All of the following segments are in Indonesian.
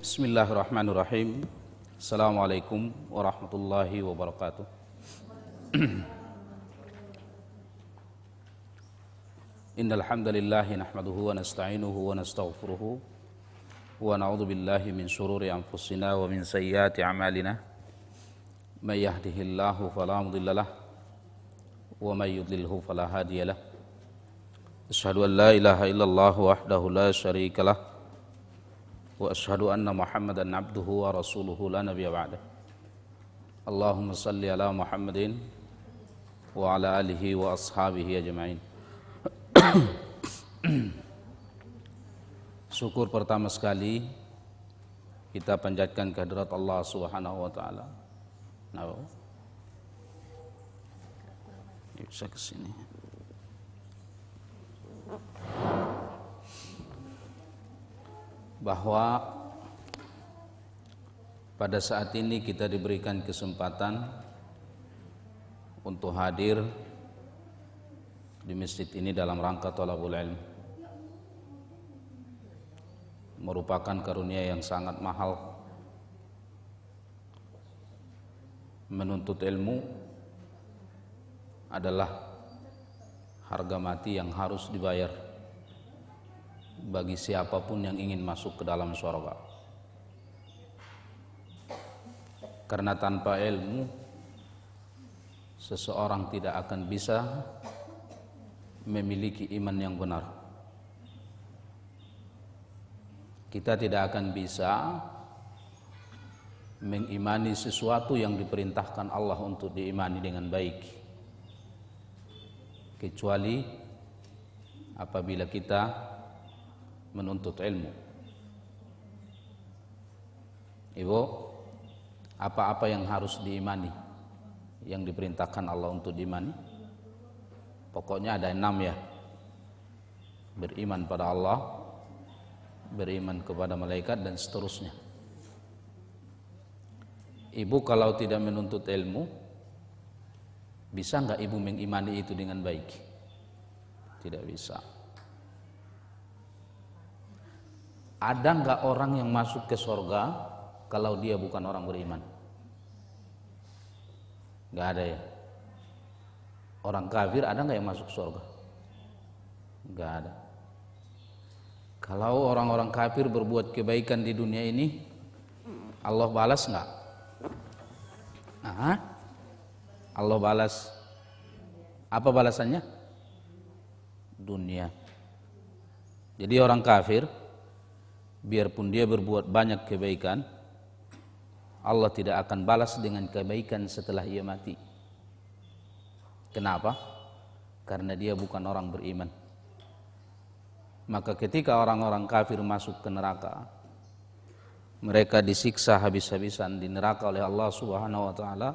Bismillahirrahmanirrahim. Assalamualaikum warahmatullahi wabarakatuh. Innal hamdalillah nahmaduhu wa nasta'inuhu wa nastaghfiruhu wa na'udzu billahi min shururi anfusina wa min sayyiati a'malina. May yahdihillahu fala mudhillalah wa may yudlilhu fala hadiyalah. Asyhadu an la ilaha illallah wahdahu la syarikalah wa asyhadu anna Muhammadan abduhu wa rasuluhu la nabiyya ba'dah. Allahumma salli ala Muhammadin wa ala alihi wa ashabihi ajma'in. Syukur pertama sekali kita panjatkan kehadirat Allah Subhanahu wa taala. Nah, bisa ke sini. Bahwa pada saat ini kita diberikan kesempatan untuk hadir di masjid ini dalam rangka thalabul ilm, merupakan karunia yang sangat mahal. Menuntut ilmu adalah harga mati yang harus dibayar bagi siapapun yang ingin masuk ke dalam surga. Karena tanpa ilmu seseorang tidak akan bisa memiliki iman yang benar. Kita tidak akan bisa mengimani sesuatu yang diperintahkan Allah untuk diimani dengan baik, kecuali apabila kita menuntut ilmu. Ibu, apa-apa yang harus diimani, yang diperintahkan Allah untuk diimani? Pokoknya ada 6 ya. Beriman pada Allah, beriman kepada malaikat, dan seterusnya. Ibu kalau tidak menuntut ilmu, bisa nggak ibu mengimani itu dengan baik? Tidak bisa. Ada nggak orang yang masuk ke surga kalau dia bukan orang beriman? Nggak ada ya. Orang kafir ada nggak yang masuk surga? Nggak ada. Kalau orang-orang kafir berbuat kebaikan di dunia ini, Allah balas nggak? Allah balas. Apa balasannya? Dunia. Jadi orang kafir, biarpun dia berbuat banyak kebaikan, Allah tidak akan balas dengan kebaikan setelah ia mati. Kenapa? Karena dia bukan orang beriman. Maka ketika orang-orang kafir masuk ke neraka, mereka disiksa habis-habisan di neraka oleh Allah Subhanahu wa taala.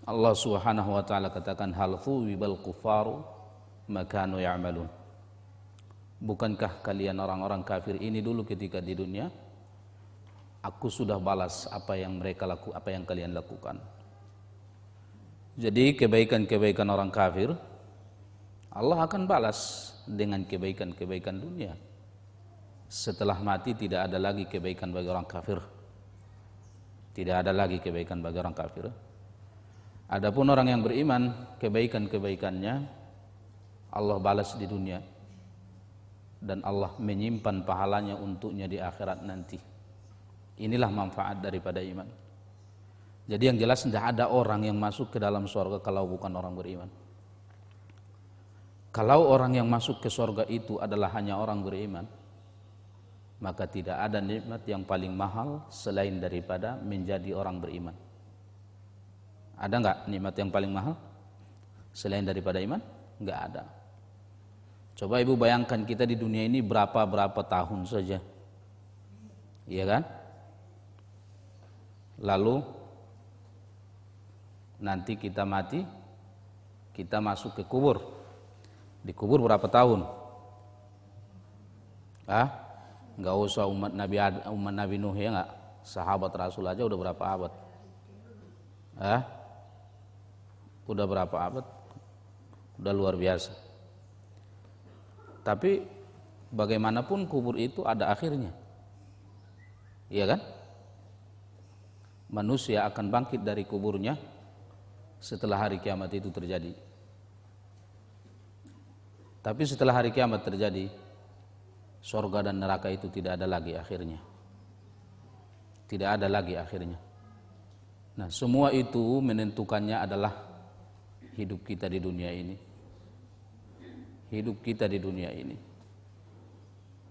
Allah Subhanahu wa taala katakan, hal thuwibal kufaru makanu ya'malun. Bukankah kalian orang-orang kafir ini dulu ketika di dunia, aku sudah balas apa yang kalian lakukan. Jadi kebaikan-kebaikan orang kafir Allah akan balas dengan kebaikan-kebaikan dunia. Setelah mati tidak ada lagi kebaikan bagi orang kafir. Tidak ada lagi kebaikan bagi orang kafir. Adapun orang yang beriman, kebaikan-kebaikannya Allah balas di dunia, dan Allah menyimpan pahalanya untuknya di akhirat nanti. Inilah manfaat daripada iman. Jadi yang jelas tidak ada orang yang masuk ke dalam surga kalau bukan orang beriman. Kalau orang yang masuk ke surga itu adalah hanya orang beriman, maka tidak ada nikmat yang paling mahal selain daripada menjadi orang beriman. Ada enggak nikmat yang paling mahal selain daripada iman? Enggak ada. Coba ibu bayangkan kita di dunia ini berapa tahun saja, iya kan? Lalu nanti kita mati, kita masuk ke kubur. Di kubur berapa tahun? Nggak usah umat Nabi Nuh ya nggak? Sahabat Rasul aja udah berapa abad? Udah berapa abad? Udah luar biasa. Tapi bagaimanapun kubur itu ada akhirnya. Iya kan? Manusia akan bangkit dari kuburnya setelah hari kiamat itu terjadi. Tapi setelah hari kiamat terjadi, surga dan neraka itu tidak ada lagi akhirnya. Tidak ada lagi akhirnya. Nah, semua itu menentukannya adalah hidup kita di dunia ini. Hidup kita di dunia ini.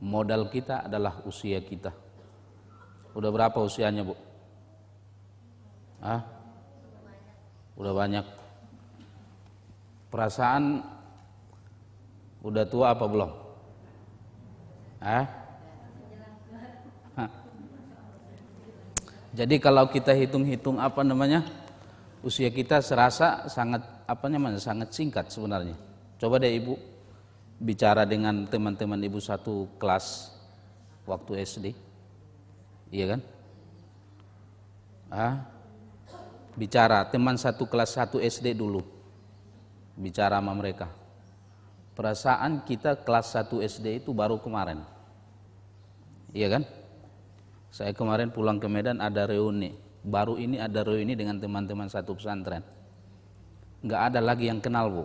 Modal kita adalah usia kita. Udah berapa usianya, Bu? Hah? Udah banyak. Perasaan udah tua apa belum? Jadi kalau kita hitung-hitung usia kita serasa sangat sangat singkat sebenarnya. Coba deh Ibu bicara dengan teman-teman Ibu satu kelas waktu SD. Iya kan? Bicara teman satu kelas 1 SD dulu. Bicara sama mereka. Perasaan kita kelas 1 SD itu baru kemarin. Iya kan? Saya kemarin pulang ke Medan ada reuni. Baru ini ada reuni dengan teman-teman satu pesantren. Nggak ada lagi yang kenal, Bu.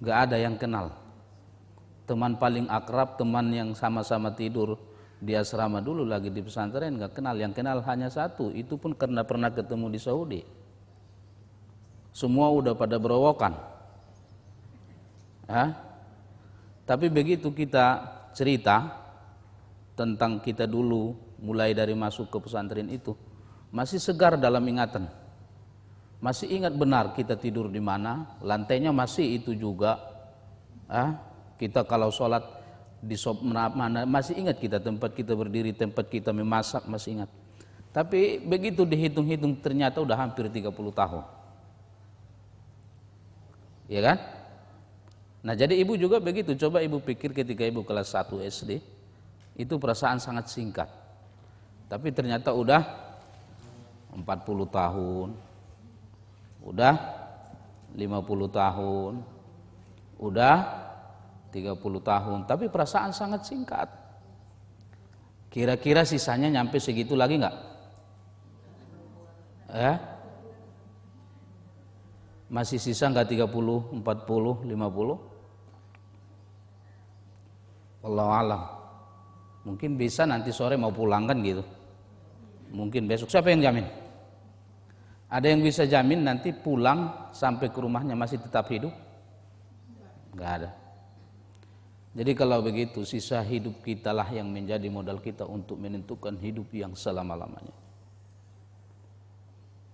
Nggak ada yang kenal. Teman paling akrab, teman yang sama-sama tidur di asrama dulu lagi di pesantren nggak kenal. Yang kenal hanya satu, itu pun karena pernah ketemu di Saudi. Semua udah pada berowokan. Tapi begitu kita cerita tentang kita dulu mulai dari masuk ke pesantren itu, masih segar dalam ingatan. Masih ingat benar kita tidur di mana, lantainya masih itu juga. Kita kalau sholat di sop mana, masih ingat kita tempat kita berdiri, tempat kita memasak, masih ingat. Tapi begitu dihitung-hitung ternyata udah hampir 30 tahun. Ya kan? Nah, jadi Ibu juga begitu. Coba Ibu pikir ketika Ibu kelas 1 SD, itu perasaan sangat singkat. Tapi ternyata udah 40 tahun, udah 50 tahun, udah 30 tahun, tapi perasaan sangat singkat. Kira-kira sisanya nyampe segitu lagi nggak? Masih sisa nggak 30, 40, 50? Wallahu a'lam. Mungkin bisa nanti sore mau pulang kan gitu. Mungkin besok. Siapa yang jamin? Ada yang bisa jamin nanti pulang sampai ke rumahnya masih tetap hidup? Enggak ada. Jadi kalau begitu sisa hidup kita lah yang menjadi modal kita untuk menentukan hidup yang selama-lamanya.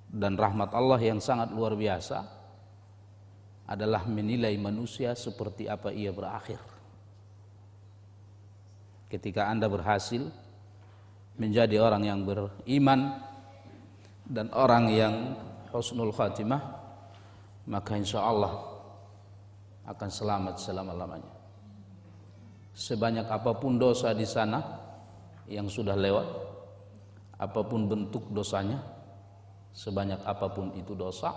Dan rahmat Allah yang sangat luar biasa adalah menilai manusia seperti apa ia berakhir. Ketika Anda berhasil menjadi orang yang beriman dan orang yang husnul khatimah, maka insya Allah akan selamat selama-lamanya. Sebanyak apapun dosa di sana yang sudah lewat, apapun bentuk dosanya, sebanyak apapun itu dosa,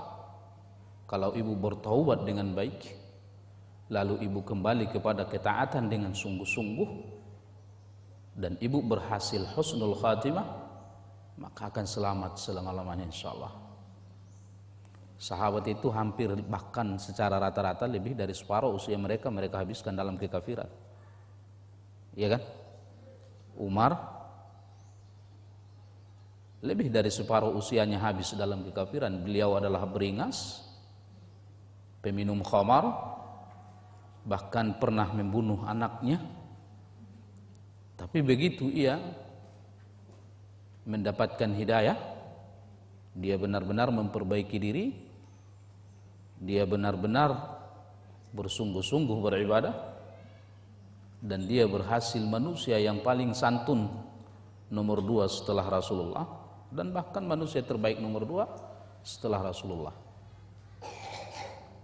kalau ibu bertaubat dengan baik, lalu ibu kembali kepada ketaatan dengan sungguh-sungguh, dan ibu berhasil husnul khatimah, maka akan selamat selama-lamanya insyaallah. Sahabat itu hampir bahkan secara rata-rata lebih dari separuh usia mereka habiskan dalam kekafiran. Iya kan? Umar lebih dari separuh usianya habis dalam kekafiran. Beliau adalah beringas, peminum khamar, bahkan pernah membunuh anaknya. Tapi begitu ia mendapatkan hidayah, dia benar-benar memperbaiki diri, dia benar-benar bersungguh-sungguh beribadah, dan dia berhasil manusia yang paling santun nomor 2 setelah Rasulullah, dan bahkan manusia terbaik nomor 2 setelah Rasulullah.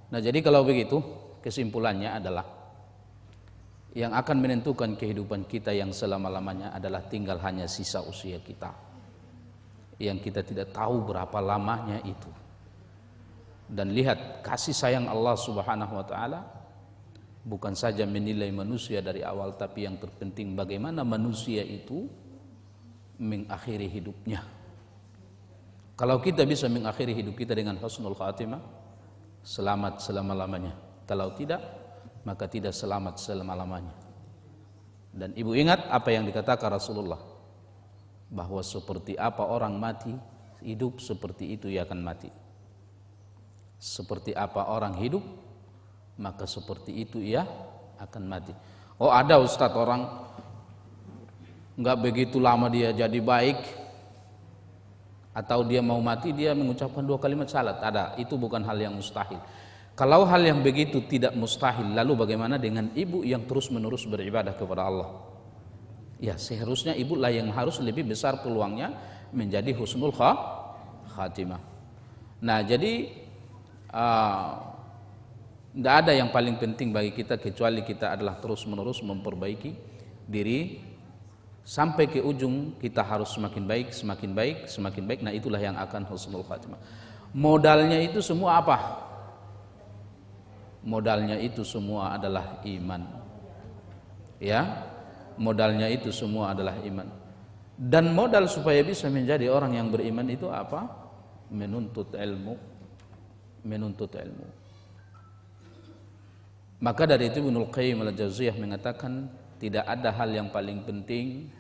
Nah, jadi kalau begitu kesimpulannya adalah yang akan menentukan kehidupan kita yang selama-lamanya adalah tinggal hanya sisa usia kita, yang kita tidak tahu berapa lamanya itu. Dan lihat kasih sayang Allah Subhanahu wa taala bukan saja menilai manusia dari awal, tapi yang terpenting bagaimana manusia itu mengakhiri hidupnya. Kalau kita bisa mengakhiri hidup kita dengan husnul khatimah, selamat selama-lamanya. Kalau tidak, maka tidak selamat selama-lamanya. Dan ibu ingat apa yang dikatakan Rasulullah, bahwa seperti apa orang mati hidup, seperti itu ia akan mati. Seperti apa orang hidup, maka seperti itu ia akan mati. Oh, ada Ustadz orang enggak begitu lama dia jadi baik, atau dia mau mati dia mengucapkan 2 kalimat syahadat. Ada, itu bukan hal yang mustahil. Kalau hal yang begitu tidak mustahil, lalu bagaimana dengan ibu yang terus-menerus beribadah kepada Allah? Ya, seharusnya ibu lah yang harus lebih besar peluangnya menjadi husnul khatimah. Nah, jadi tidak ada yang paling penting bagi kita kecuali kita adalah terus-menerus memperbaiki diri sampai ke ujung. Kita harus semakin baik, semakin baik, semakin baik. Nah, itulah yang akan husnul khatimah. Modalnya itu semua apa? Modalnya itu semua adalah iman. Ya, modalnya itu semua adalah iman. Dan modal supaya bisa menjadi orang yang beriman itu apa? Menuntut ilmu. Menuntut ilmu. Maka dari itu Ibnul Qayyim al-Jauziyah mengatakan, tidak ada hal yang paling penting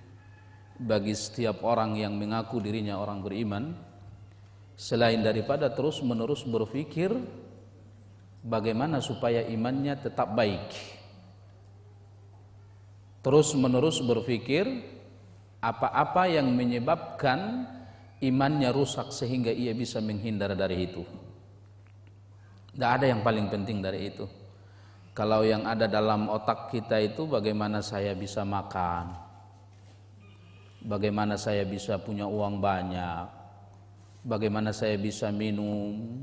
bagi setiap orang yang mengaku dirinya orang beriman selain daripada terus-menerus berpikir bagaimana supaya imannya tetap baik. Terus-menerus berpikir apa-apa yang menyebabkan imannya rusak sehingga ia bisa menghindar dari itu. Tidak ada yang paling penting dari itu. Kalau yang ada dalam otak kita itu bagaimana saya bisa makan, bagaimana saya bisa punya uang banyak, bagaimana saya bisa minum,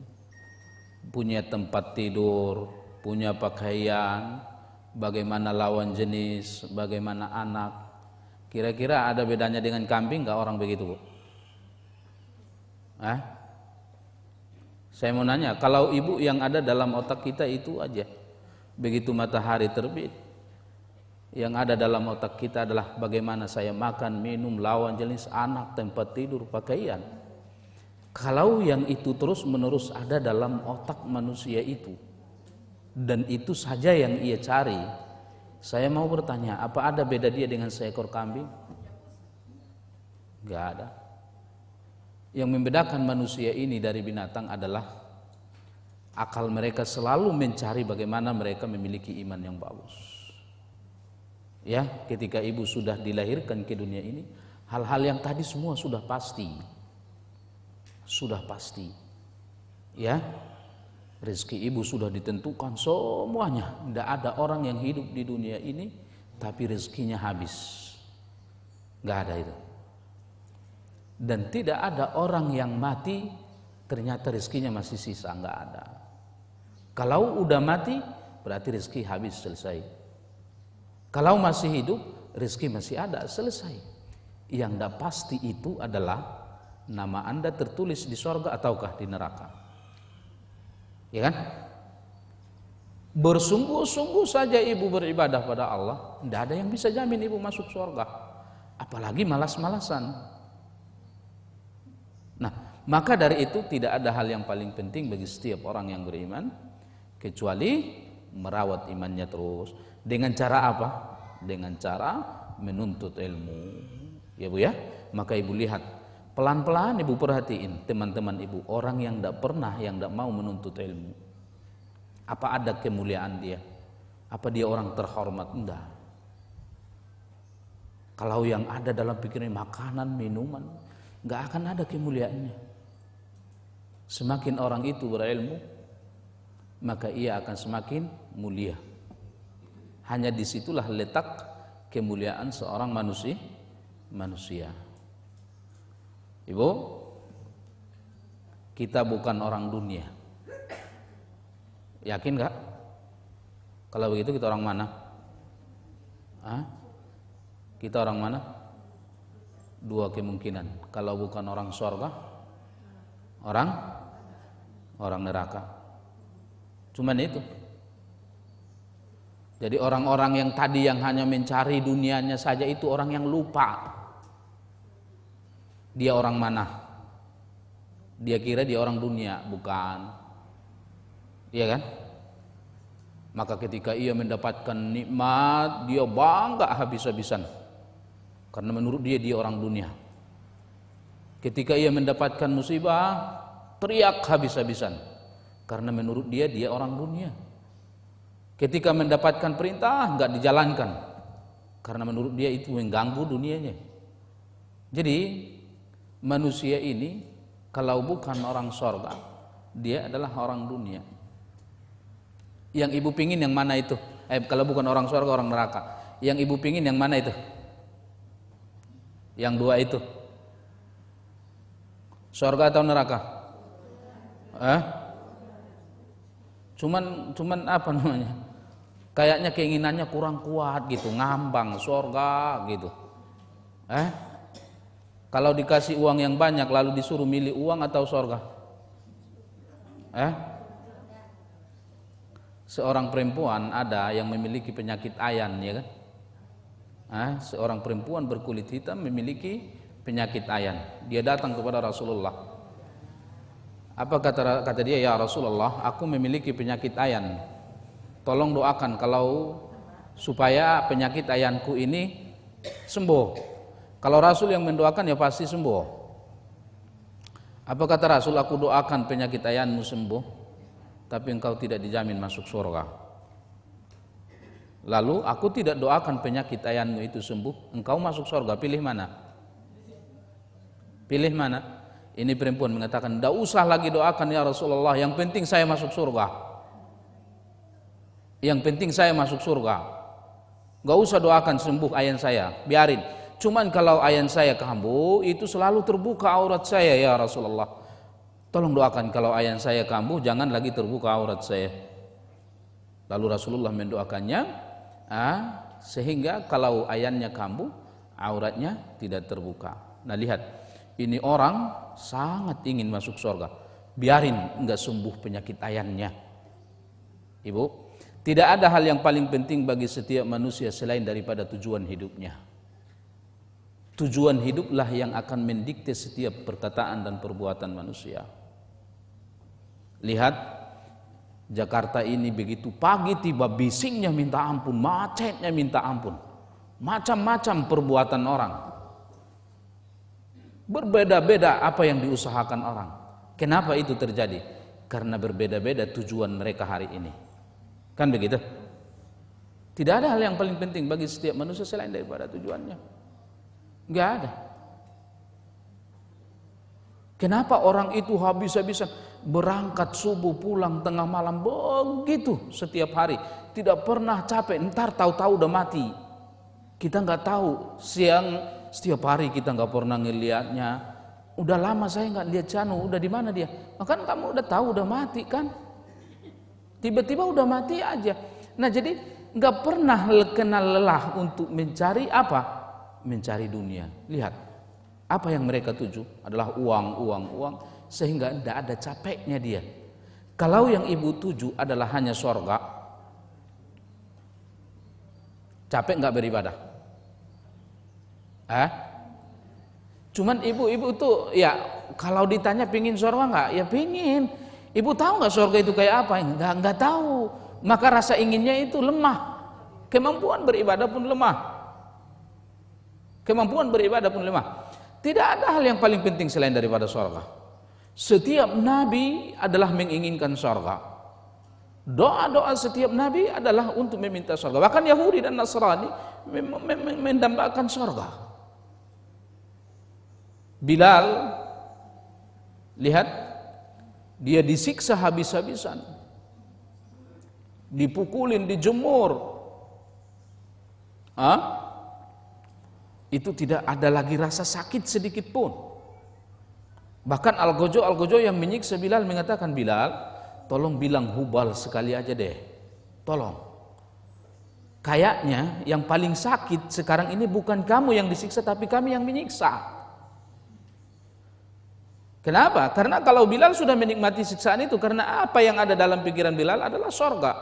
punya tempat tidur, punya pakaian, bagaimana lawan jenis, bagaimana anak. Kira-kira ada bedanya dengan kambing nggak orang begitu, Bu? Saya mau nanya, kalau ibu yang ada dalam otak kita itu aja, begitu matahari terbit, yang ada dalam otak kita adalah bagaimana saya makan, minum, lawan jenis, anak, tempat tidur, pakaian. Kalau yang itu terus-menerus ada dalam otak manusia itu, dan itu saja yang ia cari, saya mau bertanya, apa ada beda dia dengan seekor kambing? Gak ada. Yang membedakan manusia ini dari binatang adalah akal mereka selalu mencari bagaimana mereka memiliki iman yang bagus. Ya, ketika ibu sudah dilahirkan ke dunia ini, hal-hal yang tadi semua sudah pasti. Sudah pasti. Ya. Rezeki ibu sudah ditentukan semuanya. Tidak ada orang yang hidup di dunia ini tapi rezekinya habis. Tidak ada itu. Dan tidak ada orang yang mati ternyata rezekinya masih sisa. Tidak ada. Kalau udah mati berarti rezeki habis, selesai. Kalau masih hidup rezeki masih ada, selesai. Yang tidak pasti itu adalah nama Anda tertulis di surga ataukah di neraka. Ya kan? Bersungguh-sungguh saja ibu beribadah pada Allah, tidak ada yang bisa jamin ibu masuk surga. Apalagi malas-malasan. Nah, maka dari itu tidak ada hal yang paling penting bagi setiap orang yang beriman kecuali merawat imannya terus. Dengan cara apa? Dengan cara menuntut ilmu. Ya Bu ya? Maka ibu lihat, pelan-pelan ibu perhatiin teman-teman ibu, orang yang tidak pernah, yang tidak mau menuntut ilmu. Apa ada kemuliaan dia? Apa dia orang terhormat? Enggak. Kalau yang ada dalam pikiran makanan, minuman, enggak akan ada kemuliaannya. Semakin orang itu berilmu, maka ia akan semakin mulia. Hanya disitulah letak kemuliaan seorang manusia. Ibu, kita bukan orang dunia. Yakin gak? Kalau begitu kita orang mana? Kita orang mana? Dua kemungkinan. Kalau bukan orang surga, orang neraka. Cuman itu. Jadi orang-orang yang tadi yang hanya mencari dunianya saja itu orang yang lupa dia orang mana. Dia kira dia orang dunia, bukan. Iya kan? Maka ketika ia mendapatkan nikmat, dia bangga habis-habisan. Karena menurut dia orang dunia. Ketika ia mendapatkan musibah, teriak habis-habisan. Karena menurut dia orang dunia. Ketika mendapatkan perintah, enggak dijalankan. Karena menurut dia itu mengganggu dunianya. Jadi, manusia ini kalau bukan orang sorga, dia adalah orang dunia. Yang ibu pingin yang mana itu? Kalau bukan orang sorga, orang neraka. Yang ibu pingin yang mana itu? Yang dua itu? Sorga atau neraka? Cuman apa namanya? Kayaknya keinginannya kurang kuat gitu, ngambang sorga gitu. Kalau dikasih uang yang banyak lalu disuruh milih uang atau sorga? Seorang perempuan ada yang memiliki penyakit ayan, ya kan? Seorang perempuan berkulit hitam memiliki penyakit ayan. Dia datang kepada Rasulullah. Apa kata dia? Ya Rasulullah, aku memiliki penyakit ayan. Tolong doakan supaya penyakit ayanku ini sembuh. Kalau Rasul yang mendoakan ya pasti sembuh. Apa kata Rasul? Aku doakan penyakit ayanmu sembuh, tapi engkau tidak dijamin masuk surga. Lalu aku tidak doakan penyakit ayanmu itu sembuh, engkau masuk surga. Pilih mana? Pilih mana? Ini perempuan mengatakan, tidak usah lagi doakan ya Rasulullah, yang penting saya masuk surga. Yang penting saya masuk surga. Gak usah doakan sembuh ayan saya, biarin. Cuman kalau ayan saya kambuh, itu selalu terbuka aurat saya ya Rasulullah. Tolong doakan kalau ayan saya kambuh, jangan lagi terbuka aurat saya. Lalu Rasulullah mendoakannya, sehingga kalau ayannya kambuh, auratnya tidak terbuka. Nah lihat, ini orang sangat ingin masuk surga. Biarin enggak sembuh penyakit ayannya. Ibu, tidak ada hal yang paling penting bagi setiap manusia selain daripada tujuan hidupnya. Tujuan hiduplah yang akan mendikte setiap perkataan dan perbuatan manusia. Lihat, Jakarta ini begitu pagi tiba bisingnya minta ampun, macetnya minta ampun. Macam-macam perbuatan orang. Berbeda-beda apa yang diusahakan orang. Kenapa itu terjadi? Karena berbeda-beda tujuan mereka hari ini. Kan begitu? Tidak ada hal yang paling penting bagi setiap manusia selain daripada tujuannya. Enggak ada. Kenapa orang itu habis-habisan berangkat subuh pulang tengah malam begitu setiap hari, tidak pernah capek, ntar tahu-tahu udah mati. Kita nggak tahu, siang setiap hari kita nggak pernah ngelihatnya. Udah lama saya nggak lihat Canu, udah di mana dia? Kan kamu udah tahu udah mati kan? Tiba-tiba udah mati aja. Nah jadi nggak pernah kenal lelah untuk mencari apa? Mencari dunia. Lihat, apa yang mereka tuju adalah uang, sehingga tidak ada capeknya dia. Kalau yang ibu tuju adalah hanya sorga, capek nggak beribadah? Cuman ibu tuh ya kalau ditanya pingin sorga nggak? Ya pingin. Ibu tahu nggak sorga itu kayak apa? Nggak tahu. Maka rasa inginnya itu lemah. Kemampuan beribadah pun lemah. Kemampuan beribadah pun lemah. Tidak ada hal yang paling penting selain daripada surga. Setiap nabi adalah menginginkan surga. Doa-doa setiap nabi adalah untuk meminta surga. Bahkan Yahudi dan Nasrani mendambakan surga. Bilal, lihat, dia disiksa habis-habisan, dipukulin, dijemur. Itu tidak ada lagi rasa sakit sedikit pun. Bahkan Al-Gojo yang menyiksa Bilal mengatakan, Bilal, tolong bilang Hubal sekali aja deh. Tolong. Kayaknya yang paling sakit sekarang ini bukan kamu yang disiksa, tapi kami yang menyiksa. Kenapa? Karena kalau Bilal sudah menikmati siksaan itu, karena apa yang ada dalam pikiran Bilal adalah sorga.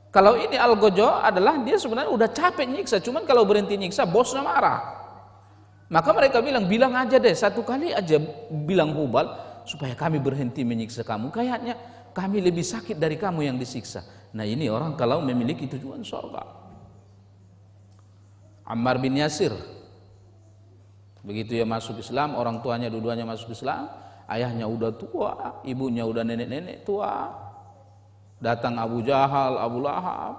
Kalau ini algojo adalah dia sebenarnya udah capek nyiksa, cuman kalau berhenti nyiksa bosnya marah. Maka mereka bilang aja deh, satu kali aja bilang Hubal supaya kami berhenti menyiksa kamu. Kayaknya kami lebih sakit dari kamu yang disiksa. Nah ini orang kalau memiliki tujuan surga. Ammar bin Yasir, begitu ya masuk Islam, orang tuanya dua-duanya masuk Islam, ayahnya udah tua, ibunya udah nenek-nenek tua. Datang Abu Jahal, Abu Lahab,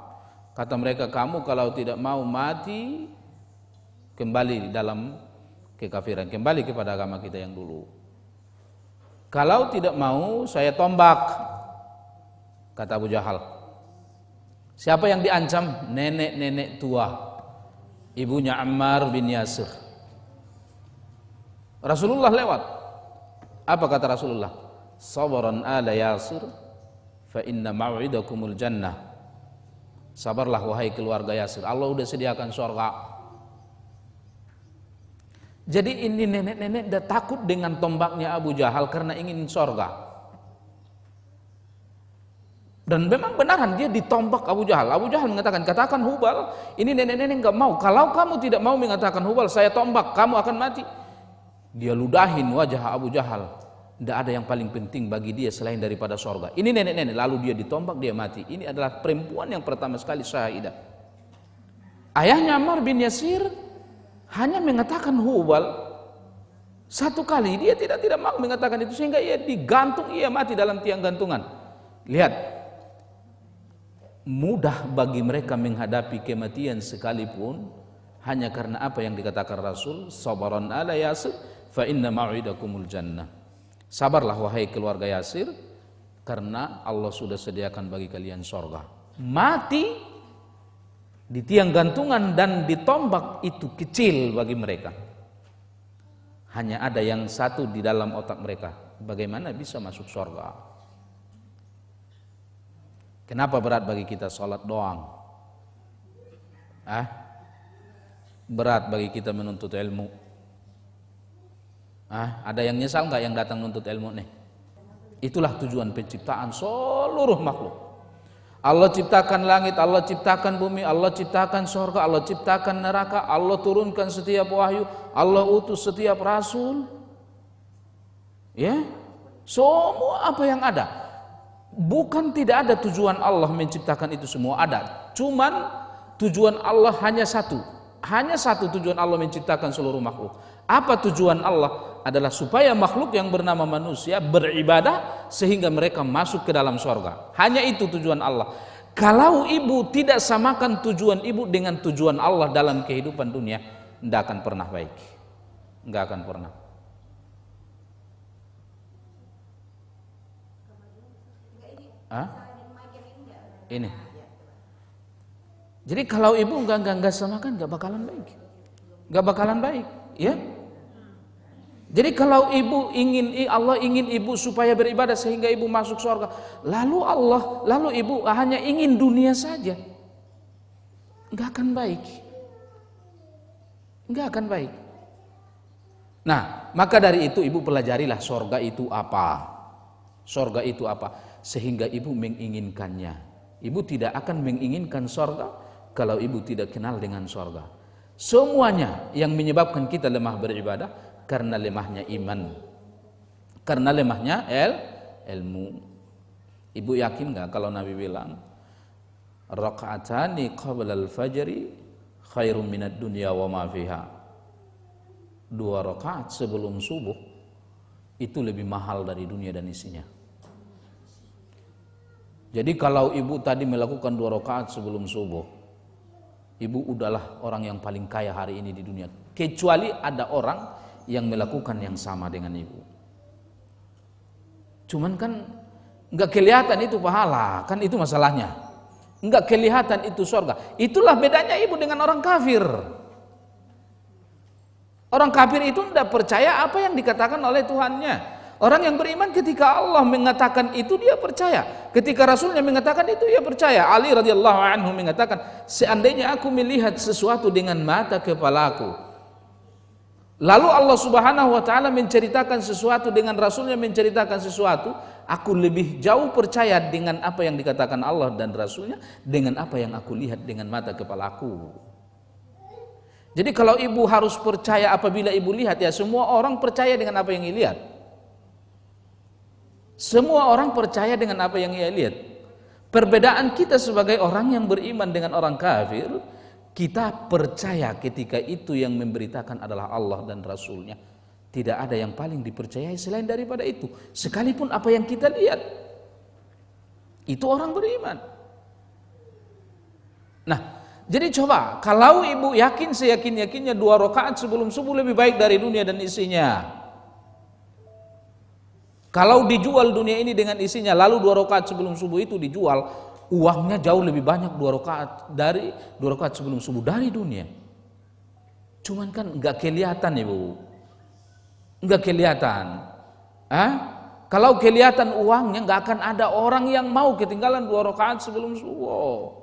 kata mereka, kamu kalau tidak mau mati, kembali dalam kekafiran, kembali kepada agama kita yang dulu. Kalau tidak mau, saya tombak, kata Abu Jahal. Siapa yang diancam? Nenek-nenek tua, ibunya Ammar bin Yasir. Rasulullah lewat. Apa kata Rasulullah? Sabaran ala Yasir, fa inna mau'idakumul jannah. Sabarlah wahai keluarga Yasir, Allah udah sediakan surga. Jadi ini nenek-nenek udah takut dengan tombaknya Abu Jahal karena ingin surga. Dan memang benaran dia ditombak Abu Jahal. Abu Jahal mengatakan, katakan Hubal, ini nenek-nenek enggak mau. Kalau kamu tidak mau mengatakan Hubal, saya tombak, kamu akan mati. Dia ludahin wajah Abu Jahal. Tidak ada yang paling penting bagi dia selain daripada sorga. Ini nenek-nenek, lalu dia ditombak, dia mati. Ini adalah perempuan yang pertama sekali syahidah. Ayahnya Ammar bin Yasir hanya mengatakan Hubal satu kali, dia tidak mau mengatakan itu, sehingga ia digantung, ia mati dalam tiang gantungan. Lihat, mudah bagi mereka menghadapi kematian sekalipun hanya karena apa yang dikatakan Rasul, sabaran ala Yasir fa inna mau'idakumul jannah. Sabarlah wahai keluarga Yasir, karena Allah sudah sediakan bagi kalian surga. Mati di tiang gantungan dan ditombak itu kecil bagi mereka. Hanya ada yang satu di dalam otak mereka, bagaimana bisa masuk surga. Kenapa berat bagi kita sholat doang? Berat bagi kita menuntut ilmu. Ada yang nyesal nggak yang datang menuntut ilmu nih? Itulah tujuan penciptaan seluruh makhluk. Allah ciptakan langit, Allah ciptakan bumi, Allah ciptakan surga, Allah ciptakan neraka, Allah turunkan setiap wahyu, Allah utus setiap rasul. Ya, semua apa yang ada. Bukan tidak ada tujuan Allah menciptakan itu semua, ada. Cuman tujuan Allah hanya satu. Hanya satu tujuan Allah menciptakan seluruh makhluk. Apa tujuan Allah? Adalah supaya makhluk yang bernama manusia beribadah sehingga mereka masuk ke dalam surga. Hanya itu tujuan Allah. Kalau ibu tidak samakan tujuan ibu dengan tujuan Allah dalam kehidupan dunia, tidak akan pernah baik. Tidak akan pernah. Ini. Jadi kalau ibu enggak samakan, enggak bakalan baik. Enggak bakalan baik, ya. Jadi kalau Allah ingin ibu supaya beribadah sehingga ibu masuk surga, lalu ibu hanya ingin dunia saja, enggak akan baik. Enggak akan baik. Nah, maka dari itu ibu pelajarilah surga itu apa. Surga itu apa? Sehingga ibu menginginkannya. Ibu tidak akan menginginkan surga kalau ibu tidak kenal dengan surga. Semuanya yang menyebabkan kita lemah beribadah karena lemahnya iman, karena lemahnya ilmu. Ibu yakin nggak kalau Nabi bilang rakaatani qabla al-fajri khairum minad dunya wa ma fiha. 2 rakaat sebelum subuh itu lebih mahal dari dunia dan isinya. Jadi kalau ibu tadi melakukan 2 rakaat sebelum subuh, ibu udahlah orang yang paling kaya hari ini di dunia. Kecuali ada orang yang melakukan yang sama dengan ibu. Cuman kan enggak kelihatan itu pahala, kan itu masalahnya. Enggak kelihatan itu surga. Itulah bedanya ibu dengan orang kafir. Orang kafir itu tidak percaya apa yang dikatakan oleh Tuhannya. Orang yang beriman ketika Allah mengatakan itu dia percaya. Ketika Rasulnya mengatakan itu dia percaya. Ali radhiyallahu anhu mengatakan, seandainya aku melihat sesuatu dengan mata kepalaku, lalu Allah subhanahu wa ta'ala menceritakan sesuatu dengan Rasulnya menceritakan sesuatu, Aku lebih jauh percaya dengan apa yang dikatakan Allah dan Rasulnya dengan apa yang aku lihat dengan mata kepalaku. Jadi kalau ibu harus percaya apabila ibu lihat, ya semua orang percaya dengan apa yang ia lihat. Semua orang percaya dengan apa yang ia lihat. Perbedaan kita sebagai orang yang beriman dengan orang kafir, kita percaya ketika itu yang memberitakan adalah Allah dan Rasulnya. Tidak ada yang paling dipercayai selain daripada itu. Sekalipun apa yang kita lihat, itu orang beriman. Nah, jadi coba, kalau ibu yakin seyakin-yakinnya 2 rakaat sebelum subuh lebih baik dari dunia dan isinya. Kalau dijual dunia ini dengan isinya, lalu 2 rakaat sebelum subuh itu dijual, uangnya jauh lebih banyak 2 rakaat sebelum subuh dari dunia. Cuman kan nggak kelihatan ibu. Enggak kelihatan. Kalau kelihatan uangnya, nggak akan ada orang yang mau ketinggalan 2 rakaat sebelum subuh.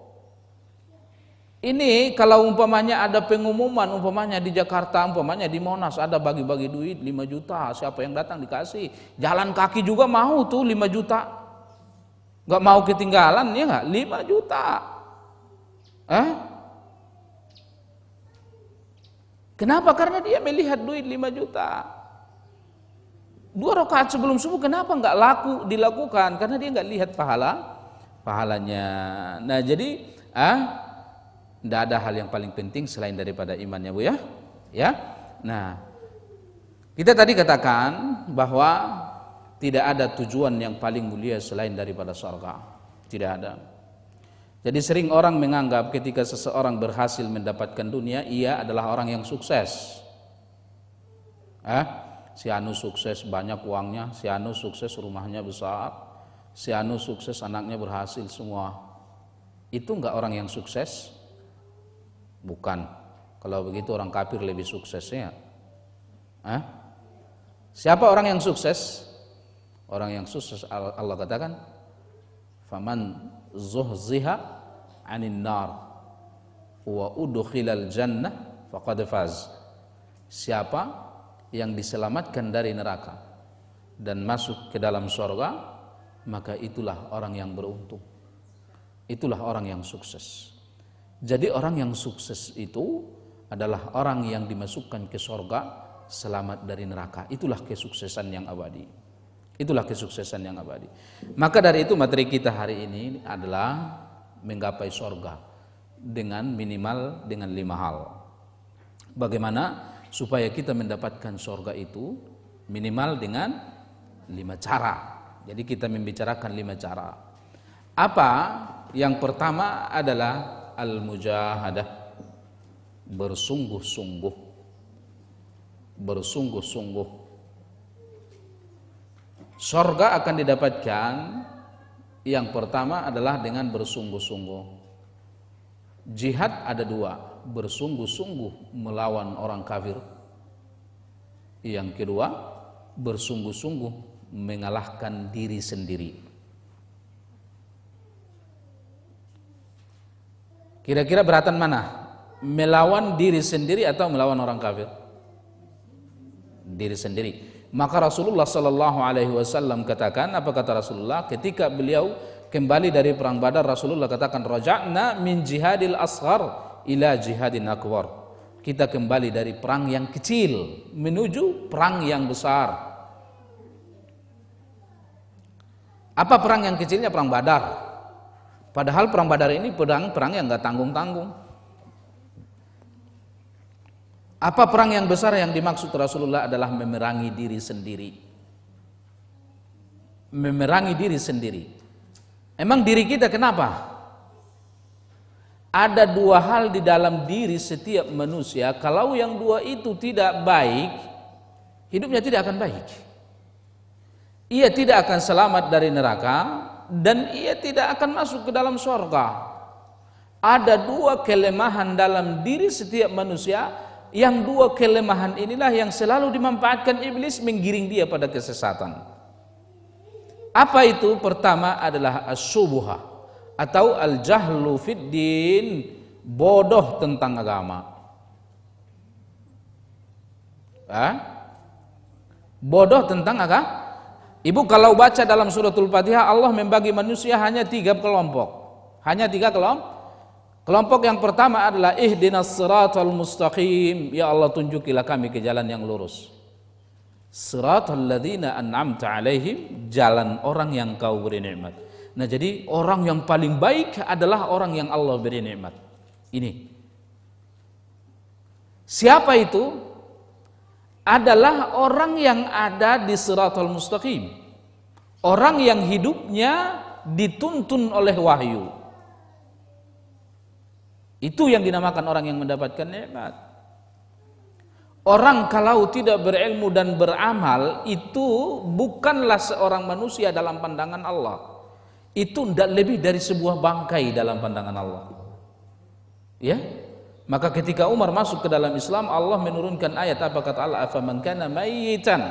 Ini kalau umpamanya ada pengumuman, umpamanya di Jakarta, umpamanya di Monas ada bagi-bagi duit 5 juta, siapa yang datang dikasih. Jalan kaki juga mau tuh 5 juta. Nggak mau ketinggalan, ya nggak? 5 juta. Kenapa? Karena dia melihat duit 5 juta. 2 rakaat sebelum subuh kenapa nggak dilakukan? Karena dia nggak lihat pahalanya. Nah jadi tidak ada hal yang paling penting selain daripada imannya, Bu, ya. Nah, kita tadi katakan bahwa tidak ada tujuan yang paling mulia selain daripada surga. Tidak ada. Jadi sering orang menganggap ketika seseorang berhasil mendapatkan dunia, ia adalah orang yang sukses. Si anu sukses banyak uangnya, si anu sukses rumahnya besar, si anu sukses anaknya berhasil semua. Itu enggak orang yang sukses? Bukan. Kalau begitu orang kafir lebih suksesnya. Siapa orang yang sukses? Orang yang sukses Allah katakan, faman zuhziha 'anil nar wa udkhilal jannah faqad faz. Siapa yang diselamatkan dari neraka dan masuk ke dalam surga, maka itulah orang yang beruntung. Itulah orang yang sukses. Jadi orang yang sukses itu adalah orang yang dimasukkan ke surga selamat dari neraka. Itulah kesuksesan yang abadi. Itulah kesuksesan yang abadi. Maka dari itu materi kita hari ini adalah menggapai surga dengan minimal dengan 5 hal. Bagaimana supaya kita mendapatkan surga itu minimal dengan 5 cara. Jadi kita membicarakan 5 cara. Apa? Yang pertama adalah al-mujahadah, bersungguh-sungguh. Bersungguh-sungguh. Surga akan didapatkan yang pertama adalah dengan bersungguh-sungguh. Jihad ada 2, bersungguh-sungguh melawan orang kafir. Yang kedua, bersungguh-sungguh mengalahkan diri sendiri. Kira-kira beratan mana? Melawan diri sendiri atau melawan orang kafir? Diri sendiri. Maka Rasulullah sallallahu alaihi wasallam katakan, apa kata Rasulullah ketika beliau kembali dari perang Badar? Rasulullah katakan, raja'na min jihadil asghar ila jihadin akbar. Kita kembali dari perang yang kecil menuju perang yang besar. Apa perang yang kecilnya? Perang Badar. Padahal perang Badar ini perang yang enggak tanggung-tanggung. Apa perang yang besar yang dimaksud Rasulullah adalah memerangi diri sendiri. Memerangi diri sendiri. Emang diri kita kenapa? Ada 2 hal di dalam diri setiap manusia. Kalau yang 2 itu tidak baik, hidupnya tidak akan baik. Ia tidak akan selamat dari neraka dan ia tidak akan masuk ke dalam surga. Ada 2 kelemahan dalam diri setiap manusia. Yang 2 kelemahan inilah yang selalu dimanfaatkan iblis menggiring dia pada kesesatan. Apa itu? Pertama adalah as-syubhah atau al-jahlu fid din, bodoh tentang agama. Bodoh tentang agama. Ibu kalau baca dalam suratul Fatihah, Allah membagi manusia hanya 3 kelompok. Hanya 3 kelompok. Kelompok yang pertama adalah ihdinas siratal mustaqim. Ya Allah, tunjukilah kami ke jalan yang lurus. Siratal ladzina an'amta alaihim, jalan orang yang kau beri nikmat. Nah, jadi orang yang paling baik adalah orang yang Allah beri nikmat. Ini. Siapa itu? Adalah orang yang ada di siratal mustaqim. Orang yang hidupnya dituntun oleh wahyu. Itu yang dinamakan orang yang mendapatkan nikmat. Orang kalau tidak berilmu dan beramal, itu bukanlah seorang manusia dalam pandangan Allah. Itu tidak lebih dari sebuah bangkai dalam pandangan Allah. Ya? Maka ketika Umar masuk ke dalam Islam, Allah menurunkan ayat apa kata Allah, afaman kana mayyitan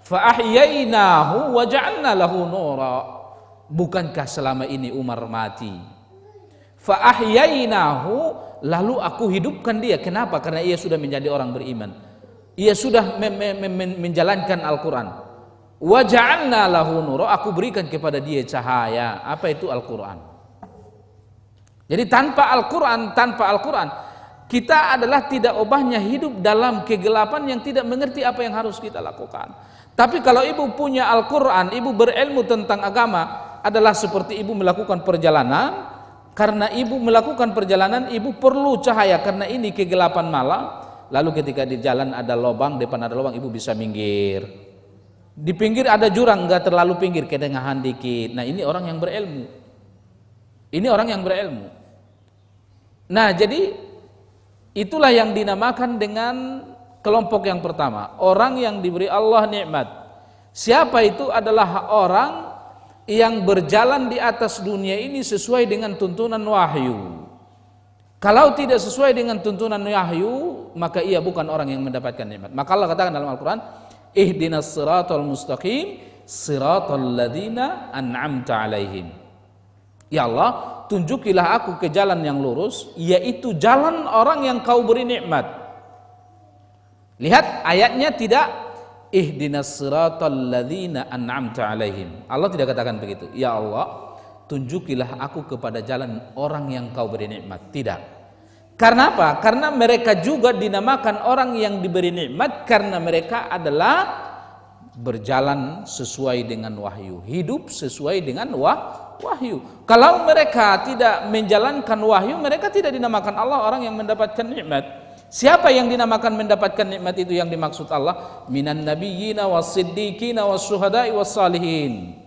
fa ahyainahu wa ja'alna lahu nura. Bukankah selama ini Umar mati? Fa ahyainahu, lalu aku hidupkan dia. Kenapa? Karena ia sudah menjadi orang beriman. Ia sudah menjalankan Al-Qur'an. Wa ja'alna lahu nura, aku berikan kepada dia cahaya. Apa itu Al-Qur'an? Jadi tanpa Al-Qur'an, kita adalah tidak ubahnya hidup dalam kegelapan yang tidak mengerti apa yang harus kita lakukan. Tapi kalau ibu punya Al-Quran, ibu berilmu tentang agama, adalah seperti ibu melakukan perjalanan. Karena ibu melakukan perjalanan, ibu perlu cahaya karena ini kegelapan malam. Lalu ketika di jalan ada lubang, depan ada lubang, ibu bisa minggir. Di pinggir ada jurang, enggak terlalu pinggir, kedengahan dikit. Nah, ini orang yang berilmu. Ini orang yang berilmu. Nah, jadi itulah yang dinamakan dengan kelompok yang pertama, orang yang diberi Allah nikmat. Siapa itu? Adalah orang yang berjalan di atas dunia ini sesuai dengan tuntunan wahyu. Kalau tidak sesuai dengan tuntunan wahyu, maka ia bukan orang yang mendapatkan nikmat. Maka Allah katakan dalam Al-Quran, ihdinas siratal mustaqim, siratal ladzina an'amta alaihim. Ya Allah, tunjukilah aku ke jalan yang lurus, yaitu jalan orang yang kau beri nikmat. Lihat ayatnya tidak ihdinas siratal ladzina an'amta alaihim. Allah tidak katakan begitu. Ya Allah, tunjukilah aku kepada jalan orang yang kau beri nikmat. Tidak. Karena apa? Karena mereka juga dinamakan orang yang diberi nikmat karena mereka adalah berjalan sesuai dengan wahyu, hidup sesuai dengan wahyu. Kalau mereka tidak menjalankan wahyu, mereka tidak dinamakan Allah orang yang mendapatkan nikmat. Siapa yang dinamakan mendapatkan nikmat itu yang dimaksud Allah? Minan nabiyyina was-siddiqina was-syuhada'i was-salihin.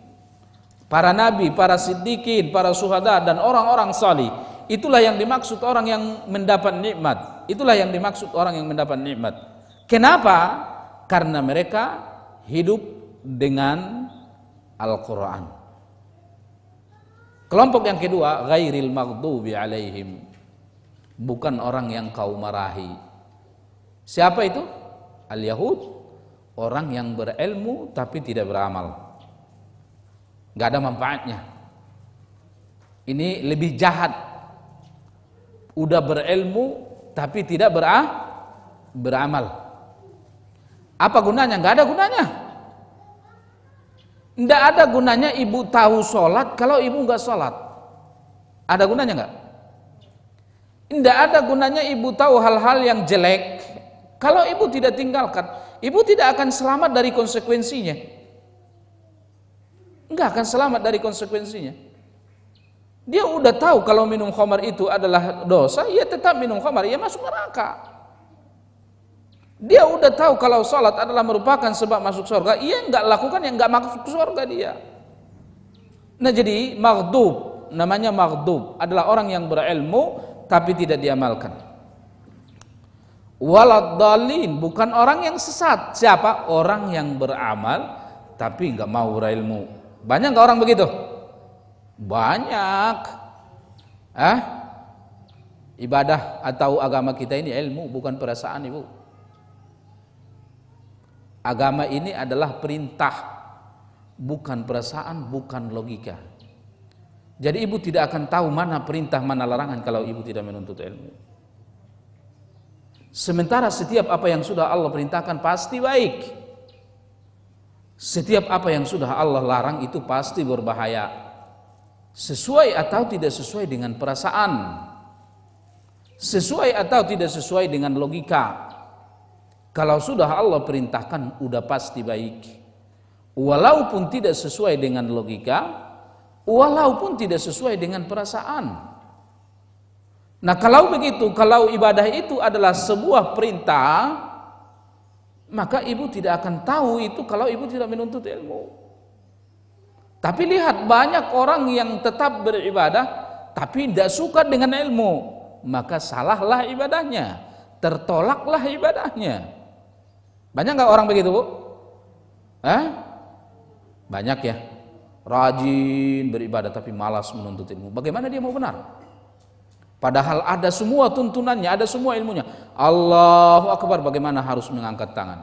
Para nabi, para siddiqin, para syuhada dan orang-orang salih. Itulah yang dimaksud orang yang mendapat nikmat. Itulah yang dimaksud orang yang mendapat nikmat. Kenapa? Karena mereka hidup dengan Al-Quran. Kelompok yang kedua, ghairil maghdubi alaihim, bukan orang yang kau marahi. Siapa itu? Al-Yahud, orang yang berilmu tapi tidak beramal, gak ada manfaatnya. Ini lebih jahat, udah berilmu tapi tidak beramal. Apa gunanya? Nggak ada gunanya. Nggak ada gunanya ibu tahu sholat kalau ibu nggak sholat. Ada gunanya nggak? Nggak ada gunanya ibu tahu hal-hal yang jelek kalau ibu tidak tinggalkan. Ibu tidak akan selamat dari konsekuensinya. Nggak akan selamat dari konsekuensinya. Dia udah tahu kalau minum khamar itu adalah dosa, ia tetap minum khamar, ia masuk neraka. Dia udah tahu kalau sholat adalah merupakan sebab masuk surga, ia nggak lakukan, yang nggak masuk surga dia. Nah, jadi maghdub, namanya maghdub adalah orang yang berilmu tapi tidak diamalkan. Waladhdallin, bukan orang yang sesat. Siapa? Orang yang beramal tapi nggak mau berilmu. Banyak nggak orang begitu? Banyak. Ibadah atau agama kita ini ilmu, bukan perasaan, ibu. Agama ini adalah perintah, bukan perasaan, bukan logika. Jadi ibu tidak akan tahu mana perintah, mana larangan kalau ibu tidak menuntut ilmu. Sementara setiap apa yang sudah Allah perintahkan pasti baik. Setiap apa yang sudah Allah larang itu pasti berbahaya, sesuai atau tidak sesuai dengan perasaan, sesuai atau tidak sesuai dengan logika. Kalau sudah Allah perintahkan udah pasti baik, walaupun tidak sesuai dengan logika, walaupun tidak sesuai dengan perasaan. Nah kalau begitu, kalau ibadah itu adalah sebuah perintah, maka ibu tidak akan tahu itu kalau ibu tidak menuntut ilmu. Tapi lihat, banyak orang yang tetap beribadah tapi tidak suka dengan ilmu, maka salahlah ibadahnya, tertolaklah ibadahnya. Banyak nggak orang begitu, Bu? Banyak ya, rajin beribadah tapi malas menuntut ilmu. Bagaimana dia mau benar? Padahal ada semua tuntunannya, ada semua ilmunya. Allahu Akbar, bagaimana harus mengangkat tangan,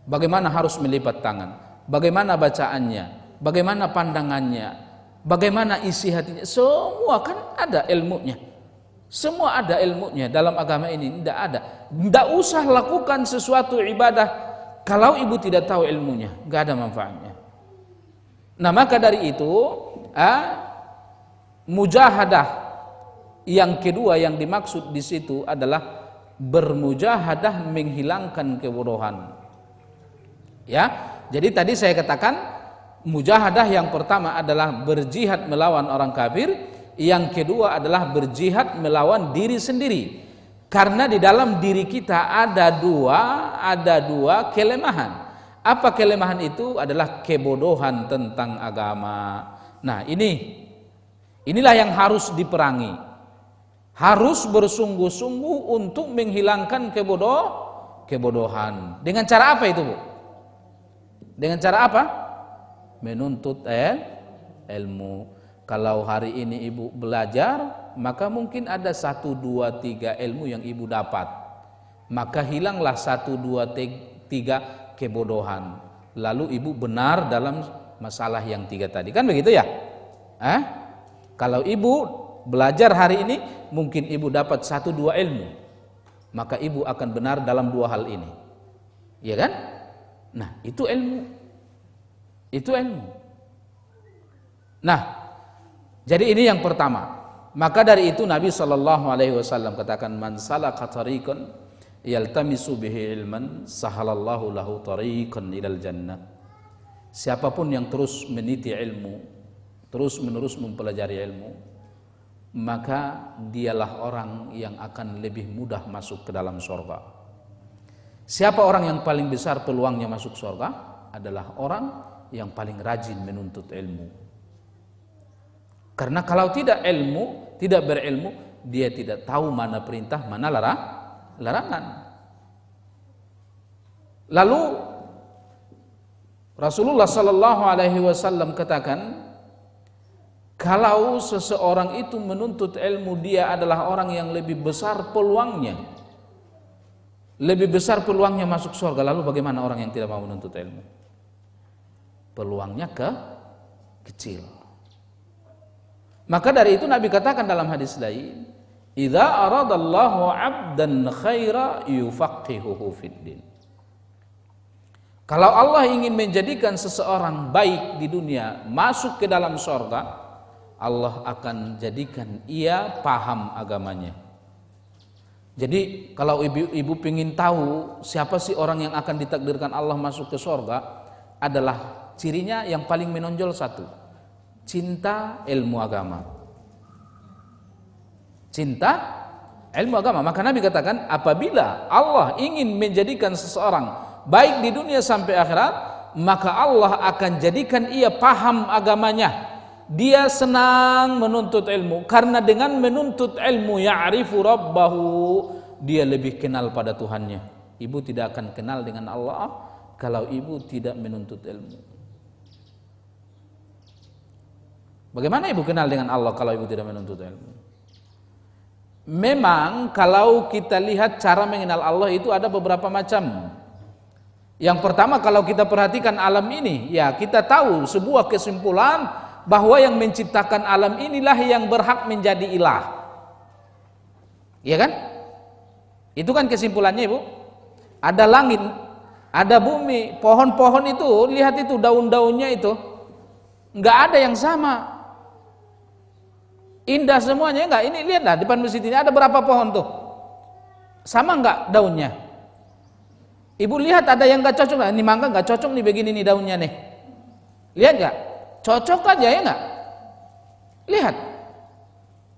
bagaimana harus melipat tangan, bagaimana bacaannya, bagaimana pandangannya, bagaimana isi hatinya, semua kan ada ilmunya. Semua ada ilmunya dalam agama ini. Tidak ada, tidak usah lakukan sesuatu ibadah kalau ibu tidak tahu ilmunya, nggak ada manfaatnya. Nah maka dari itu mujahadah yang kedua yang dimaksud di situ adalah bermujahadah menghilangkan kebodohan. Ya, jadi tadi saya katakan mujahadah yang pertama adalah berjihad melawan orang kafir, yang kedua adalah berjihad melawan diri sendiri. Karena di dalam diri kita ada dua kelemahan. Apa kelemahan itu? Adalah kebodohan tentang agama. Nah, inilah yang harus diperangi. Harus bersungguh-sungguh untuk menghilangkan kebodohan. Dengan cara apa itu, Bu? Dengan cara apa? Menuntut ilmu. Kalau hari ini ibu belajar, maka mungkin ada 1, 2, 3 ilmu yang ibu dapat. Maka hilanglah 1, 2, 3 kebodohan. Lalu ibu benar dalam masalah yang 3 tadi. Kan begitu ya? Kalau ibu belajar hari ini, mungkin ibu dapat 1, 2 ilmu, maka ibu akan benar dalam 2 hal ini, ya kan? Nah itu ilmu, Nah jadi ini yang pertama. Maka dari itu Nabi SAW katakan, man salaka tariqan yaltamisu bihi ilman sahalallahu lahu tariqan ilal jannah. Siapapun yang terus meniti ilmu, terus menerus mempelajari ilmu, maka dialah orang yang akan lebih mudah masuk ke dalam surga. Siapa orang yang paling besar peluangnya masuk surga? Adalah orang yang paling rajin menuntut ilmu. Karena kalau tidak berilmu, dia tidak tahu mana perintah, mana larangan. Lalu Rasulullah SAW katakan, kalau seseorang itu menuntut ilmu, dia adalah orang yang lebih besar peluangnya. Lebih besar peluangnya masuk surga. Lalu bagaimana orang yang tidak mau menuntut ilmu? Peluangnya kecil. Maka dari itu Nabi katakan dalam hadis lain, idza aradallahu 'abdan khaira yufaqihuhu fiddin. Kalau Allah ingin menjadikan seseorang baik di dunia, masuk ke dalam surga, Allah akan jadikan ia paham agamanya. Jadi kalau ibu ingin tahu siapa sih orang yang akan ditakdirkan Allah masuk ke surga, adalah cirinya yang paling menonjol 1, cinta ilmu agama. Cinta ilmu agama. Maka Nabi katakan, apabila Allah ingin menjadikan seseorang baik di dunia sampai akhirat, maka Allah akan jadikan ia paham agamanya. Dia senang menuntut ilmu, karena dengan menuntut ilmu ya'rifu rabbahu, dia lebih kenal pada Tuhannya. Ibu tidak akan kenal dengan Allah kalau ibu tidak menuntut ilmu. Bagaimana ibu kenal dengan Allah kalau ibu tidak menuntut ilmu? Memang kalau kita lihat cara mengenal Allah itu ada beberapa macam. Yang pertama, kalau kita perhatikan alam ini, ya kita tahu sebuah kesimpulan bahwa yang menciptakan alam inilah yang berhak menjadi ilah. Iya kan? Itu kan kesimpulannya, Ibu. Ada langit, ada bumi, pohon-pohon itu, lihat itu daun-daunnya itu, nggak ada yang sama. Indah semuanya enggak? Ini lihatlah depan masjid ini ada berapa pohon tuh? Sama enggak daunnya? Ibu lihat ada yang enggak cocok enggak? Ini mangga enggak cocok nih begini nih daunnya nih. Lihat enggak? Cocok aja ya enggak? Lihat.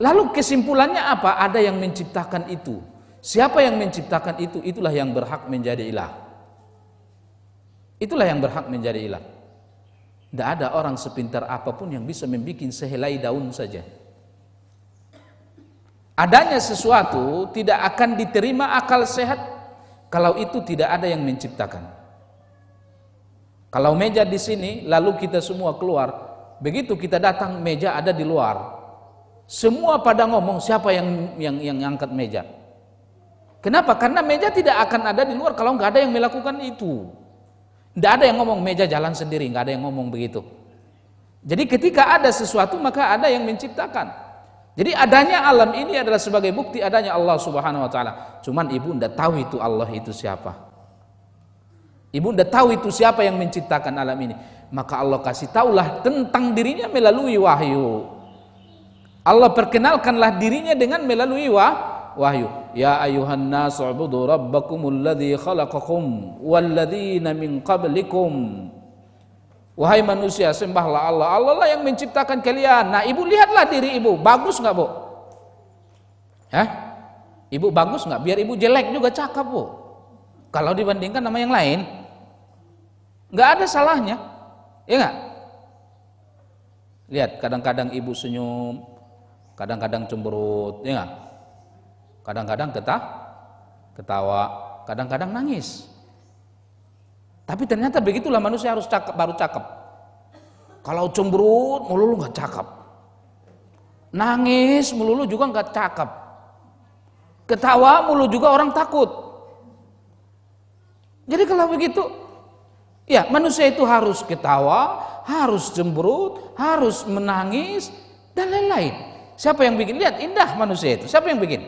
Lalu kesimpulannya apa? Ada yang menciptakan itu. Siapa yang menciptakan itu? Itulah yang berhak menjadi ilah. Itulah yang berhak menjadi ilah. Tidak ada orang sepintar apapun yang bisa membuat sehelai daun saja. Adanya sesuatu tidak akan diterima akal sehat kalau itu tidak ada yang menciptakan. Kalau meja di sini lalu kita semua keluar, begitu kita datang meja ada di luar. Semua pada ngomong siapa yang angkat meja. Kenapa? Karena meja tidak akan ada di luar kalau nggak ada yang melakukan itu. Tidak ada yang ngomong meja jalan sendiri, nggak ada yang ngomong begitu. Jadi ketika ada sesuatu maka ada yang menciptakan. Jadi adanya alam ini adalah sebagai bukti adanya Allah Subhanahu wa taala. Cuman ibu tidak tahu itu Allah itu siapa. Ibu tidak tahu itu siapa yang menciptakan alam ini. Maka Allah kasih tahulah tentang dirinya melalui wahyu. Allah perkenalkanlah dirinya dengan melalui wahyu. Ya ayuhan nas ubudu rabbakumul ladzi khalaqakum walladzina min qablikum. Wahai manusia, sembahlah Allah. Allah lah yang menciptakan kalian. Nah, ibu lihatlah diri ibu, bagus nggak bu? Ibu bagus nggak? Biar ibu jelek juga cakep bu. Kalau dibandingkan sama yang lain, nggak ada salahnya, ya nggak? Lihat, kadang-kadang ibu senyum, kadang-kadang cemberut, ya nggak? Kadang-kadang ketawa, kadang-kadang nangis. Tapi ternyata begitulah manusia harus cakep, baru cakep. Kalau cemberut melulu nggak cakep, nangis melulu juga nggak cakep, ketawa melulu juga orang takut. Jadi kalau begitu, ya manusia itu harus ketawa, harus cemberut, harus menangis dan lain-lain. Siapa yang bikin? Lihat indah manusia itu. Siapa yang bikin?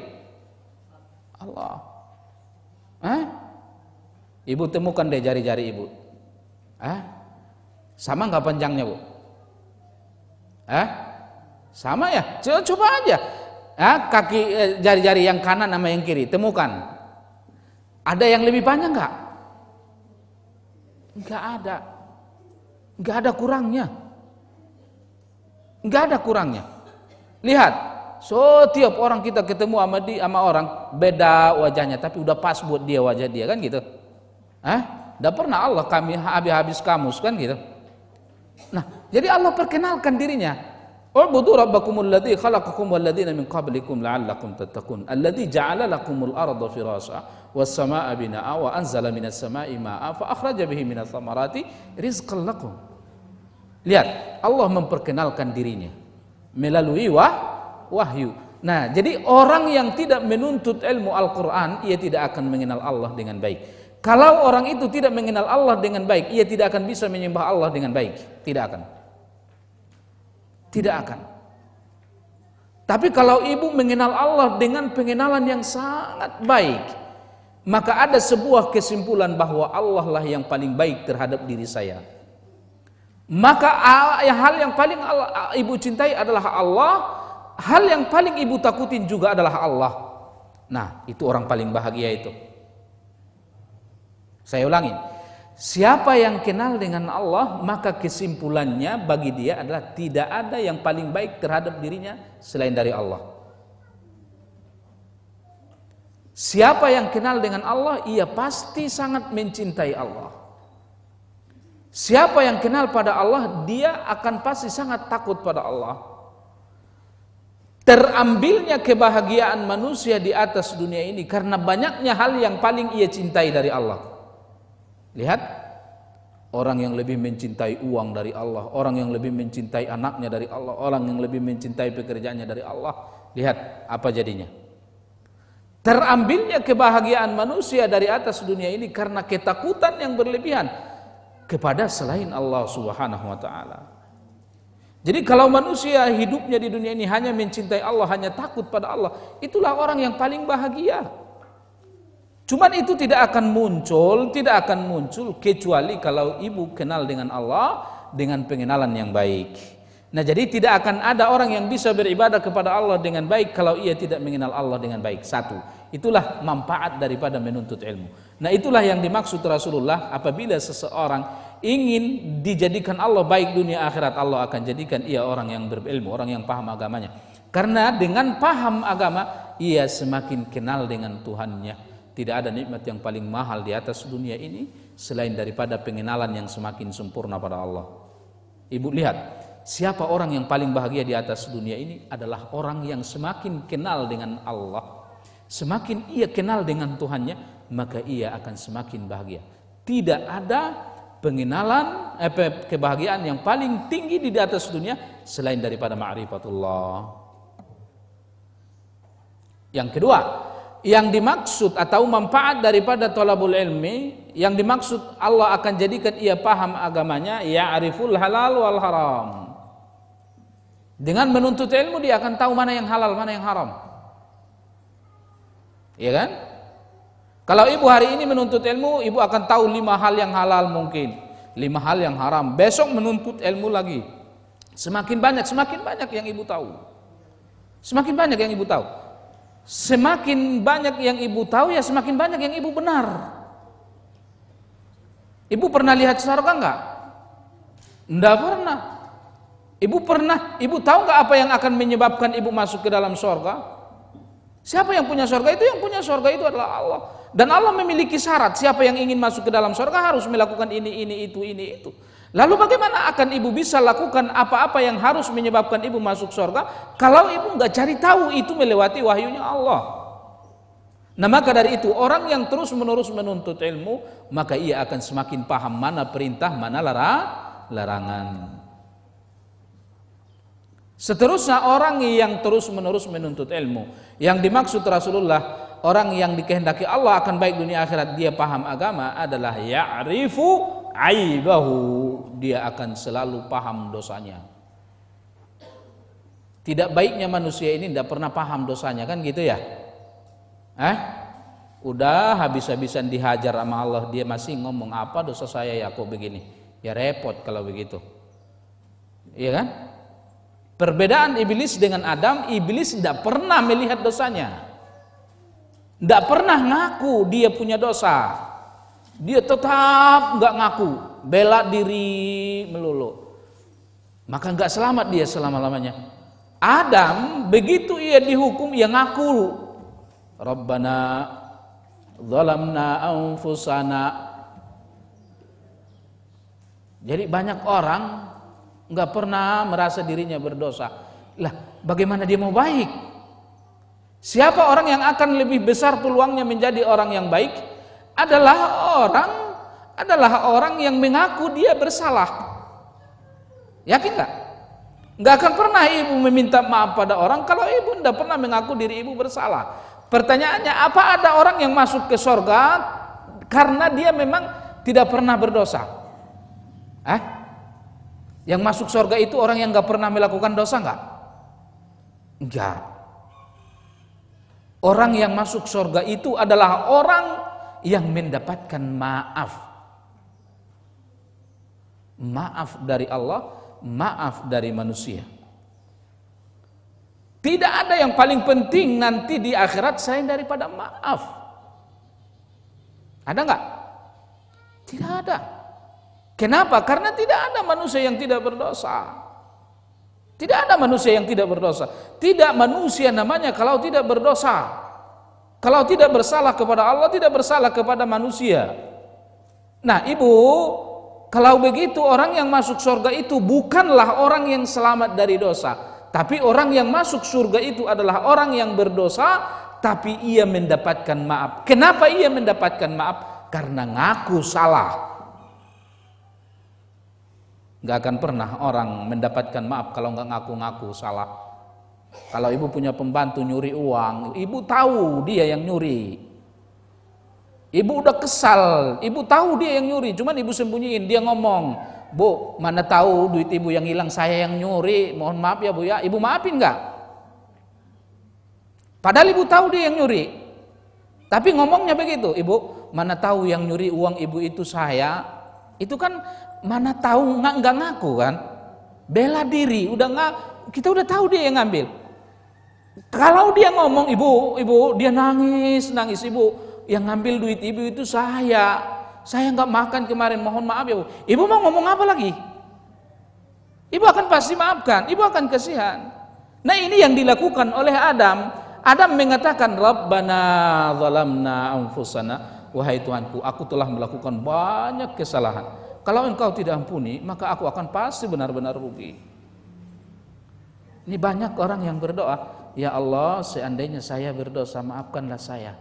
Allah. Ibu temukan deh jari-jari ibu. Sama nggak panjangnya bu? Sama ya? Coba aja. Kaki jari-jari yang kanan sama yang kiri temukan. Ada yang lebih panjang nggak? Nggak ada. Nggak ada kurangnya. Nggak ada kurangnya. Lihat, setiap orang kita ketemu sama orang beda wajahnya, tapi udah pas buat dia wajah dia kan gitu. Tidak pernah Allah kami habis kamus kan gitu. Nah, jadi Allah perkenalkan dirinya. U'budu rabbakumul ladzi khalaqakum wal ladzina min qablikum la'allakum tattaqun. Alladzi ja'ala lakumul arda firasha was samaa'a binaa'a wa anzala minas samaa'i maa'a fa akhraja bihi minats thamarati rizqan lakum. Lihat, Allah memperkenalkan dirinya melalui wahyu. Nah, jadi orang yang tidak menuntut ilmu Al-Qur'an, ia tidak akan mengenal Allah dengan baik. Kalau orang itu tidak mengenal Allah dengan baik, ia tidak akan bisa menyembah Allah dengan baik. Tidak akan. Tidak akan. Tapi kalau ibu mengenal Allah dengan pengenalan yang sangat baik, maka ada sebuah kesimpulan bahwa Allah lah yang paling baik terhadap diri saya. Maka hal yang paling ibu cintai adalah Allah, hal yang paling ibu takutin juga adalah Allah. Nah, itu orang paling bahagia itu. Saya ulangin, siapa yang kenal dengan Allah, maka kesimpulannya bagi dia adalah tidak ada yang paling baik terhadap dirinya selain dari Allah. Siapa yang kenal dengan Allah, ia pasti sangat mencintai Allah. Siapa yang kenal pada Allah, dia akan pasti sangat takut pada Allah. Terambilnya kebahagiaan manusia di atas dunia ini karena banyaknya hal yang paling ia cintai dari Allah. Lihat, orang yang lebih mencintai uang dari Allah, orang yang lebih mencintai anaknya dari Allah, orang yang lebih mencintai pekerjaannya dari Allah. Lihat apa jadinya. Terambilnya kebahagiaan manusia dari atas dunia ini karena ketakutan yang berlebihan kepada selain Allah Subhanahu wa taala. Jadi kalau manusia hidupnya di dunia ini hanya mencintai Allah, hanya takut pada Allah, itulah orang yang paling bahagia. Cuman itu tidak akan muncul kecuali kalau ibu kenal dengan Allah dengan pengenalan yang baik. Nah, jadi tidak akan ada orang yang bisa beribadah kepada Allah dengan baik kalau ia tidak mengenal Allah dengan baik. Satu, itulah manfaat daripada menuntut ilmu. Nah, itulah yang dimaksud Rasulullah, apabila seseorang ingin dijadikan Allah baik dunia akhirat, Allah akan jadikan ia orang yang berilmu, orang yang paham agamanya. Karena dengan paham agama, ia semakin kenal dengan Tuhannya. Tidak ada nikmat yang paling mahal di atas dunia ini selain daripada pengenalan yang semakin sempurna pada Allah. Ibu lihat, siapa orang yang paling bahagia di atas dunia ini adalah orang yang semakin kenal dengan Allah. Semakin ia kenal dengan Tuhannya, maka ia akan semakin bahagia. Tidak ada pengenalan kebahagiaan yang paling tinggi di atas dunia selain daripada ma'rifatullah. Yang kedua, yang dimaksud atau manfaat daripada thalabul ilmi, yang dimaksud Allah akan jadikan ia paham agamanya, ya'riful halal wal haram. Dengan menuntut ilmu dia akan tahu mana yang halal, mana yang haram. Iya kan? Kalau ibu hari ini menuntut ilmu, ibu akan tahu 5 hal yang halal mungkin, 5 hal yang haram. Besok menuntut ilmu lagi, semakin banyak yang ibu tahu. Semakin banyak yang ibu tahu. Semakin banyak yang ibu tahu, ya semakin banyak yang ibu benar. Ibu pernah lihat surga enggak? Enggak pernah. Ibu tahu enggak apa yang akan menyebabkan ibu masuk ke dalam surga? Siapa yang punya surga? Itu yang punya surga itu adalah Allah. Dan Allah memiliki syarat, siapa yang ingin masuk ke dalam surga harus melakukan ini, itu. Lalu bagaimana akan ibu bisa lakukan apa-apa yang harus menyebabkan ibu masuk surga kalau ibu nggak cari tahu itu melewati wahyunya Allah? Nah, maka dari itu orang yang terus-menerus menuntut ilmu, maka ia akan semakin paham mana perintah, mana larangan. Seterusnya orang yang terus-menerus menuntut ilmu, yang dimaksud Rasulullah, orang yang dikehendaki Allah akan baik dunia akhirat, dia paham agama adalah ya'rifu aibahu, dia akan selalu paham dosanya. Tidak baiknya manusia ini tidak pernah paham dosanya, kan gitu ya? Udah habis-habisan dihajar sama Allah, dia masih ngomong apa dosa saya ya kok begini. Ya repot kalau begitu. Iya kan? Perbedaan iblis dengan Adam, iblis tidak pernah melihat dosanya. Tidak pernah ngaku dia punya dosa. Dia tetap nggak ngaku, bela diri melulu. Maka nggak selamat dia selama-lamanya. Adam begitu ia dihukum, ia ngaku. Rabbana zalamna anfusana. Jadi banyak orang nggak pernah merasa dirinya berdosa. Lah, bagaimana dia mau baik? Siapa orang yang akan lebih besar peluangnya menjadi orang yang baik? Adalah orang yang mengaku dia bersalah. Yakin nggak? Nggak akan pernah ibu meminta maaf pada orang kalau ibu tidak pernah mengaku diri ibu bersalah. Pertanyaannya, apa ada orang yang masuk ke surga karena dia memang tidak pernah berdosa? Yang masuk surga itu orang yang nggak pernah melakukan dosa nggak? Enggak. Orang yang masuk surga itu adalah orang yang mendapatkan maaf dari Allah, maaf dari manusia. Tidak ada yang paling penting nanti di akhirat selain daripada maaf. Ada nggak? Tidak ada. Kenapa? Karena tidak ada manusia yang tidak berdosa. Tidak ada manusia yang tidak berdosa. Tidak manusia namanya kalau tidak berdosa. Kalau tidak bersalah kepada Allah, tidak bersalah kepada manusia. Nah, ibu, kalau begitu orang yang masuk surga itu bukanlah orang yang selamat dari dosa, tapi orang yang masuk surga itu adalah orang yang berdosa tapi ia mendapatkan maaf. Kenapa ia mendapatkan maaf? Karena ngaku salah. Gak akan pernah orang mendapatkan maaf kalau nggak ngaku-ngaku salah. Kalau ibu punya pembantu nyuri uang, ibu tahu dia yang nyuri. Ibu udah kesal, ibu tahu dia yang nyuri, cuman ibu sembunyiin. Dia ngomong, "Bu, mana tahu duit ibu yang hilang, saya yang nyuri. Mohon maaf ya Bu ya." Ibu maafin nggak? Padahal ibu tahu dia yang nyuri. Tapi ngomongnya begitu, ibu, mana tahu yang nyuri uang ibu itu saya. Itu kan mana tahu nggak ngaku kan? Bela diri, udah nggak, kita udah tahu dia yang ngambil. Kalau dia ngomong ibu, dia nangis ibu, yang ngambil duit ibu itu saya nggak makan kemarin, mohon maaf ya bu. Ibu mau ngomong apa lagi? Ibu akan pasti maafkan, ibu akan kasihan. Nah ini yang dilakukan oleh Adam. Adam mengatakan, Rabbana zalamna anfusana, wahai Tuhanku, aku telah melakukan banyak kesalahan. Kalau engkau tidak ampuni, maka aku akan pasti benar-benar rugi. Ini banyak orang yang berdoa, ya Allah, seandainya saya berdosa, maafkanlah saya.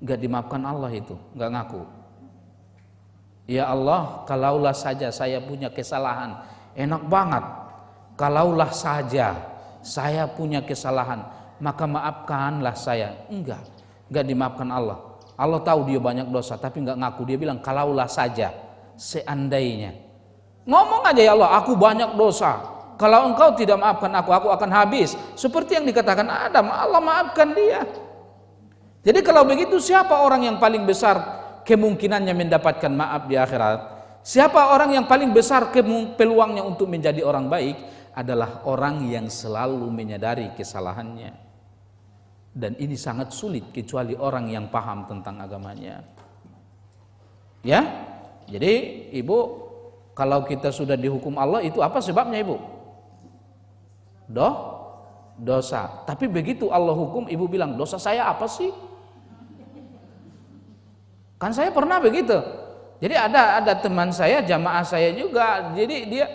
Gak dimaafkan Allah itu, gak ngaku. Ya Allah, kalaulah saja saya punya kesalahan, enak banget. Kalaulah saja saya punya kesalahan, maka maafkanlah saya. Enggak dimaafkan Allah. Allah tahu dia banyak dosa, tapi enggak ngaku. Dia bilang kalaulah saja, seandainya. Ngomong aja, ya Allah, aku banyak dosa. Kalau engkau tidak maafkan aku akan habis. Seperti yang dikatakan Adam, Allah maafkan dia. Jadi kalau begitu, siapa orang yang paling besar kemungkinannya mendapatkan maaf di akhirat? Siapa orang yang paling besar peluangnya untuk menjadi orang baik? Adalah orang yang selalu menyadari kesalahannya. Dan ini sangat sulit kecuali orang yang paham tentang agamanya. Ya, jadi ibu, kalau kita sudah dihukum Allah, itu apa sebabnya ibu? Dosa. Tapi begitu Allah hukum, ibu bilang, dosa saya apa sih? Kan saya pernah begitu. Jadi ada teman saya, jamaah saya juga, jadi dia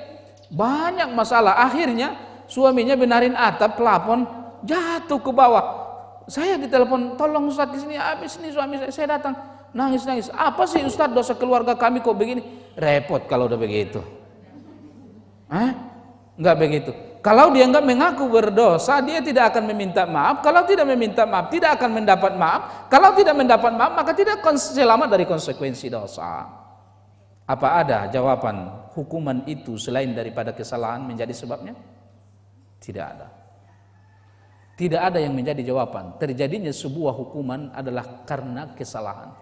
banyak masalah. Akhirnya suaminya benarin atap plafon, jatuh ke bawah. Saya ditelepon, tolong Ustaz ke sini. Habis ini suami saya datang, nangis. Apa sih Ustaz, dosa keluarga kami kok begini? Repot kalau udah begitu. Enggak begitu. Kalau dia enggak mengaku berdosa, dia tidak akan meminta maaf. Kalau tidak meminta maaf, tidak akan mendapat maaf. Kalau tidak mendapat maaf, maka tidak selamat dari konsekuensi dosa. Apa ada jawaban hukuman itu selain daripada kesalahan menjadi sebabnya? Tidak ada. Tidak ada yang menjadi jawaban. Terjadinya sebuah hukuman adalah karena kesalahan.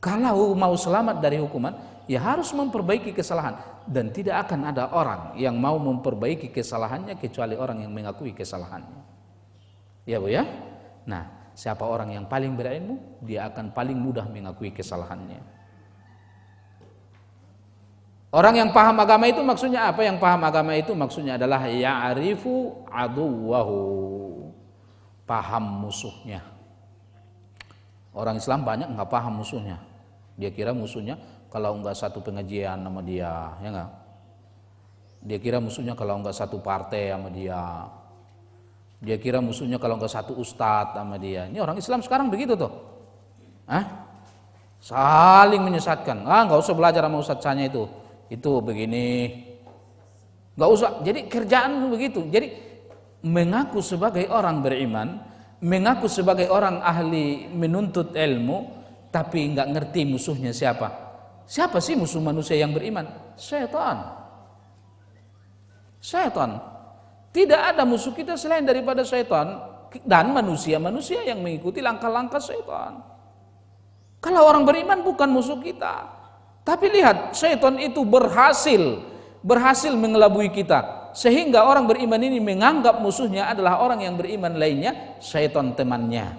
Kalau mau selamat dari hukuman, ya harus memperbaiki kesalahan. Dan tidak akan ada orang yang mau memperbaiki kesalahannya kecuali orang yang mengakui kesalahannya. Ya bu ya? Nah, siapa orang yang paling berilmu, dia akan paling mudah mengakui kesalahannya. Orang yang paham agama itu maksudnya apa? Yang paham agama itu maksudnya adalah ya'rifu aduwahu, paham musuhnya. Orang Islam banyak nggak paham musuhnya. Dia kira musuhnya kalau enggak satu pengajian sama dia, ya enggak? Dia kira musuhnya kalau enggak satu partai sama dia. Dia kira musuhnya kalau enggak satu ustadz sama dia. Ini orang Islam sekarang begitu tuh. Saling menyesatkan. Enggak usah belajar sama ustadznya itu begini. Enggak usah. Jadi kerjaan begitu. Jadi mengaku sebagai orang beriman, mengaku sebagai orang ahli menuntut ilmu, tapi enggak ngerti musuhnya siapa. Siapa sih musuh manusia yang beriman? Syaitan. Tidak ada musuh kita selain daripada syaitan dan manusia-manusia yang mengikuti langkah-langkah syaitan. Kalau orang beriman bukan musuh kita. Tapi lihat, syaitan itu berhasil mengelabui kita. Sehingga orang beriman ini menganggap musuhnya adalah orang yang beriman lainnya, syaitan temannya.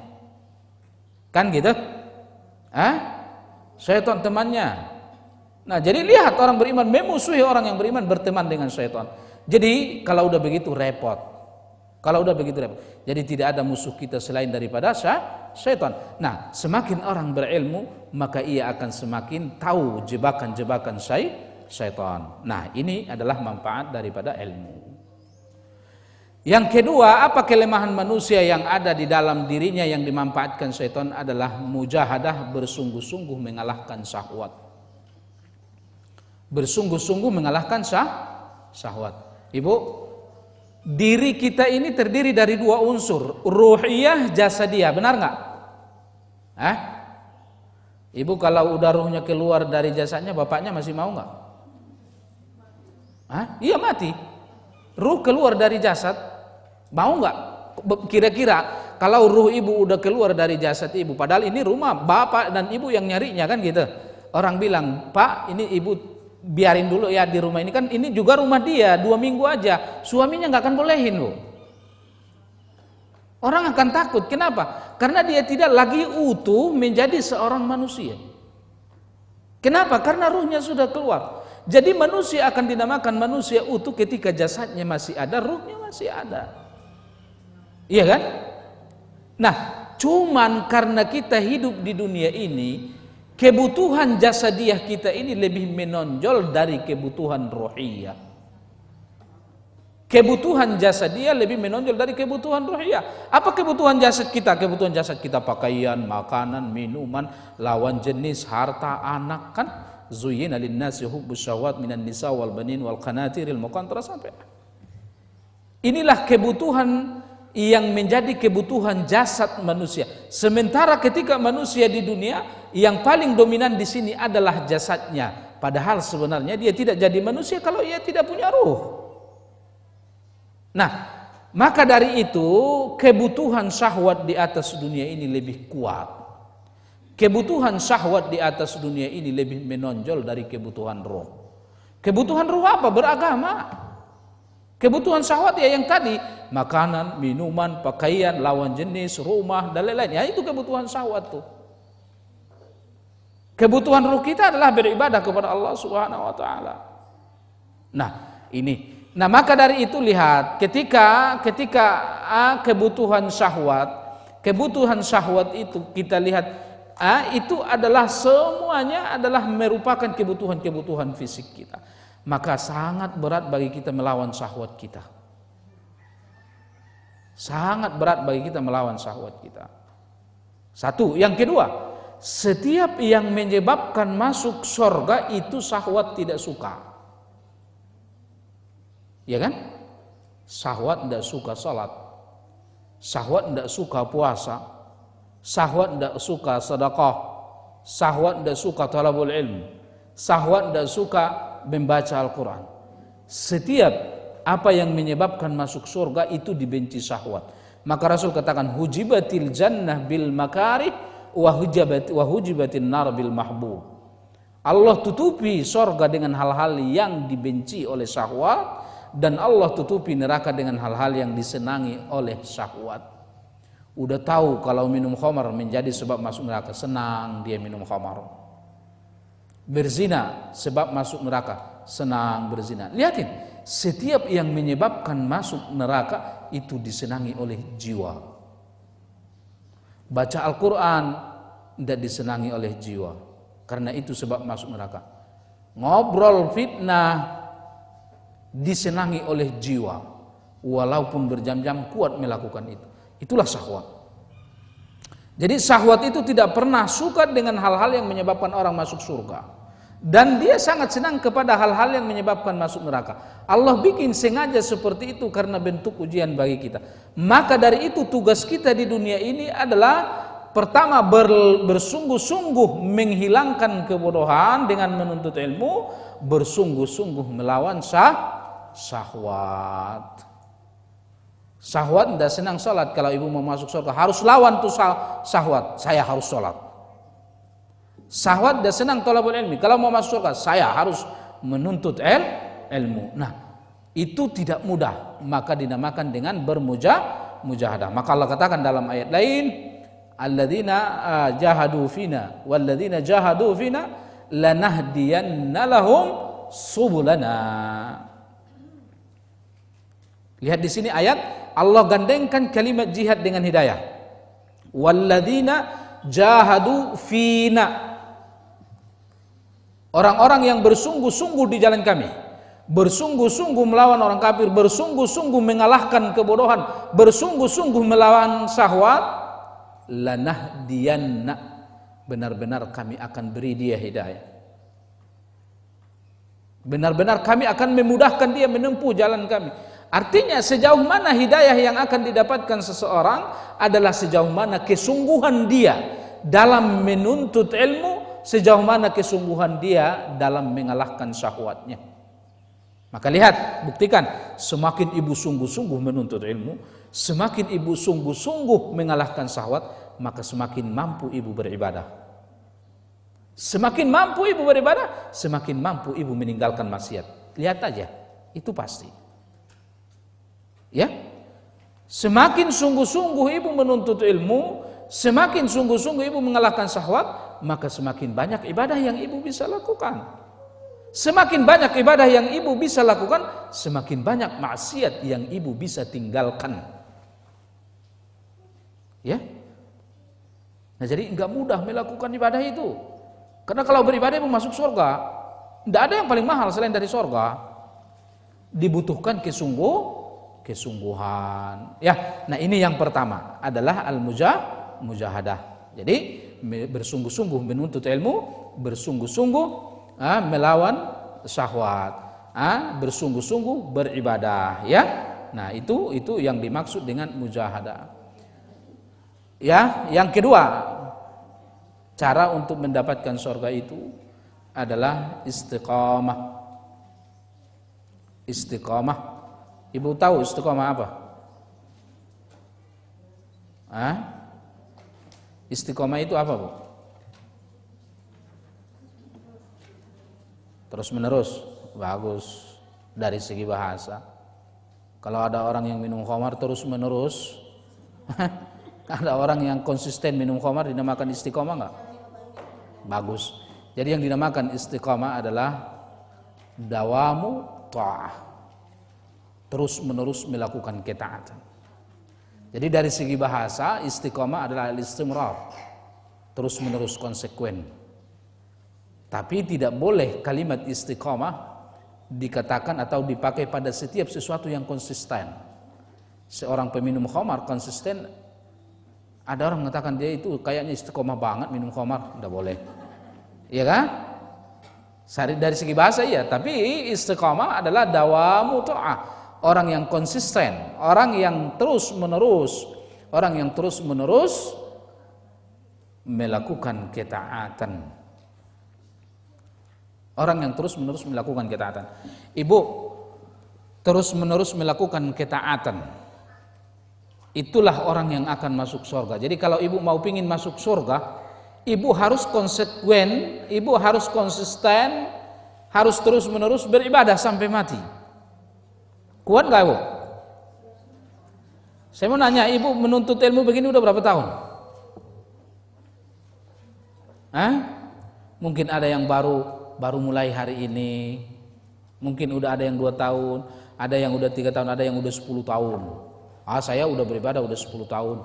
Kan gitu? Syaitan temannya. Nah, jadi lihat, orang beriman memusuhi orang yang beriman berteman dengan syaitan. Jadi kalau udah begitu repot. Jadi tidak ada musuh kita selain daripada syaitan. Nah, semakin orang berilmu, maka ia akan semakin tahu jebakan-jebakan syaitan. Nah, ini adalah manfaat daripada ilmu. Yang kedua, apa kelemahan manusia yang ada di dalam dirinya yang dimanfaatkan syaitan adalah mujahadah, bersungguh-sungguh mengalahkan syahwat. Bersungguh-sungguh mengalahkan syahwat. Ibu, diri kita ini terdiri dari dua unsur, ruhiyah, jasadiyah, benar nggak? Ibu kalau udah ruhnya keluar dari jasadnya, bapaknya masih mau nggak? Iya mati. Ruh keluar dari jasad, mau nggak? Kira-kira kalau ruh ibu udah keluar dari jasad ibu, padahal ini rumah bapak dan ibu yang nyarinya kan gitu. Orang bilang, Pak ini ibu biarin dulu ya di rumah ini, kan ini juga rumah dia, 2 minggu aja. Suaminya nggak akan bolehin loh. Orang akan takut, kenapa? Karena dia tidak lagi utuh menjadi seorang manusia. Kenapa? Karena ruhnya sudah keluar. Jadi manusia akan dinamakan manusia utuh ketika jasadnya masih ada, ruhnya masih ada. Iya kan? Nah, cuman karena kita hidup di dunia ini, kebutuhan jasadiah kita ini lebih menonjol dari kebutuhan rohiyah. Kebutuhan jasadiah lebih menonjol dari kebutuhan rohiyah. Apa kebutuhan jasad kita? Kebutuhan jasad kita pakaian, makanan, minuman, lawan jenis, harta, anak kan? Zuyyina lin-nasi hubbus syahawat minan nisa wal banin wal qanatiril muqantarah sampai. Inilah kebutuhan yang menjadi kebutuhan jasad manusia. Sementara ketika manusia di dunia yang paling dominan di sini adalah jasadnya. Padahal sebenarnya dia tidak jadi manusia kalau ia tidak punya ruh. Nah, maka dari itu kebutuhan syahwat di atas dunia ini lebih kuat. Kebutuhan syahwat di atas dunia ini lebih menonjol dari kebutuhan roh. Kebutuhan roh apa? Beragama. Kebutuhan syahwat ya yang tadi, makanan, minuman, pakaian, lawan jenis, rumah dan lain-lain. Ya itu kebutuhan syahwat tuh. Kebutuhan roh kita adalah beribadah kepada Allah Subhanahu wa taala. Nah, ini. Nah, maka dari itu lihat ketika kebutuhan syahwat itu kita lihat itu adalah semuanya adalah merupakan kebutuhan fisik kita. Maka sangat berat bagi kita melawan syahwat kita. Sangat berat bagi kita melawan syahwat kita. Satu, yang kedua, setiap yang menyebabkan masuk surga itu syahwat tidak suka. Ya kan? Syahwat tidak suka salat. Syahwat tidak suka puasa. Syahwat tidak suka sedekah. Syahwat tidak suka talabul ilm. Syahwat tidak suka membaca Al-Quran. Setiap apa yang menyebabkan masuk surga itu dibenci syahwat. Maka Rasul katakan hujibatil jannah bil makarih wa hujibatin nar bil mahbub. Allah tutupi surga dengan hal-hal yang dibenci oleh syahwat, dan Allah tutupi neraka dengan hal-hal yang disenangi oleh syahwat. Udah tahu kalau minum khamar menjadi sebab masuk neraka, senang dia minum khamar. Berzina sebab masuk neraka, senang berzina. Lihatin, setiap yang menyebabkan masuk neraka itu disenangi oleh jiwa. Baca Al-Quran tidak disenangi oleh jiwa, karena itu sebab masuk neraka. Ngobrol fitnah disenangi oleh jiwa, walaupun berjam-jam kuat melakukan itu. Itulah syahwat. Jadi syahwat itu tidak pernah suka dengan hal-hal yang menyebabkan orang masuk surga. Dan dia sangat senang kepada hal-hal yang menyebabkan masuk neraka. Allah bikin sengaja seperti itu karena bentuk ujian bagi kita. Maka dari itu tugas kita di dunia ini adalah pertama bersungguh-sungguh menghilangkan kebodohan dengan menuntut ilmu, bersungguh-sungguh melawan syahwat. Syahwat tidak senang salat. Kalau ibu mau masuk surga harus lawan tuh syahwat. Saya harus salat. Syahwat tidak senang thalabul ilmi. Kalau mau masuk surga saya harus menuntut ilmu. Nah, itu tidak mudah. Maka dinamakan dengan bermujahadah. Maka Allah katakan dalam ayat lain, alladzina jahadu fina walladzina jahadu fina lanahdiyanna lahum subulana. Lihat di sini ayat Allah gandengkan kalimat jihad dengan hidayah. Walladzina jahadu fina. Orang-orang yang bersungguh-sungguh di jalan kami, bersungguh-sungguh melawan orang kafir, bersungguh-sungguh mengalahkan kebodohan, bersungguh-sungguh melawan syahwat, lanahdiyanna, benar-benar kami akan beri dia hidayah. Benar-benar kami akan memudahkan dia menempuh jalan kami. Artinya sejauh mana hidayah yang akan didapatkan seseorang adalah sejauh mana kesungguhan dia dalam menuntut ilmu, sejauh mana kesungguhan dia dalam mengalahkan syahwatnya. Maka lihat, buktikan, semakin ibu sungguh-sungguh menuntut ilmu, semakin ibu sungguh-sungguh mengalahkan syahwat, maka semakin mampu ibu beribadah. Semakin mampu ibu beribadah, semakin mampu ibu meninggalkan maksiat. Lihat aja, itu pasti. Ya, semakin sungguh-sungguh ibu menuntut ilmu, semakin sungguh-sungguh ibu mengalahkan syahwat, maka semakin banyak ibadah yang ibu bisa lakukan. Semakin banyak ibadah yang ibu bisa lakukan, semakin banyak maksiat yang ibu bisa tinggalkan. Ya. Nah, jadi enggak mudah melakukan ibadah itu. Karena kalau beribadah ibu masuk surga, enggak ada yang paling mahal selain dari surga. Dibutuhkan kesungguhan. Ya, nah ini yang pertama adalah al-mujahadah. Jadi bersungguh-sungguh menuntut ilmu, bersungguh-sungguh melawan syahwat, bersungguh-sungguh beribadah, ya. Nah, itu yang dimaksud dengan mujahadah. Ya, yang kedua, cara untuk mendapatkan surga itu adalah istiqamah. Istiqamah. Ibu tahu istiqamah apa? Istiqamah itu apa, Bu? Terus menerus, bagus dari segi bahasa. Kalau ada orang yang minum khamar terus menerus, ada orang yang konsisten minum khamar dinamakan istiqomah enggak? Bagus. Jadi yang dinamakan istiqomah adalah dawamu ta'ah, terus menerus melakukan ketaatan. Jadi dari segi bahasa istiqomah adalah al-istimrar, terus menerus konsekuen. Tapi tidak boleh kalimat istiqamah dikatakan atau dipakai pada setiap sesuatu yang konsisten. Seorang peminum khamar konsisten, ada orang mengatakan dia itu kayaknya istiqamah banget minum khamar, tidak boleh. Iya kan? Dari segi bahasa iya, tapi istiqamah adalah dawamu ta'ah, orang yang konsisten, orang yang terus menerus melakukan ketaatan. Orang yang terus-menerus melakukan ketaatan. Ibu terus-menerus melakukan ketaatan, itulah orang yang akan masuk surga. Jadi kalau ibu mau pingin masuk surga, ibu harus konsekuen, ibu harus konsisten, harus terus-menerus beribadah sampai mati. Kuat gak, ibu? Saya mau nanya, ibu menuntut ilmu begini udah berapa tahun? Mungkin ada yang baru mulai hari ini, mungkin udah ada yang 2 tahun, ada yang udah 3 tahun, ada yang udah 10 tahun. Saya udah beribadah udah 10 tahun.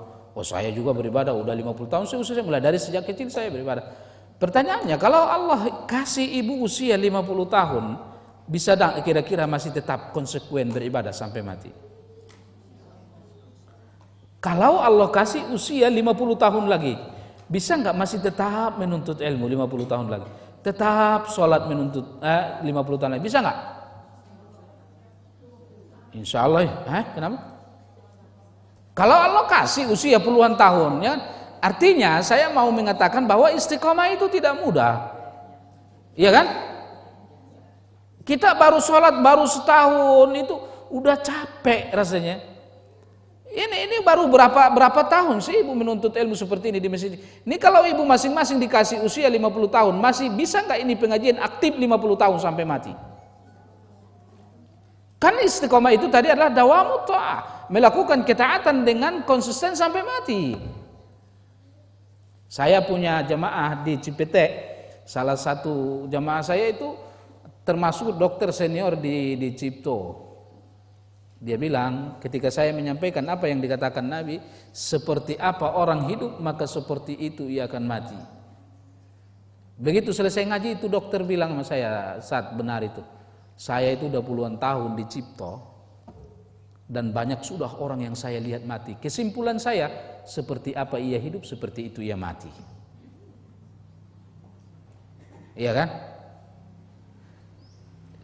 Saya juga beribadah udah 50 tahun. Saya mulai dari sejak kecil saya beribadah. Pertanyaannya, kalau Allah kasih ibu usia 50 tahun, bisa tak kira-kira masih tetap konsekuen beribadah sampai mati? Kalau Allah kasih usia 50 tahun lagi, bisa nggak masih tetap menuntut ilmu 50 tahun lagi? Tetap sholat menuntut 50 tahun lagi, bisa nggak? Insya Allah ya. Kenapa? Kalau Allah kasih usia puluhan tahun, ya, artinya saya mau mengatakan bahwa istiqomah itu tidak mudah, iya kan? Kita baru sholat baru setahun itu udah capek rasanya. Ini baru berapa tahun sih ibu menuntut ilmu seperti ini di masjid. Ini kalau ibu masing-masing dikasih usia 50 tahun, masih bisa nggak ini pengajian aktif 50 tahun sampai mati? Kan istiqomah itu tadi adalah dawamu ta'ah, melakukan ketaatan dengan konsisten sampai mati. Saya punya jamaah di Cipete, salah satu jamaah saya itu termasuk dokter senior di Cipto. Dia bilang, ketika saya menyampaikan apa yang dikatakan Nabi, seperti apa orang hidup maka seperti itu ia akan mati. Begitu selesai ngaji itu dokter bilang sama saya saat benar itu, saya itu udah puluhan tahun di Cipto dan banyak sudah orang yang saya lihat mati. Kesimpulan saya, seperti apa ia hidup seperti itu ia mati. Iya kan?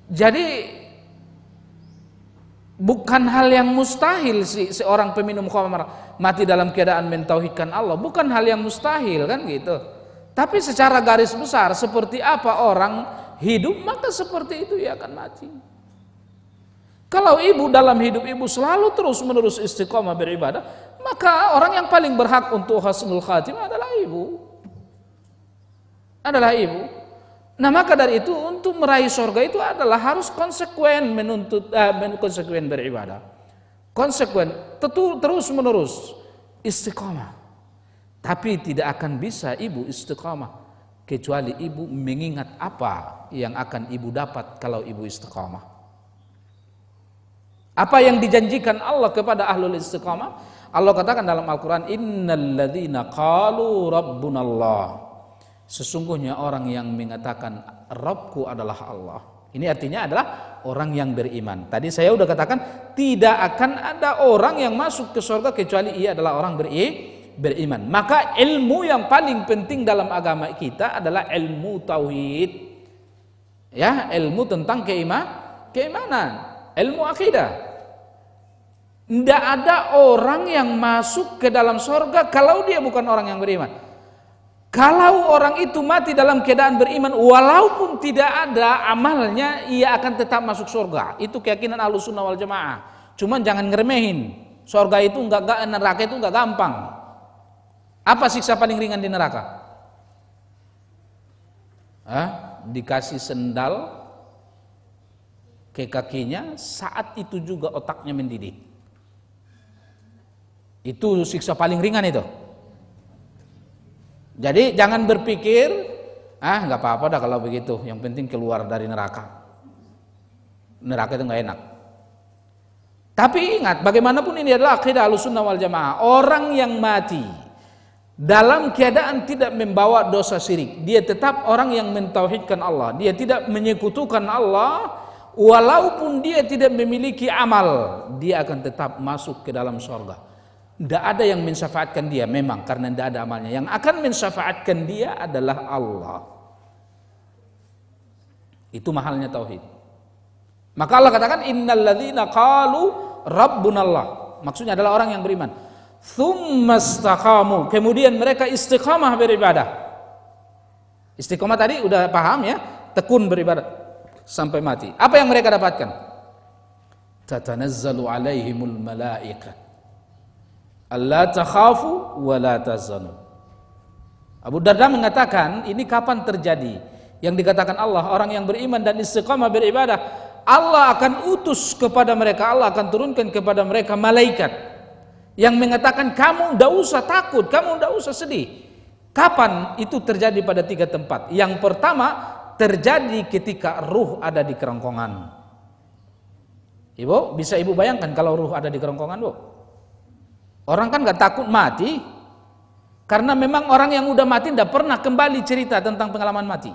Jadi bukan hal yang mustahil seorang peminum khamar mati dalam keadaan mentauhidkan Allah, bukan hal yang mustahil kan gitu. Tapi secara garis besar seperti apa orang hidup maka seperti itu ia akan mati. Kalau ibu dalam hidup ibu selalu terus-menerus istiqomah beribadah, maka orang yang paling berhak untuk husnul khatimah adalah ibu. Adalah ibu. Nah, maka dari itu untuk meraih surga itu adalah harus konsekuen konsekuen beribadah. Konsekuen, terus-menerus istiqomah. Tapi tidak akan bisa ibu istiqamah kecuali ibu mengingat apa yang akan ibu dapat kalau ibu istiqamah. Apa yang dijanjikan Allah kepada ahlul istiqamah? Allah katakan dalam Al-Quran, innal ladzina qalu rabbunallah. Sesungguhnya orang yang mengatakan Rabbku adalah Allah. Ini artinya adalah orang yang beriman. Tadi saya sudah katakan tidak akan ada orang yang masuk ke surga kecuali ia adalah orang beriman. Maka ilmu yang paling penting dalam agama kita adalah ilmu tauhid. Ya, ilmu tentang keimanan, ilmu akidah. Tidak ada orang yang masuk ke dalam surga kalau dia bukan orang yang beriman. Kalau orang itu mati dalam keadaan beriman, walaupun tidak ada amalnya, ia akan tetap masuk surga. Itu keyakinan Ahlussunnah wal Jamaah. Cuman jangan ngeremehin. Surga itu neraka itu enggak gampang. Apa siksa paling ringan di neraka? Dikasih sendal ke kakinya, saat itu juga otaknya mendidih. Itu siksa paling ringan itu. Jadi jangan berpikir, nggak apa-apa dah kalau begitu. Yang penting keluar dari neraka. Neraka itu nggak enak. Tapi ingat, bagaimanapun ini adalah akidah Ahlussunnah wal Jamaah. Orang yang mati dalam keadaan tidak membawa dosa syirik, dia tetap orang yang mentauhidkan Allah. Dia tidak menyekutukan Allah, walaupun dia tidak memiliki amal, dia akan tetap masuk ke dalam surga. Tidak ada yang mensyafaatkan dia, memang karena tidak ada amalnya. Yang akan mensyafaatkan dia adalah Allah. Itu mahalnya tauhid. Maka Allah katakan innal ladzina qalu rabbunallah. Maksudnya adalah orang yang beriman. Tsumma istaqamu. Kemudian mereka istiqamah beribadah. Istiqamah tadi udah paham ya, tekun beribadah sampai mati. Apa yang mereka dapatkan? Tatanazzalu alaihimul malaikah alla takhafu wa la tahzanu. Abu Darda mengatakan, ini kapan terjadi? Yang dikatakan Allah, orang yang beriman dan istiqamah beribadah, Allah akan utus kepada mereka, Allah akan turunkan kepada mereka malaikat yang mengatakan kamu tidak usah takut, kamu tidak usah sedih. Kapan itu terjadi? Pada 3 tempat. Yang pertama terjadi ketika ruh ada di kerongkongan. Ibu, bisa ibu bayangkan kalau ruh ada di kerongkongan, Bu? Orang kan gak takut mati, karena memang orang yang udah mati tidak pernah kembali cerita tentang pengalaman mati.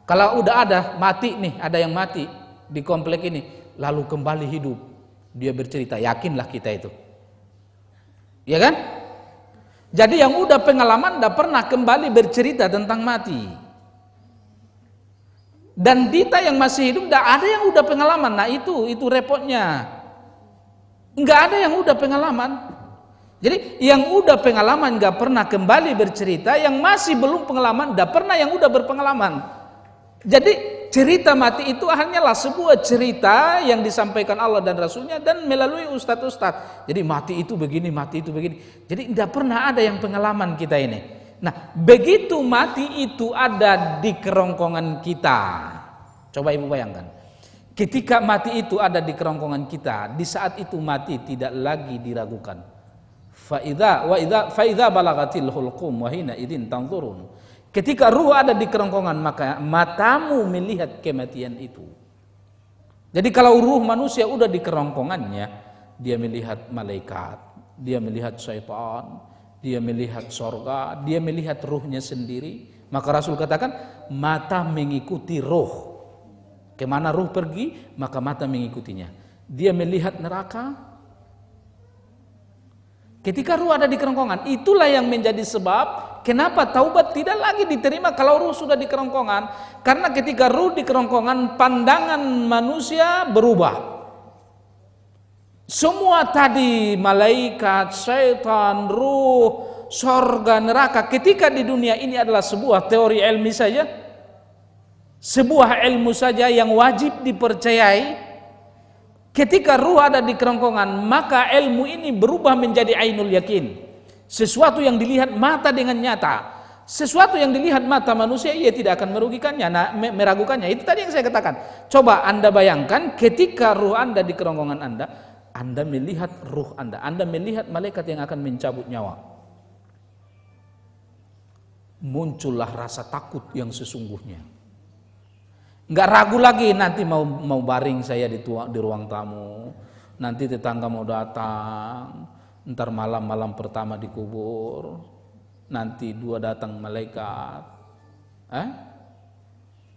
Kalau udah ada mati nih, ada yang mati di komplek ini, lalu kembali hidup, dia bercerita, yakinlah kita itu, ya kan? Jadi yang udah pengalaman tidak pernah kembali bercerita tentang mati. Dan kita yang masih hidup tidak ada yang udah pengalaman. Nah itu repotnya. Nggak ada yang udah pengalaman. Jadi yang udah pengalaman nggak pernah kembali bercerita, yang masih belum pengalaman nggak pernah yang udah berpengalaman. Jadi cerita mati itu hanyalah sebuah cerita yang disampaikan Allah dan Rasulnya dan melalui ustadz-ustadz. Jadi mati itu begini, mati itu begini. Jadi nggak pernah ada yang pengalaman kita ini. Nah begitu mati itu ada di kerongkongan kita, coba ibu bayangkan. Ketika mati itu ada di kerongkongan kita, di saat itu mati tidak lagi diragukan. Faidza balagatil hulqum wa hina idzin tanzurun. Ketika ruh ada di kerongkongan, maka matamu melihat kematian itu. Jadi kalau ruh manusia udah di kerongkongannya, dia melihat malaikat, dia melihat syaitan, dia melihat surga, dia melihat ruhnya sendiri. Maka Rasul katakan, mata mengikuti ruh. Kemana ruh pergi, maka mata mengikutinya. Dia melihat neraka. Ketika ruh ada di kerongkongan, itulah yang menjadi sebab kenapa taubat tidak lagi diterima kalau ruh sudah di kerongkongan. Karena ketika ruh di kerongkongan, pandangan manusia berubah. Semua tadi, malaikat, syaitan, ruh, surga, neraka, ketika di dunia ini adalah sebuah teori ilmi saja, sebuah ilmu saja yang wajib dipercayai. Ketika ruh ada di kerongkongan, maka ilmu ini berubah menjadi ainul yakin. Sesuatu yang dilihat mata dengan nyata. Sesuatu yang dilihat mata manusia, ia tidak akan merugikannya, meragukannya. Itu tadi yang saya katakan. Coba Anda bayangkan ketika ruh Anda di kerongkongan Anda melihat ruh Anda melihat malaikat yang akan mencabut nyawa. Muncullah rasa takut yang sesungguhnya. Nggak ragu lagi, nanti mau baring saya di ruang tamu, nanti tetangga mau datang, ntar malam pertama dikubur, nanti 2 datang malaikat,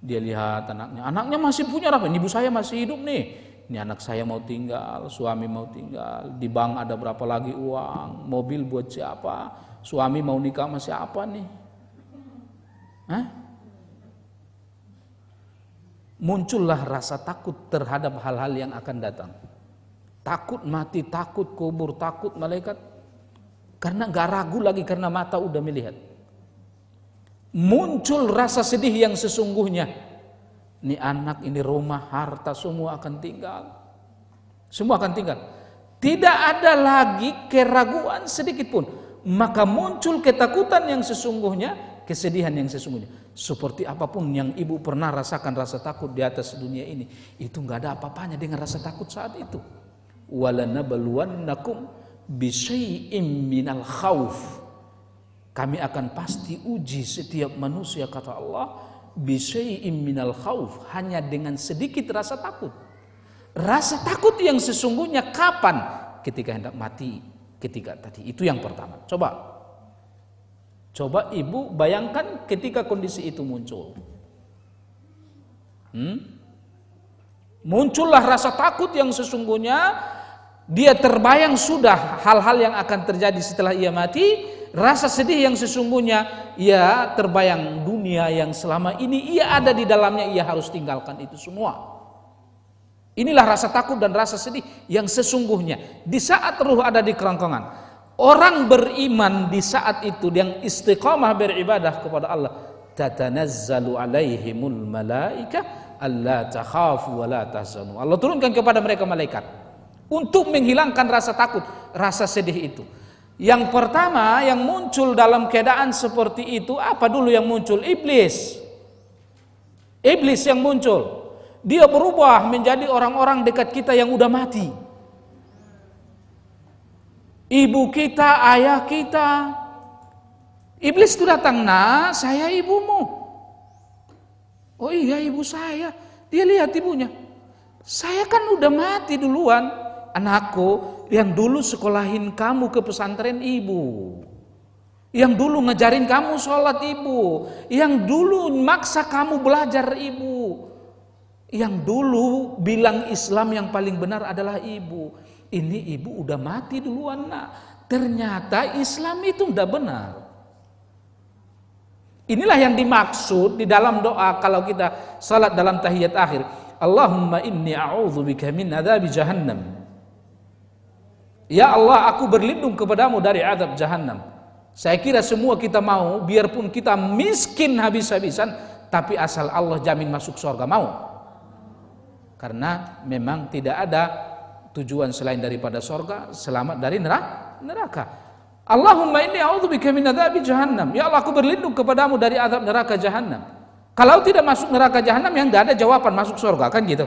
dia lihat anaknya masih punya apa? Ibu saya masih hidup nih, ini anak saya mau tinggal, suami mau tinggal, di bank ada berapa lagi uang, mobil buat siapa, suami mau nikah sama siapa nih? Muncullah rasa takut terhadap hal-hal yang akan datang. Takut mati, takut kubur, takut malaikat. Karena gak ragu lagi karena mata udah melihat. Muncul rasa sedih yang sesungguhnya. Ini anak, ini rumah, harta semua akan tinggal. Semua akan tinggal. Tidak ada lagi keraguan sedikit pun. Maka muncul ketakutan yang sesungguhnya, kesedihan yang sesungguhnya. Seperti apapun yang ibu pernah rasakan rasa takut di atas dunia ini, itu nggak ada apa-apanya dengan rasa takut saat itu. Walanabluwannakum bisyai'im minal khauf. Kami akan pasti uji setiap manusia, kata Allah, bisyai'im minal khauf, hanya dengan sedikit rasa takut. Rasa takut yang sesungguhnya kapan? Ketika hendak mati, ketika tadi. Itu yang pertama. Coba ibu bayangkan ketika kondisi itu muncul. Muncullah rasa takut yang sesungguhnya. Dia terbayang sudah hal-hal yang akan terjadi setelah ia mati. Rasa sedih yang sesungguhnya, ia terbayang dunia yang selama ini ia ada di dalamnya, ia harus tinggalkan itu semua. Inilah rasa takut dan rasa sedih yang sesungguhnya di saat ruh ada di kerongkongan. Orang beriman di saat itu yang istiqamah beribadah kepada Allah, tatanazzalu alaihimul malaika alla takhafu wa la tahzanu. Allah turunkan kepada mereka malaikat untuk menghilangkan rasa takut, rasa sedih itu. Yang pertama yang muncul dalam keadaan seperti itu, apa dulu yang muncul? Iblis. Iblis yang muncul. Dia berubah menjadi orang-orang dekat kita yang udah mati. Ibu kita, ayah kita. Iblis itu datang, nah saya ibumu. Oh iya ibu saya. Dia lihat ibunya. Saya kan udah mati duluan. Anakku, yang dulu sekolahin kamu ke pesantren ibu. Yang dulu ngajarin kamu sholat ibu. Yang dulu maksa kamu belajar ibu. Yang dulu bilang Islam yang paling benar adalah ibu. Ini ibu udah mati duluan nak. Ternyata Islam itu udah benar. Inilah yang dimaksud di dalam doa kalau kita salat dalam tahiyat akhir. Allahumma inni a'udzubika min adzabi jahannam. Ya Allah, aku berlindung kepadamu dari azab jahannam. Saya kira semua kita mau, biarpun kita miskin habis-habisan, tapi asal Allah jamin masuk surga, mau. Karena memang tidak ada tujuan selain daripada surga, selamat dari neraka. Allahumma inni a'udzubika min adzabi jahannam. Ya Allah, aku berlindung kepadamu dari azab neraka jahannam. Kalau tidak masuk neraka jahannam, yang enggak ada jawaban masuk surga, kan gitu.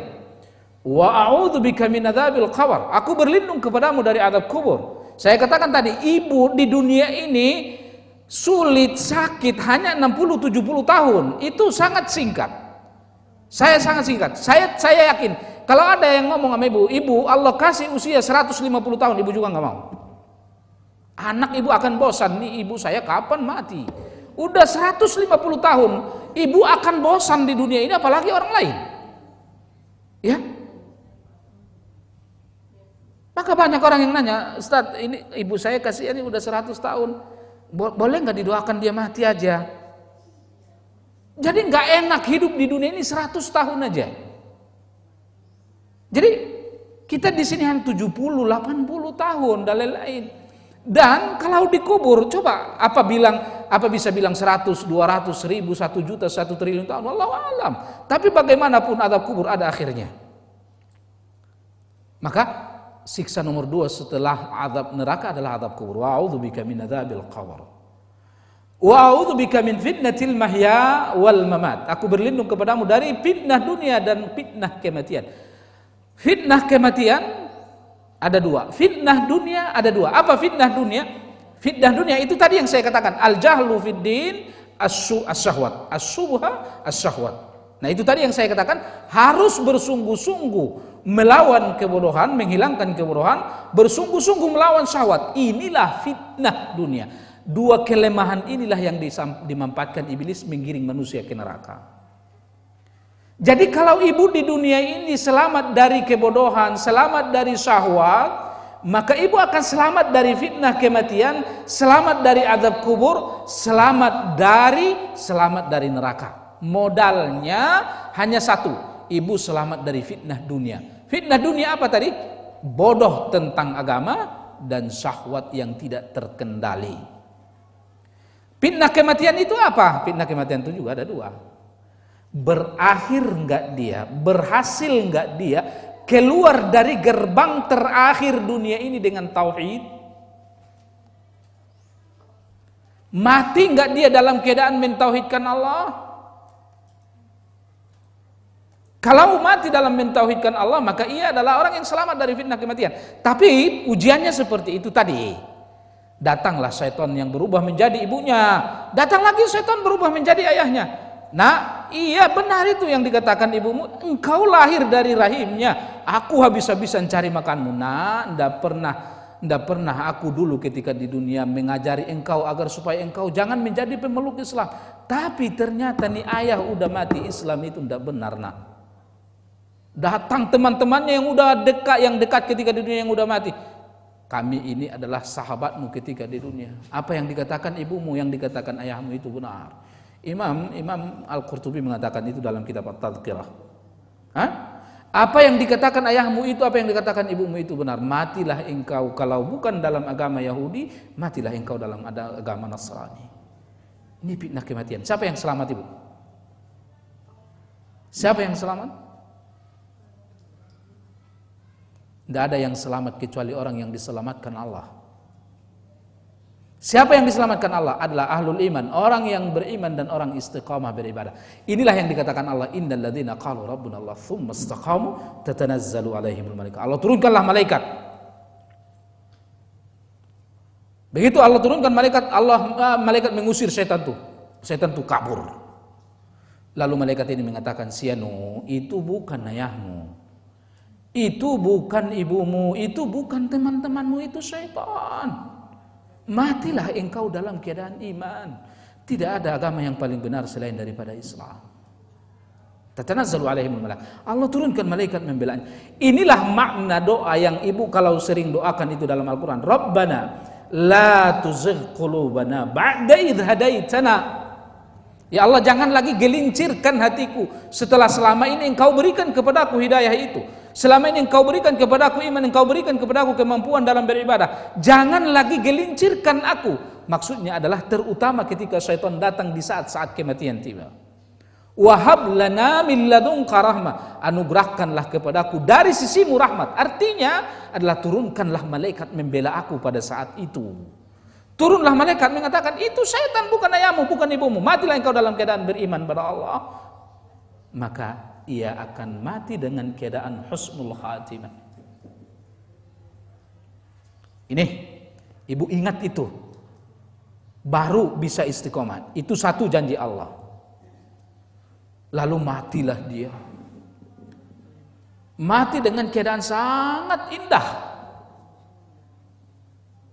Wa a'udzubika min adzabil qabr. Aku berlindung kepadamu dari azab kubur. Saya katakan tadi, ibu di dunia ini sulit, sakit hanya 60-70 tahun. Itu sangat singkat. Saya sangat singkat. Saya yakin kalau ada yang ngomong sama ibu, Allah kasih usia 150 tahun, ibu juga nggak mau. Anak ibu akan bosan, nih ibu saya kapan mati? Udah 150 tahun, ibu akan bosan di dunia ini, apalagi orang lain. Ya. Maka banyak orang yang nanya, Ustaz, ini ibu saya kasihan ini udah 100 tahun, boleh nggak didoakan dia mati aja? Jadi nggak enak hidup di dunia ini 100 tahun aja. Jadi kita di sini hanya 70, 80 tahun dan lain-lain. Dan kalau dikubur, coba apa bilang Apa bisa bilang 100, 200, 1000, 1 juta, 1 triliun tahun? Wallahu alam. Tapi bagaimanapun azab kubur ada akhirnya. Maka siksa nomor 2 setelah azab neraka adalah azab kubur. Wa a'udzubika min adzabil qabr. Wa a'udzubika min fitnatil mahya wal mamat. Aku berlindung kepadamu dari fitnah dunia dan fitnah kematian. Fitnah kematian ada 2. Fitnah dunia ada 2. Apa fitnah dunia? Fitnah dunia itu tadi yang saya katakan, al-jahlu fid din, as-syahwat, as-subha, as-syahwat. Nah, itu tadi yang saya katakan, harus bersungguh-sungguh melawan kebodohan, menghilangkan kebodohan, bersungguh-sungguh melawan syahwat. Inilah fitnah dunia. 2 kelemahan inilah yang dimanfaatkan iblis menggiring manusia ke neraka. Jadi kalau ibu di dunia ini selamat dari kebodohan, selamat dari syahwat, maka ibu akan selamat dari fitnah kematian, selamat dari azab kubur, selamat dari neraka. Modalnya hanya 1, ibu selamat dari fitnah dunia. Fitnah dunia apa tadi? Bodoh tentang agama dan syahwat yang tidak terkendali. Fitnah kematian itu apa? Fitnah kematian itu juga ada 2. Berakhir enggak dia, berhasil enggak dia keluar dari gerbang terakhir dunia ini dengan tauhid? Mati enggak dia dalam keadaan mentauhidkan Allah? Kalau mati dalam mentauhidkan Allah, maka ia adalah orang yang selamat dari fitnah kematian. Tapi ujiannya seperti itu tadi. Datanglah setan yang berubah menjadi ibunya, datang lagi setan berubah menjadi ayahnya. Nah, iya benar itu yang dikatakan ibumu, engkau lahir dari rahimnya, aku habis-habisan cari makanmu. Nah, ndak pernah aku dulu ketika di dunia mengajari engkau agar supaya engkau jangan menjadi pemeluk Islam. Tapi ternyata nih ayah udah mati, Islam itu ndak benar. Nah, datang teman-temannya yang dekat ketika di dunia yang udah mati. Kami ini adalah sahabatmu ketika di dunia. Apa yang dikatakan ibumu, yang dikatakan ayahmu itu benar. Imam Al-Qurtubi mengatakan itu dalam kitab At-Tadhkirah. Apa yang dikatakan ayahmu itu, apa yang dikatakan ibumu itu benar. Matilah engkau kalau bukan dalam agama Yahudi, matilah engkau dalam agama Nasrani. Ini fitnah kematian. Siapa yang selamat ibu? Siapa yang selamat? Tidak ada yang selamat kecuali orang yang diselamatkan Allah. Siapa yang diselamatkan Allah? Adalah ahlul iman, orang yang beriman dan orang istiqamah beribadah. Inilah yang dikatakan Allah, innal ladzina qalu rabbuna Allah tsumma istaqamu tatanazzalu alaihimul malaikah. Allah turunkanlah malaikat. Begitu Allah turunkan malaikat, malaikat mengusir setan tuh kabur. Lalu malaikat ini mengatakan, "Sianu, itu bukan ayahmu. Itu bukan ibumu, itu bukan teman-temanmu, itu syaitan. Matilah engkau dalam keadaan iman. Tidak ada agama yang paling benar selain daripada Islam." Tatanazzalu alaihimul malaikah. Allah turunkan malaikat membela. Inilah makna doa yang ibu kalau sering doakan itu dalam Al-Quran. Rabbana la tuzigh qulubana ba'da idh hadaitana. Ya Allah, jangan lagi gelincirkan hatiku setelah selama ini engkau berikan kepadaku hidayah itu. Selama ini engkau berikan kepadaku iman, engkau berikan kepadaku kemampuan dalam beribadah. Jangan lagi gelincirkan aku. Maksudnya adalah terutama ketika syaitan datang di saat-saat kematian tiba. Wahab lana min ladunka rahmah. Anugerahkanlah kepadaku dari sisimu rahmat. Artinya adalah turunkanlah malaikat membela aku pada saat itu. Turunlah malaikat mengatakan, itu syaitan bukan ayahmu, bukan ibumu. Matilah engkau dalam keadaan beriman pada Allah. Maka ia akan mati dengan keadaan husnul khatimah. Ini, ibu ingat itu. Baru bisa istiqomah. Itu satu janji Allah. Lalu matilah dia. Mati dengan keadaan sangat indah.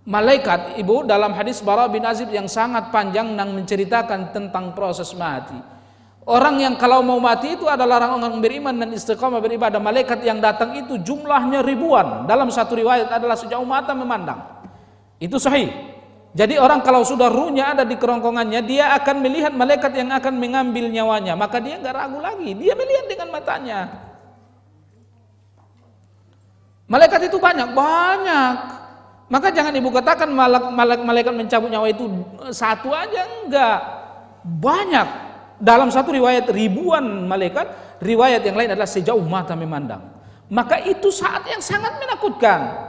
Malaikat, ibu, dalam hadis Bara bin Azib yang sangat panjang yang menceritakan tentang proses mati. Orang yang kalau mau mati itu adalah orang-orang beriman dan istiqamah beribadah. Malaikat yang datang itu jumlahnya ribuan. Dalam satu riwayat adalah sejauh mata memandang. Itu sahih. Jadi orang kalau sudah ruhnya ada di kerongkongannya, dia akan melihat malaikat yang akan mengambil nyawanya. Maka dia nggak ragu lagi. Dia melihat dengan matanya. Malaikat itu banyak. Maka jangan ibu katakan malaikat mencabut nyawa itu satu aja, enggak. Banyak. Dalam satu riwayat ribuan malaikat, riwayat yang lain adalah sejauh mata memandang. Maka itu saat yang sangat menakutkan.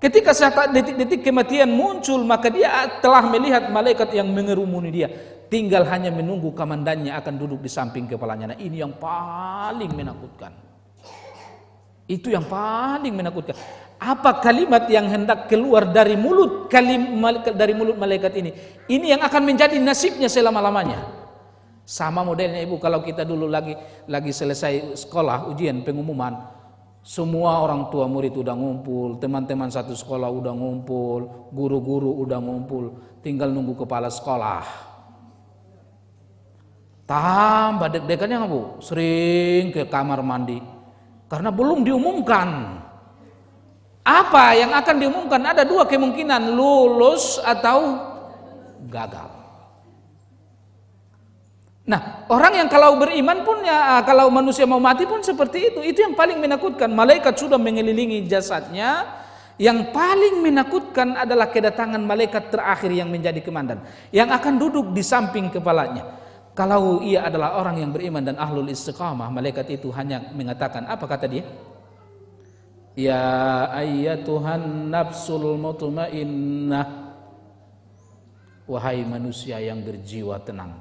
Ketika saat detik-detik kematian muncul, maka dia telah melihat malaikat yang mengerumuni dia. Tinggal hanya menunggu komandannya akan duduk di samping kepalanya. Nah, ini yang paling menakutkan. Itu yang paling menakutkan. Apa kalimat yang hendak keluar dari mulut malaikat ini? Ini yang akan menjadi nasibnya selama-lamanya. Sama modelnya ibu, kalau kita dulu lagi selesai sekolah, ujian pengumuman, semua orang tua murid udah ngumpul, teman-teman satu sekolah udah ngumpul, guru-guru udah ngumpul, tinggal nunggu kepala sekolah. Tambah deg-degannya nggak bu? Sering ke kamar mandi karena belum diumumkan. Apa yang akan diumumkan? Ada dua kemungkinan, lulus atau gagal. Nah, orang yang kalau beriman pun ya, kalau manusia mau mati pun seperti itu. Itu yang paling menakutkan. Malaikat sudah mengelilingi jasadnya. Yang paling menakutkan adalah kedatangan malaikat terakhir yang menjadi komandan, yang akan duduk di samping kepalanya. Kalau ia adalah orang yang beriman dan ahlul istiqamah, malaikat itu hanya mengatakan, apa kata dia? Ya ayyatuhan nafsul mutmainnah, wahai manusia yang berjiwa tenang.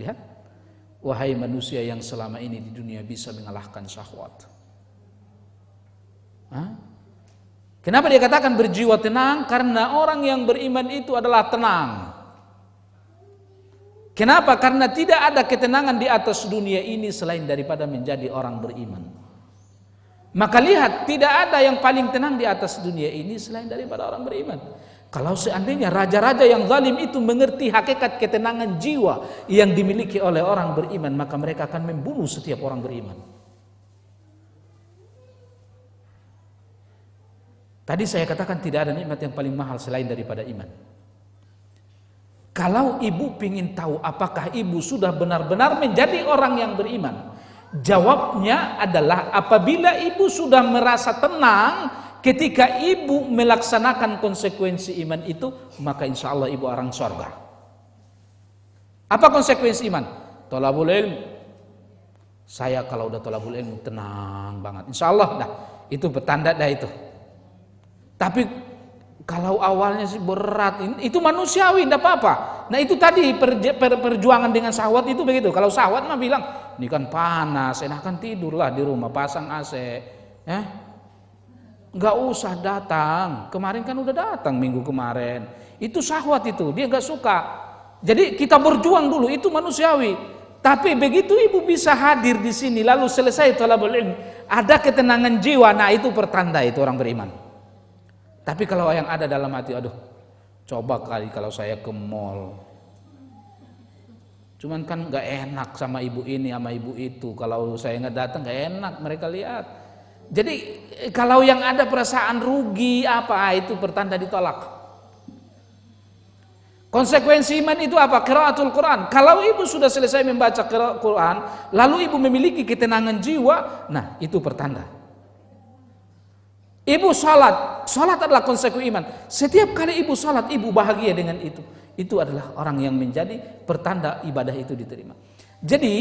Lihat, wahai manusia yang selama ini di dunia bisa mengalahkan syahwat. Kenapa dia katakan berjiwa tenang? Karena orang yang beriman itu adalah tenang. Kenapa? Karena tidak ada ketenangan di atas dunia ini selain daripada menjadi orang beriman. Maka lihat, tidak ada yang paling tenang di atas dunia ini selain daripada orang beriman. Kalau seandainya raja-raja yang zalim itu mengerti hakikat ketenangan jiwa yang dimiliki oleh orang beriman, maka mereka akan membunuh setiap orang beriman. Tadi saya katakan tidak ada nikmat yang paling mahal selain daripada iman. Kalau ibu ingin tahu apakah ibu sudah benar-benar menjadi orang yang beriman, jawabnya adalah apabila ibu sudah merasa tenang ketika ibu melaksanakan konsekuensi iman itu, maka insya Allah ibu orang surga. Apa konsekuensi iman? Thalabul ilm. Saya kalau udah thalabul ilmu tenang banget, insya Allah dah, itu petanda dah itu. Tapi kalau awalnya sih berat, itu manusiawi, tidak apa-apa. Nah itu tadi perjuangan dengan syahwat itu begitu. Kalau syahwat mah bilang, ini kan panas, enakan tidurlah di rumah, pasang AC, ya. Nggak usah datang. Kemarin kan udah datang minggu kemarin. Itu syahwat itu, dia nggak suka. Jadi kita berjuang dulu, itu manusiawi. Tapi begitu ibu bisa hadir di sini, lalu selesai thalabul ilm, ada ketenangan jiwa. Nah itu pertanda itu orang beriman. Tapi kalau yang ada dalam hati, aduh, coba kali kalau saya ke mall, cuman kan nggak enak sama ibu ini sama ibu itu. Kalau saya nggak datang nggak enak mereka lihat. Jadi kalau yang ada perasaan rugi apa, itu pertanda ditolak. Konsekuensi iman itu apa? Qiraatul Quran. Kalau ibu sudah selesai membaca Quran, lalu ibu memiliki ketenangan jiwa, nah itu pertanda. Ibu salat adalah konsekuensi iman. Setiap kali ibu salat, ibu bahagia dengan itu. Itu adalah orang yang menjadi pertanda ibadah itu diterima. Jadi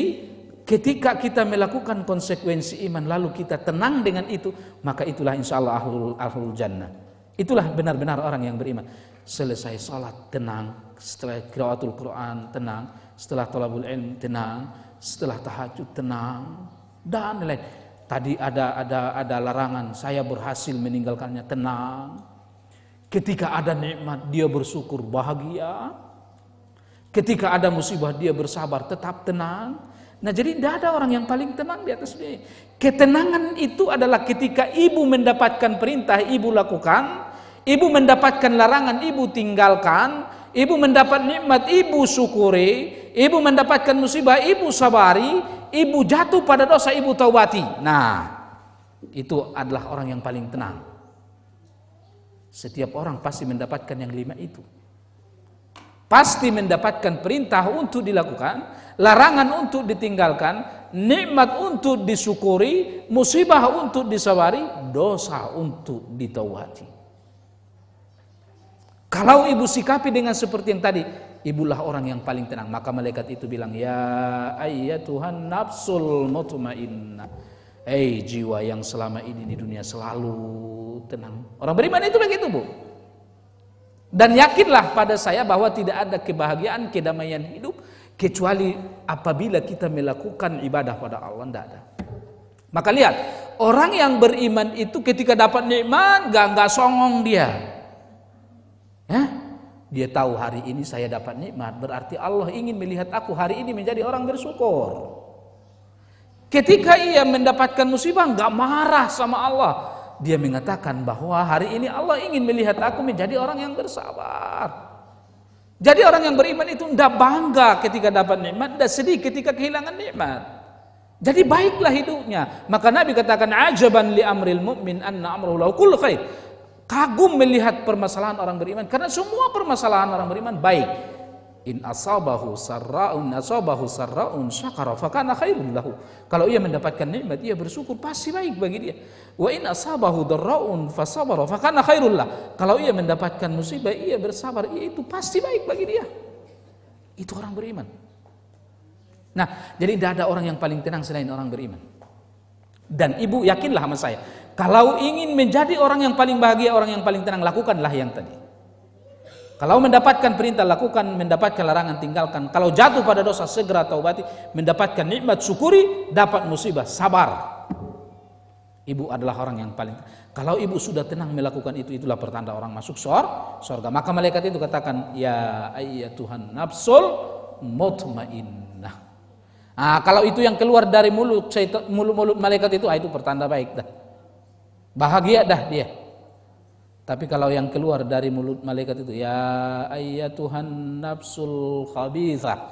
ketika kita melakukan konsekuensi iman lalu kita tenang dengan itu, maka itulah insya Allah ahlul jannah. Itulah benar-benar orang yang beriman. Selesai salat tenang, setelah qiraatul Quran tenang, setelah thalabul ilm tenang, setelah tahajud tenang, dan lain-lain. Tadi ada larangan, saya berhasil meninggalkannya, tenang. Ketika ada nikmat dia bersyukur, bahagia. Ketika ada musibah dia bersabar, tetap tenang. Nah jadi tidak ada orang yang paling tenang di atas dunia. Ketenangan itu adalah ketika ibu mendapatkan perintah, ibu lakukan. Ibu mendapatkan larangan, ibu tinggalkan. Ibu mendapat nikmat, ibu syukuri. Ibu mendapatkan musibah, ibu sabari. Ibu jatuh pada dosa, ibu taubati. Nah, itu adalah orang yang paling tenang. Setiap orang pasti mendapatkan yang 5 itu. Pasti mendapatkan perintah untuk dilakukan, larangan untuk ditinggalkan, nikmat untuk disyukuri, musibah untuk disabari, dosa untuk ditaubati. Kalau ibu sikapi dengan seperti yang tadi, ibulah orang yang paling tenang. Maka malaikat itu bilang, ya ayyatuhan nafsul mutmainnah, jiwa yang selama ini di dunia selalu tenang. Orang beriman itu begitu, Bu. Dan yakinlah pada saya bahwa tidak ada kebahagiaan, kedamaian hidup kecuali apabila kita melakukan ibadah pada Allah. Tidak ada. Maka lihat, orang yang beriman itu ketika dapat nikmat gak songong dia. Dia tahu hari ini saya dapat nikmat, berarti Allah ingin melihat aku hari ini menjadi orang bersyukur. Ketika ia mendapatkan musibah gak marah sama Allah. Dia mengatakan bahwa hari ini Allah ingin melihat aku menjadi orang yang bersabar. Jadi orang yang beriman itu tidak bangga ketika dapat nikmat, tidak sedih ketika kehilangan nikmat. Jadi baiklah hidupnya. Maka Nabi katakan, ajaban li amril mu'min anna amruhu lahu kullu khair. Kagum melihat permasalahan orang beriman, karena semua permasalahan orang beriman baik. In asabahu sarra'un syakara fakana khairul lahu. Kalau ia mendapatkan nikmat, ia bersyukur, pasti baik bagi dia. Wa in asabahu darra'un fasabara fakana khairul lah. Kalau ia mendapatkan musibah, ia bersabar, itu pasti baik bagi dia. Itu orang beriman. Nah, jadi tidak ada orang yang paling tenang selain orang beriman. Dan ibu yakinlah sama saya, kalau ingin menjadi orang yang paling bahagia, orang yang paling tenang, lakukanlah yang tadi. Kalau mendapatkan perintah, lakukan, mendapatkan larangan, tinggalkan. Kalau jatuh pada dosa, segera taubati. Mendapatkan nikmat, syukuri. Dapat musibah, sabar. Ibu adalah orang yang paling. Kalau ibu sudah tenang melakukan itu, itulah pertanda orang masuk surga. Maka malaikat itu katakan, ya ayyatuhan nafsul mutmainnah. Kalau itu yang keluar dari mulut malaikat itu pertanda baik dah. Bahagia dah dia. Tapi kalau yang keluar dari mulut malaikat itu, ya ayyatuhan nafsul khabithah,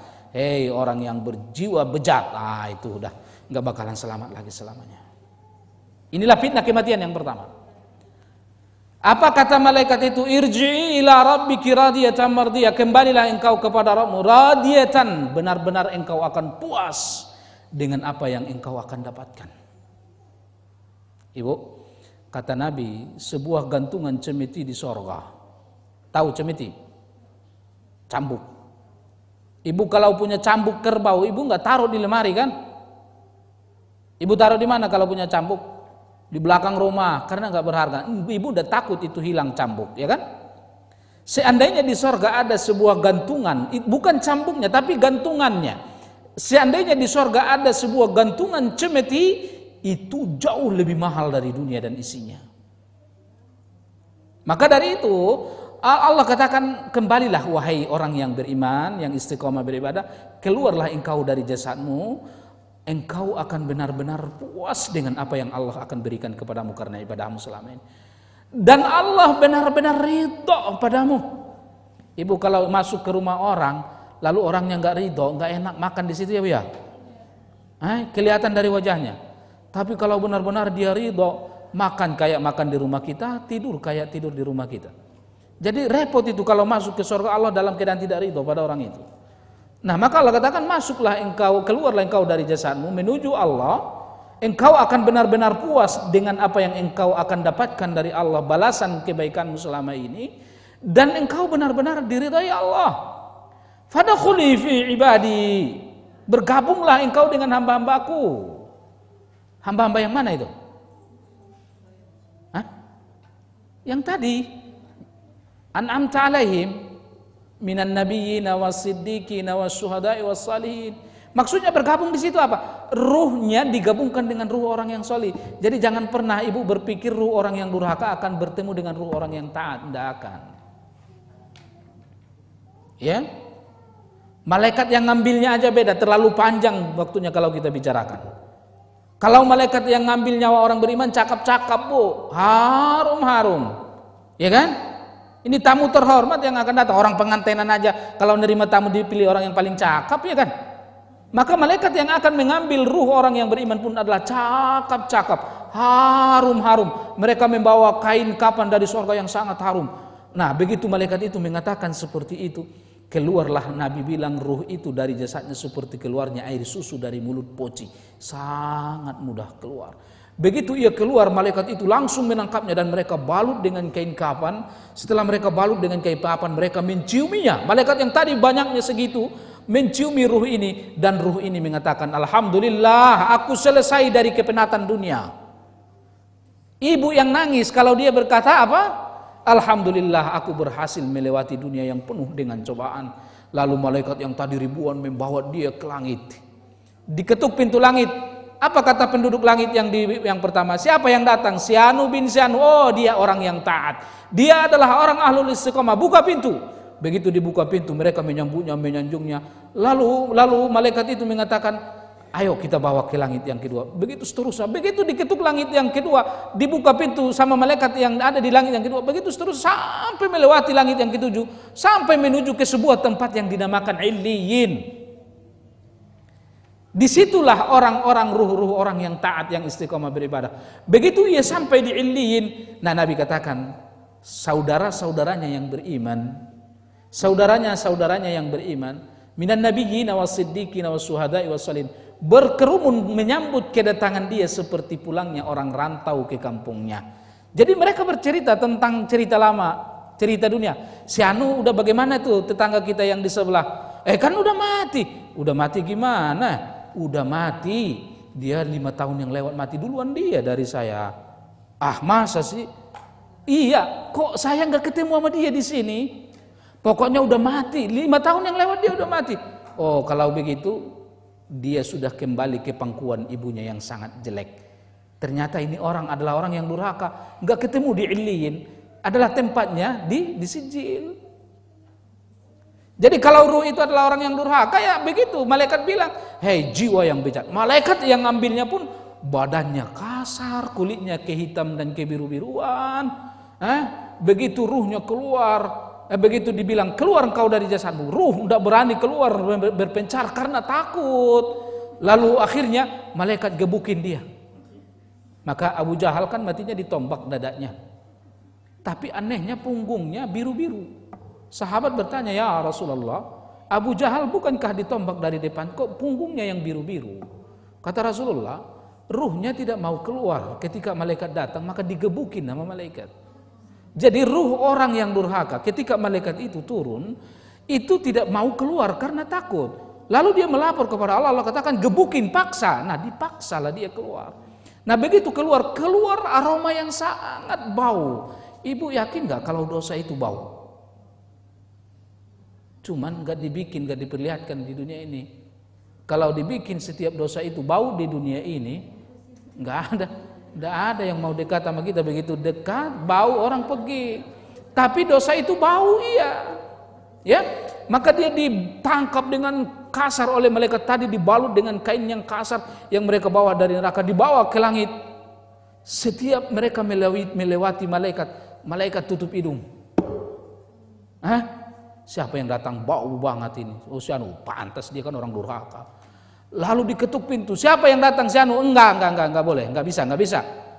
orang yang berjiwa bejat, itu udah nggak bakalan selamat lagi selamanya. Inilah fitnah kematian yang pertama. Apa kata malaikat itu? Irji'i ila rabbiki radiyatan mardiyah, kembalilah engkau kepada Rabbmu radiyatan, benar-benar engkau akan puas dengan apa yang engkau akan dapatkan. Ibu, kata Nabi, sebuah gantungan cemeti di sorga. Tahu cemeti? Cambuk. Ibu kalau punya cambuk kerbau, ibu nggak taruh di lemari kan? Ibu taruh di mana kalau punya cambuk? Di belakang rumah, karena nggak berharga. Ibu udah takut itu hilang cambuk, ya kan? Seandainya di sorga ada sebuah gantungan, bukan cambuknya tapi gantungannya. Seandainya di sorga ada sebuah gantungan cemeti, itu jauh lebih mahal dari dunia dan isinya. Maka dari itu Allah katakan, kembalilah wahai orang yang beriman, yang istiqomah beribadah, keluarlah engkau dari jasadmu, engkau akan benar-benar puas dengan apa yang Allah akan berikan kepadamu karena ibadahmu selama ini. Dan Allah benar-benar ridho padamu. Ibu kalau masuk ke rumah orang, lalu orangnya nggak ridho, nggak enak makan di situ, ya Bu ya? Kelihatan dari wajahnya. Tapi kalau benar-benar dia ridho, makan kayak makan di rumah kita, tidur kayak tidur di rumah kita. Jadi repot itu kalau masuk ke surga Allah dalam keadaan tidak ridho pada orang itu. Nah, maka Allah katakan, masuklah engkau, keluarlah engkau dari jasadmu menuju Allah, engkau akan benar-benar puas dengan apa yang engkau akan dapatkan dari Allah, balasan kebaikanmu selama ini, dan engkau benar-benar diridhai Allah. Fadkhuli fi ibadi, bergabunglah engkau dengan hamba-hambaku. Hamba-hamba yang mana itu? Yang tadi, an'amta alaihim minan nabiyyina was-siddiqina was-syuhada'i was-salihin. Maksudnya bergabung di situ apa? Ruhnya digabungkan dengan ruh orang yang solih. Jadi jangan pernah ibu berpikir ruh orang yang durhaka akan bertemu dengan ruh orang yang taat, tidak akan. Ya, malaikat yang ngambilnya aja beda, terlalu panjang waktunya kalau kita bicarakan. Kalau malaikat yang ngambil nyawa orang beriman cakap-cakap, Bu, harum-harum, ya kan? Ini tamu terhormat yang akan datang. Orang pengantinan aja kalau nerima tamu dipilih orang yang paling cakap, ya kan? Maka malaikat yang akan mengambil ruh orang yang beriman pun adalah cakap-cakap, harum-harum. Mereka membawa kain kapan dari surga yang sangat harum. Nah, begitu malaikat itu mengatakan seperti itu, keluarlah, Nabi bilang, ruh itu dari jasadnya seperti keluarnya air susu dari mulut poci. Sangat mudah keluar. Begitu ia keluar, malaikat itu langsung menangkapnya dan mereka balut dengan kain kafan. Setelah mereka balut dengan kain kafan, mereka menciuminya. Malaikat yang tadi banyaknya segitu menciumi ruh ini, dan ruh ini mengatakan, alhamdulillah, aku selesai dari kepenatan dunia. Ibu yang nangis kalau dia berkata apa? Alhamdulillah, aku berhasil melewati dunia yang penuh dengan cobaan. Lalu malaikat yang tadi ribuan membawa dia ke langit. Diketuk pintu langit. Apa kata penduduk langit yang pertama? Siapa yang datang? Si Anu bin Si Anu. Oh, dia orang yang taat. Dia adalah orang ahlul istiqomah. Buka pintu. Begitu dibuka pintu, mereka menyambutnya, menyanjungnya. Lalu malaikat itu mengatakan, ayo kita bawa ke langit yang kedua. Begitu seterusnya. Begitu diketuk langit yang kedua, dibuka pintu sama malaikat yang ada di langit yang kedua. Begitu seterusnya sampai melewati langit yang ketujuh, sampai menuju ke sebuah tempat yang dinamakan Illiyin. Disitulah orang-orang ruh-ruh orang yang taat, yang istiqomah beribadah. Begitu ia sampai di Illiyin, nah Nabi katakan, saudara-saudaranya yang beriman, saudaranya yang beriman, minan nabiyyin was-siddiqin was-syuhada'i was-salihin, berkerumun menyambut kedatangan dia seperti pulangnya orang rantau ke kampungnya. Jadi mereka bercerita tentang cerita lama, cerita dunia. Si Anu udah bagaimana tuh tetangga kita yang di sebelah? Kan udah mati. Udah mati gimana? Udah mati. Dia 5 tahun yang lewat mati duluan dia dari saya. Ah, masa sih? Iya, kok saya nggak ketemu sama dia di sini? Pokoknya udah mati. 5 tahun yang lewat dia udah mati. Oh, kalau begitu dia sudah kembali ke pangkuan ibunya yang sangat jelek. Ternyata ini orang adalah orang yang durhaka. Nggak ketemu di Illiyin, adalah tempatnya di Sijil. Jadi kalau ruh itu adalah orang yang durhaka, ya begitu. Malaikat bilang, hei jiwa yang bejat. Malaikat yang ngambilnya pun badannya kasar, kulitnya kehitam dan kebiru-biruan. Begitu ruhnya keluar, begitu dibilang keluar engkau dari jasadmu, ruh tidak berani keluar berpencar karena takut. Lalu akhirnya malaikat gebukin dia. Maka Abu Jahal kan matinya ditombak dadanya. Tapi anehnya punggungnya biru-biru. Sahabat bertanya, ya Rasulullah, Abu Jahal bukankah ditombak dari depan, kok punggungnya yang biru-biru? Kata Rasulullah, ruhnya tidak mau keluar. Ketika malaikat datang, maka digebukin sama malaikat. Jadi ruh orang yang durhaka, ketika malaikat itu turun, itu tidak mau keluar karena takut. Lalu dia melapor kepada Allah, Allah katakan gebukin, paksa. Nah, dipaksalah dia keluar. Nah, begitu keluar aroma yang sangat bau. Ibu yakin gak kalau dosa itu bau? Cuman gak dibikin, gak diperlihatkan di dunia ini. Kalau dibikin setiap dosa itu bau di dunia ini, gak ada yang mau dekat sama kita. Begitu dekat, bau orang pergi. Tapi dosa itu bau, iya. Ya, maka dia ditangkap dengan kasar oleh malaikat tadi, dibalut dengan kain yang kasar yang mereka bawa dari neraka, dibawa ke langit. Setiap mereka melewati malaikat tutup hidung. Siapa yang datang bau banget ini? Oh, si Anu, pantas dia kan orang durhaka. Lalu diketuk pintu. Siapa yang datang? Si Anu, enggak boleh, enggak bisa.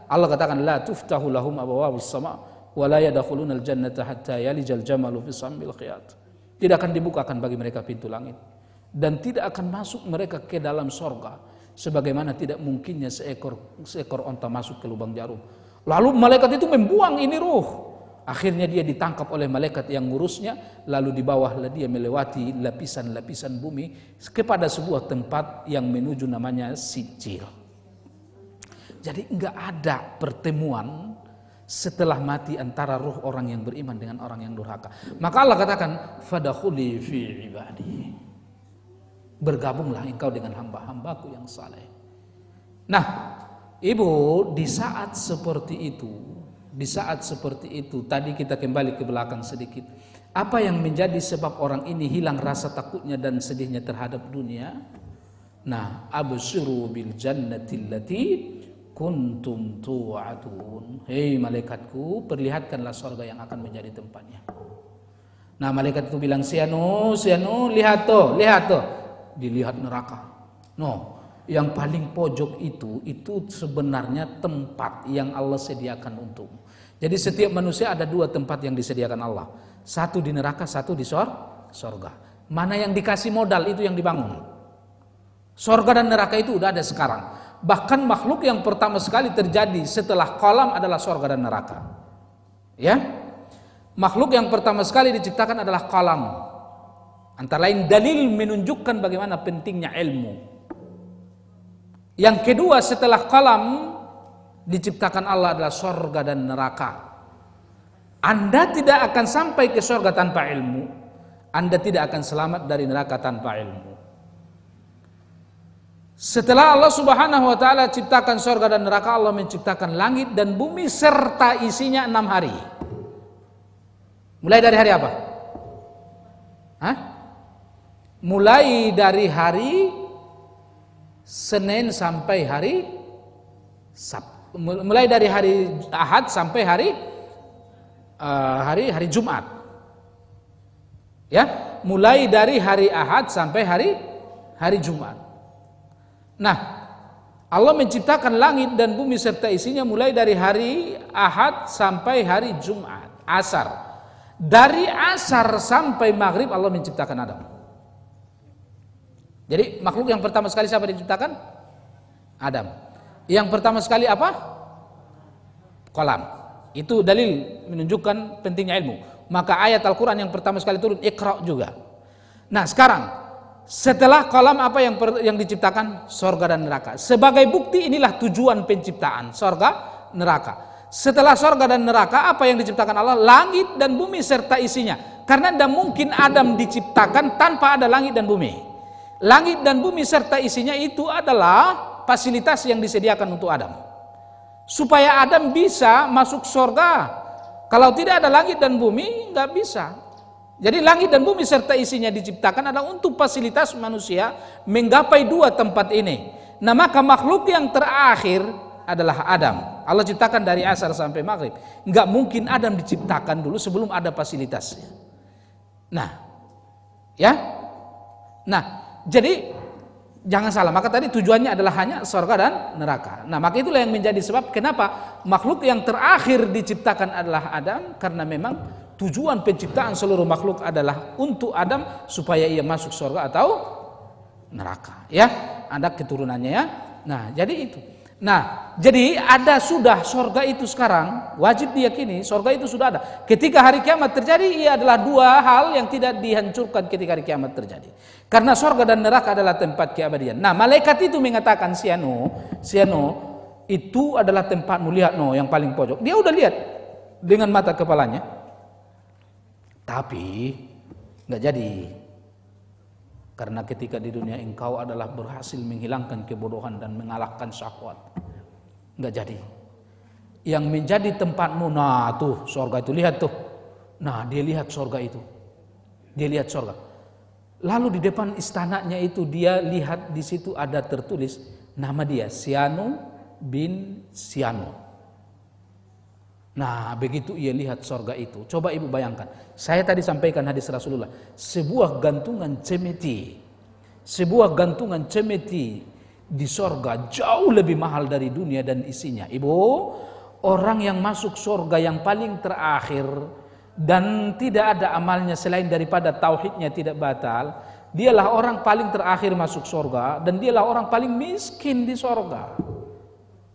Allah katakan la tuftahu lahum abwabus sama wa la yadkhulunal jannata hatta yalijal jamalu fi sammil khiyat. Tidak akan dibukakan bagi mereka pintu langit dan tidak akan masuk mereka ke dalam sorga sebagaimana tidak mungkinnya seekor onta masuk ke lubang jarum. Lalu malaikat itu membuang ini ruh. Akhirnya dia ditangkap oleh malaikat yang ngurusnya, lalu di bawahlah dia melewati lapisan-lapisan bumi kepada sebuah tempat yang menuju namanya Sijil. Jadi enggak ada pertemuan setelah mati antara ruh orang yang beriman dengan orang yang durhaka. Maka Allah katakan, fadakhuli fi ibadi. Bergabunglah engkau dengan hamba-hambaku yang saleh. Nah, Ibu, di saat seperti itu, tadi kita kembali ke belakang sedikit. Apa yang menjadi sebab orang ini hilang rasa takutnya dan sedihnya terhadap dunia? Nah, absyiru bil jannati allati kuntum tu'adun. Hei malaikatku, perlihatkanlah surga yang akan menjadi tempatnya. Nah, malaikat itu bilang, Sianu, lihat tuh. Dilihat neraka. Yang paling pojok itu sebenarnya tempat yang Allah sediakan untukmu. Jadi setiap manusia ada 2 tempat yang disediakan Allah. Satu di neraka, satu di sorga. Mana yang dikasih modal itu yang dibangun. Sorga dan neraka itu udah ada sekarang. Bahkan makhluk yang pertama sekali terjadi setelah qalam adalah surga dan neraka. Ya. Makhluk yang pertama sekali diciptakan adalah qalam. Antara lain dalil menunjukkan bagaimana pentingnya ilmu. Yang kedua setelah qalam diciptakan Allah adalah surga dan neraka. Anda tidak akan sampai ke surga tanpa ilmu. Anda tidak akan selamat dari neraka tanpa ilmu. Setelah Allah Subhanahu wa taala ciptakan surga dan neraka, Allah menciptakan langit dan bumi serta isinya 6 hari. Mulai dari hari apa? Hah? Mulai dari hari Senin sampai hari Sabtu. Mulai dari hari Ahad sampai hari Jumat. Ya, mulai dari hari Ahad sampai hari Jumat. Nah, Allah menciptakan langit dan bumi serta isinya mulai dari hari Ahad sampai hari Jumat, asar. Dari asar sampai maghrib Allah menciptakan Adam. Jadi makhluk yang pertama sekali siapa diciptakan? Adam. Yang pertama sekali apa? Qalam. Itu dalil menunjukkan pentingnya ilmu. Maka ayat Al-Quran yang pertama sekali turun Iqra juga. Nah sekarang setelah qalam apa yang diciptakan? Surga dan neraka. Sebagai bukti inilah tujuan penciptaan, surga, neraka. Setelah surga dan neraka apa yang diciptakan Allah? Langit dan bumi serta isinya. Karena tidak mungkin Adam diciptakan tanpa ada langit dan bumi. Langit dan bumi serta isinya itu adalah fasilitas yang disediakan untuk Adam. Supaya Adam bisa masuk surga. Kalau tidak ada langit dan bumi nggak bisa. Jadi langit dan bumi serta isinya diciptakan adalah untuk fasilitas manusia menggapai 2 tempat ini. Nah maka makhluk yang terakhir adalah Adam. Allah ciptakan dari asar sampai maghrib. Enggak mungkin Adam diciptakan dulu sebelum ada fasilitasnya. Nah, ya. Nah, jadi jangan salah. Maka tadi tujuannya adalah hanya surga dan neraka. Nah maka itulah yang menjadi sebab kenapa makhluk yang terakhir diciptakan adalah Adam. Karena memang tujuan penciptaan seluruh makhluk adalah untuk Adam supaya ia masuk surga atau neraka. Ya, ada keturunannya ya. Nah, jadi itu. Nah, jadi ada sudah surga itu sekarang wajib diyakini surga itu sudah ada. Ketika hari kiamat terjadi, ia adalah 2 hal yang tidak dihancurkan ketika hari kiamat terjadi. Karena surga dan neraka adalah tempat keabadian. Nah, malaikat itu mengatakan Siano itu adalah tempatmu, lihat no yang paling pojok. Dia udah lihat dengan mata kepalanya. Tapi nggak jadi. Karena ketika di dunia engkau adalah berhasil menghilangkan kebodohan dan mengalahkan syahwat. Nggak jadi. Yang menjadi tempatmu, nah tuh surga itu, lihat tuh. Nah dia lihat surga itu. Dia lihat surga. Lalu di depan istananya itu dia lihat di situ ada tertulis nama dia Siano bin Siano. Nah begitu ia lihat surga itu, coba ibu bayangkan. Saya tadi sampaikan hadis Rasulullah, sebuah gantungan cemeti di surga jauh lebih mahal dari dunia dan isinya. Ibu, orang yang masuk surga yang paling terakhir dan tidak ada amalnya selain daripada tauhidnya tidak batal, dialah orang paling terakhir masuk surga dan dialah orang paling miskin di surga.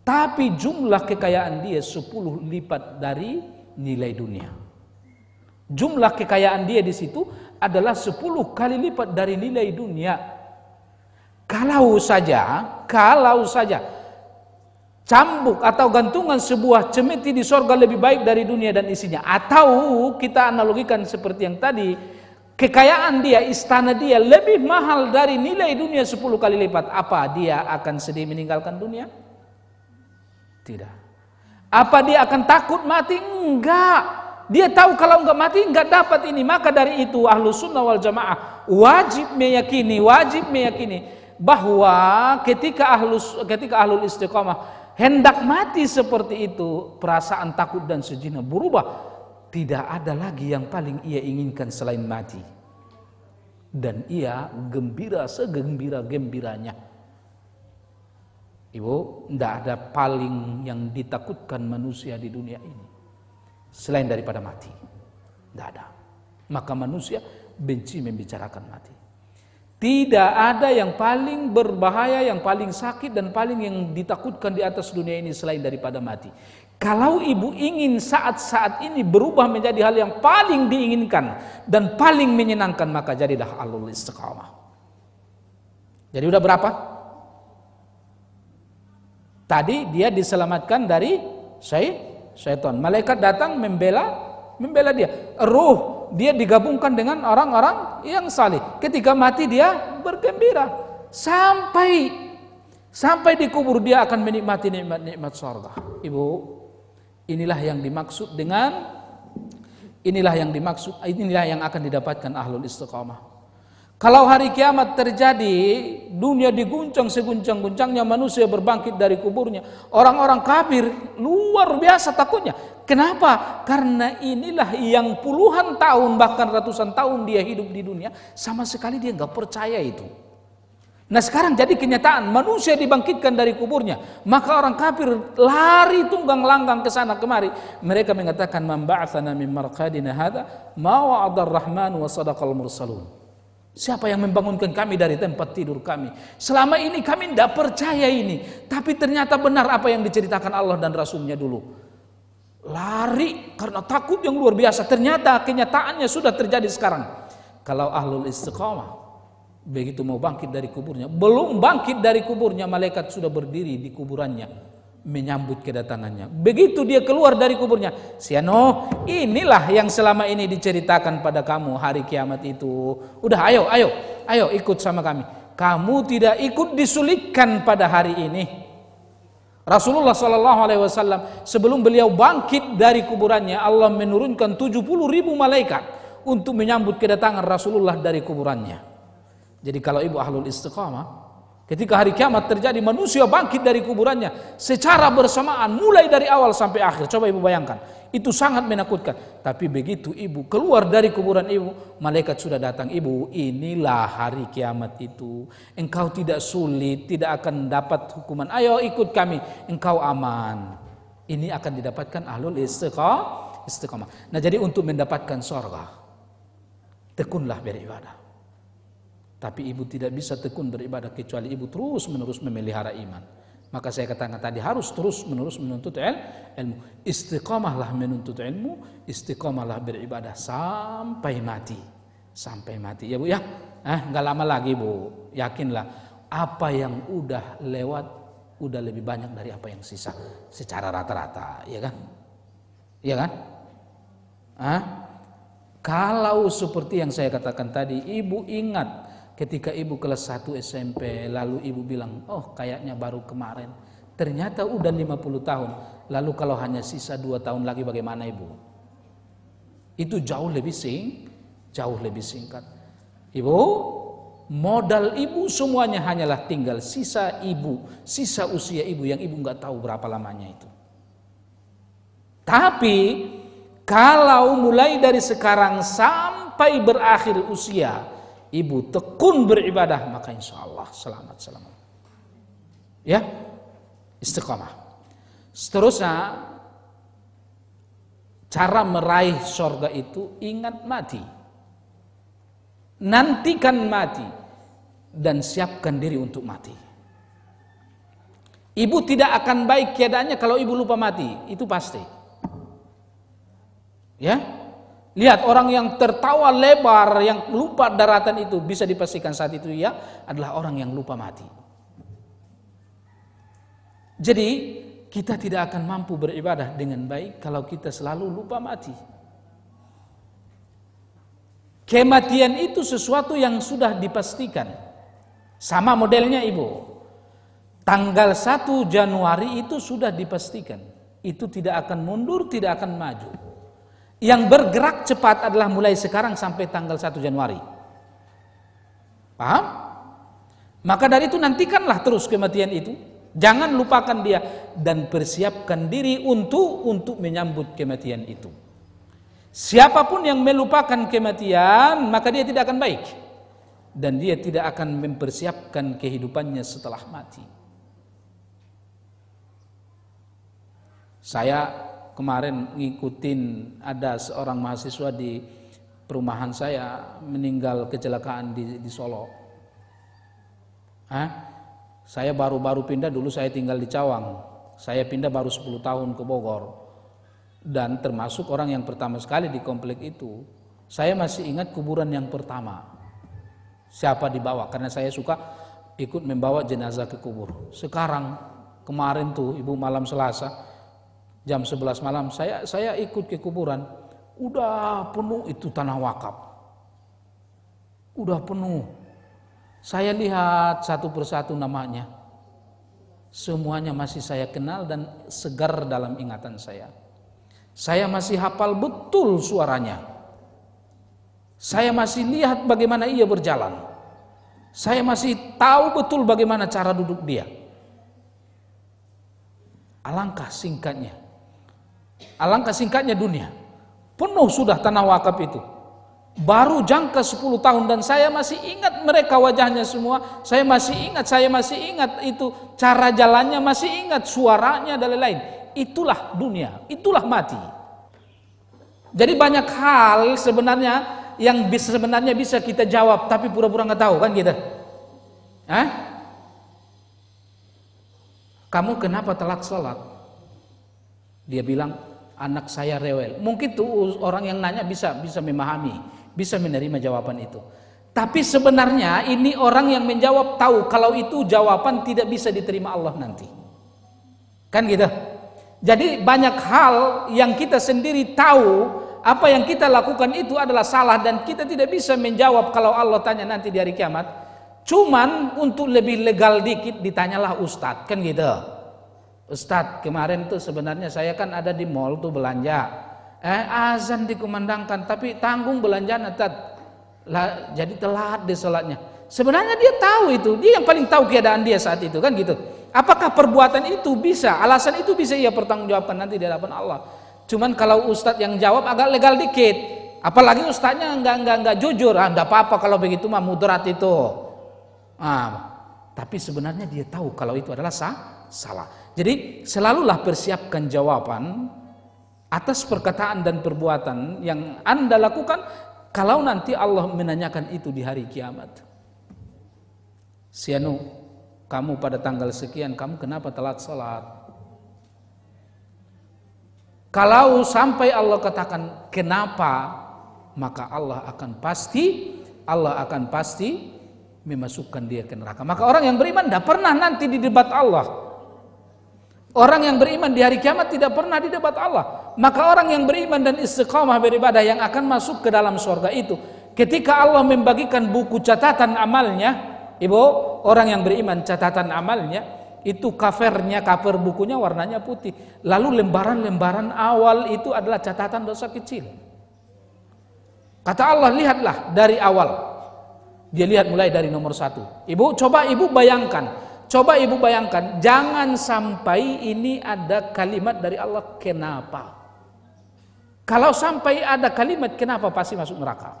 Tapi jumlah kekayaan dia 10 lipat dari nilai dunia. Jumlah kekayaan dia di situ adalah 10 kali lipat dari nilai dunia. Kalau saja cambuk atau gantungan sebuah cemeti di surga lebih baik dari dunia dan isinya. Atau kita analogikan seperti yang tadi, kekayaan dia, istana dia lebih mahal dari nilai dunia 10 kali lipat. Apa dia akan sedih meninggalkan dunia? Tidak. Apa dia akan takut mati? Enggak. Dia tahu kalau enggak mati enggak dapat ini. Maka dari itu Ahlus Sunnah wal Jamaah wajib meyakini bahwa ketika ahlul istiqamah hendak mati seperti itu, perasaan takut dan sejenak berubah. Tidak ada lagi yang paling ia inginkan selain mati. Dan ia gembira segembira-gembiranya. Ibu, tidak ada paling yang ditakutkan manusia di dunia ini selain daripada mati. Tidak ada. Maka manusia benci membicarakan mati. Tidak ada yang paling berbahaya, yang paling sakit dan paling yang ditakutkan di atas dunia ini selain daripada mati. Kalau ibu ingin saat-saat ini berubah menjadi hal yang paling diinginkan dan paling menyenangkan, maka jadilah ahlul istiqamah. Jadi udah berapa? Tadi dia diselamatkan dari syaitan. Malaikat datang membela dia. Ruh dia digabungkan dengan orang-orang yang saleh. Ketika mati dia bergembira. Sampai di kubur dia akan menikmati nikmat-nikmat surga. Ibu, inilah yang dimaksud inilah yang akan didapatkan ahlul istiqamah. Kalau hari kiamat terjadi, dunia diguncang seguncang-guncangnya, manusia berbangkit dari kuburnya, orang-orang kafir luar biasa takutnya. Kenapa? Karena inilah yang puluhan tahun bahkan ratusan tahun dia hidup di dunia, sama sekali dia nggak percaya itu. Nah sekarang jadi kenyataan, manusia dibangkitkan dari kuburnya, maka orang kafir lari tunggang langgang ke sana kemari. Mereka mengatakan, man ba'atsana min marqadina hadza ma wa'ada ar-rahman wa sadaqal mursalun. Siapa yang membangunkan kami dari tempat tidur kami? Selama ini kami tidak percaya ini, tapi ternyata benar apa yang diceritakan Allah dan Rasulnya dulu. Lari karena takut yang luar biasa. Ternyata kenyataannya sudah terjadi sekarang. Kalau ahlul istiqamah begitu mau bangkit dari kuburnya, belum bangkit dari kuburnya, malaikat sudah berdiri di kuburannya menyambut kedatangannya. Begitu dia keluar dari kuburnya, Siano, inilah yang selama ini diceritakan pada kamu hari kiamat itu. Udah, ayo ikut sama kami. Kamu tidak ikut disulitkan pada hari ini. Rasulullah SAW sebelum beliau bangkit dari kuburannya, Allah menurunkan 70.000 malaikat untuk menyambut kedatangan Rasulullah dari kuburannya. Jadi kalau ibu ahlul istiqamah, ketika hari kiamat terjadi, manusia bangkit dari kuburannya secara bersamaan mulai dari awal sampai akhir. Coba ibu bayangkan, itu sangat menakutkan. Tapi begitu ibu keluar dari kuburan ibu, malaikat sudah datang. Ibu, inilah hari kiamat itu. Engkau tidak sulit, tidak akan dapat hukuman. Ayo ikut kami, engkau aman. Ini akan didapatkan ahlul istiqamah. Nah jadi untuk mendapatkan surga, tekunlah beribadah. Tapi ibu tidak bisa tekun beribadah kecuali ibu terus menerus memelihara iman. Maka saya katakan tadi harus terus menerus menuntut ilmu. Istiqamahlah menuntut ilmu, istiqamahlah beribadah sampai mati. Sampai mati ya bu ya. Nggak lama lagi bu. Yakinlah apa yang udah lewat udah lebih banyak dari apa yang sisa secara rata-rata, ya kan? Iya kan? Kalau seperti yang saya katakan tadi, ibu ingat ketika ibu kelas 1 SMP, lalu ibu bilang, oh kayaknya baru kemarin. Ternyata udah 50 tahun. Lalu kalau hanya sisa 2 tahun lagi bagaimana ibu? Itu jauh lebih singkat. Ibu, modal ibu semuanya hanyalah tinggal sisa usia ibu yang ibu nggak tahu berapa lamanya itu. Tapi kalau mulai dari sekarang sampai berakhir usia, ibu tekun beribadah, maka insya Allah selamat. Ya, istiqamah. Seterusnya, cara meraih surga itu ingat mati. Nantikan mati dan siapkan diri untuk mati. Ibu tidak akan baik keadaannya kalau ibu lupa mati, itu pasti. Ya. Lihat orang yang tertawa lebar, yang lupa daratan itu, bisa dipastikan saat itu ya adalah orang yang lupa mati. Jadi kita tidak akan mampu beribadah dengan baik kalau kita selalu lupa mati. Kematian itu sesuatu yang sudah dipastikan. Sama modelnya ibu. Tanggal 1 Januari itu sudah dipastikan. Itu tidak akan mundur, tidak akan maju. Yang bergerak cepat adalah mulai sekarang sampai tanggal 1 Januari. Paham? Maka dari itu nantikanlah terus kematian itu. Jangan lupakan dia dan persiapkan diri untuk menyambut kematian itu. Siapapun yang melupakan kematian, maka dia tidak akan baik. Dan dia tidak akan mempersiapkan kehidupannya setelah mati. Saya kemarin ngikutin ada seorang mahasiswa di perumahan saya meninggal kecelakaan di Solo. Saya baru-baru pindah, dulu saya tinggal di Cawang. Saya pindah baru 10 tahun ke Bogor. Dan termasuk orang yang pertama sekali di komplek itu. Saya masih ingat kuburan yang pertama. Siapa dibawa, karena saya suka ikut membawa jenazah ke kubur. Sekarang, kemarin tuh Ibu malam Selasa, jam 11 malam, saya ikut ke kuburan. Udah penuh itu tanah wakaf. Udah penuh. Saya lihat satu persatu namanya. Semuanya masih saya kenal dan segar dalam ingatan saya. Saya masih hafal betul suaranya. Saya masih lihat bagaimana ia berjalan. Saya masih tahu betul bagaimana cara duduk dia. Alangkah singkatnya dunia. Penuh sudah tanah wakaf itu. Baru jangka 10 tahun dan saya masih ingat mereka wajahnya semua. Saya masih ingat itu cara jalannya, masih ingat suaranya dan lain-lain. Itulah dunia, itulah mati. Jadi banyak hal sebenarnya yang sebenarnya bisa kita jawab tapi pura-pura nggak tahu kan kita. Kamu kenapa telat sholat? Dia bilang, anak saya rewel. Mungkin tuh orang yang nanya bisa memahami, bisa menerima jawaban itu. Tapi sebenarnya ini orang yang menjawab tahu kalau itu jawaban tidak bisa diterima Allah nanti. Kan gitu. Jadi banyak hal yang kita sendiri tahu apa yang kita lakukan itu adalah salah dan kita tidak bisa menjawab kalau Allah tanya nanti di hari kiamat. Cuman untuk lebih legal dikit ditanyalah Ustadz, kan gitu. Ustadz, kemarin tuh sebenarnya saya kan ada di mall tuh belanja. Azan dikumandangkan tapi tanggung belanjaan jadi telat deh sholatnya. Sebenarnya dia tahu itu, dia yang paling tahu keadaan dia saat itu, kan gitu. Apakah perbuatan itu bisa, alasan itu bisa ia pertanggungjawabkan nanti di hadapan Allah. Cuman kalau ustadz yang jawab agak legal dikit, apalagi ustadznya enggak jujur, enggak apa-apa kalau begitu mah mudarat itu. Tapi sebenarnya dia tahu kalau itu adalah salah. Jadi selalulah persiapkan jawaban atas perkataan dan perbuatan yang Anda lakukan kalau nanti Allah menanyakan itu di hari kiamat. Sianu, kamu pada tanggal sekian, kamu kenapa telat salat? Kalau sampai Allah katakan kenapa, maka Allah akan pasti memasukkan dia ke neraka. Maka orang yang beriman tidak pernah nanti didebat Allah. Orang yang beriman di hari kiamat tidak pernah didebat Allah. Maka orang yang beriman dan istiqamah beribadah yang akan masuk ke dalam surga itu, ketika Allah membagikan buku catatan amalnya, ibu, orang yang beriman catatan amalnya itu cover bukunya warnanya putih. Lalu lembaran-lembaran awal itu adalah catatan dosa kecil. Kata Allah, lihatlah dari awal. Dia lihat mulai dari nomor 1. Coba ibu bayangkan, jangan sampai ini ada kalimat dari Allah kenapa. Kalau sampai ada kalimat kenapa pasti masuk neraka.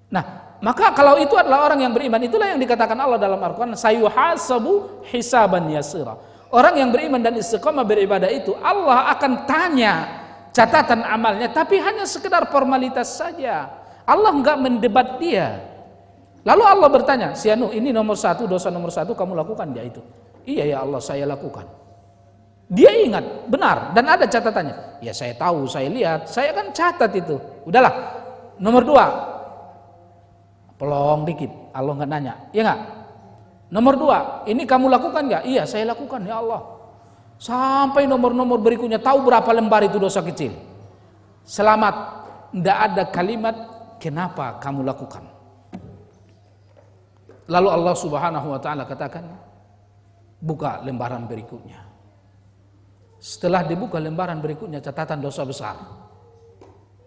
Nah, maka kalau itu adalah orang yang beriman, itulah yang dikatakan Allah dalam Al-Quran, sayuhasabu hisaban yasira. Orang yang beriman dan istiqamah beribadah itu Allah akan tanya catatan amalnya, tapi hanya sekedar formalitas saja. Allah enggak mendebat dia. Lalu Allah bertanya, Sianu, ini nomor 1, dosa nomor 1 kamu lakukan ya itu? Iya ya Allah, saya lakukan. Dia ingat, benar, dan ada catatannya. Ya saya tahu, saya lihat, saya kan catat itu. Udahlah, nomor 2, pelong dikit, Allah nggak nanya, iya nggak? Nomor 2, ini kamu lakukan nggak? Iya saya lakukan ya Allah. Sampai nomor-nomor berikutnya, tahu berapa lembar itu dosa kecil. Selamat, nggak ada kalimat kenapa kamu lakukan. Lalu Allah Subhanahu wa taala katakan, buka lembaran berikutnya. Setelah dibuka lembaran berikutnya, catatan dosa besar.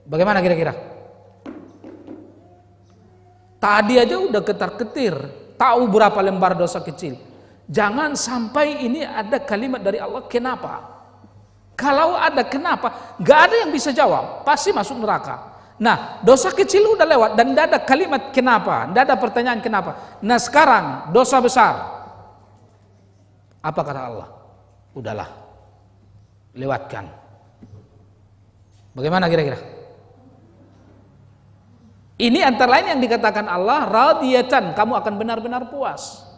Bagaimana kira-kira? Tadi aja udah ketar-ketir, tahu berapa lembar dosa kecil. Jangan sampai ini ada kalimat dari Allah kenapa. Kalau ada kenapa, gak ada yang bisa jawab, pasti masuk neraka. Nah, dosa kecil udah lewat dan tidak ada kalimat kenapa, tidak ada pertanyaan kenapa. Nah sekarang dosa besar, apa kata Allah? Udahlah, lewatkan. Bagaimana kira-kira? Ini antara lain yang dikatakan Allah, radiyatan, kamu akan benar-benar puas.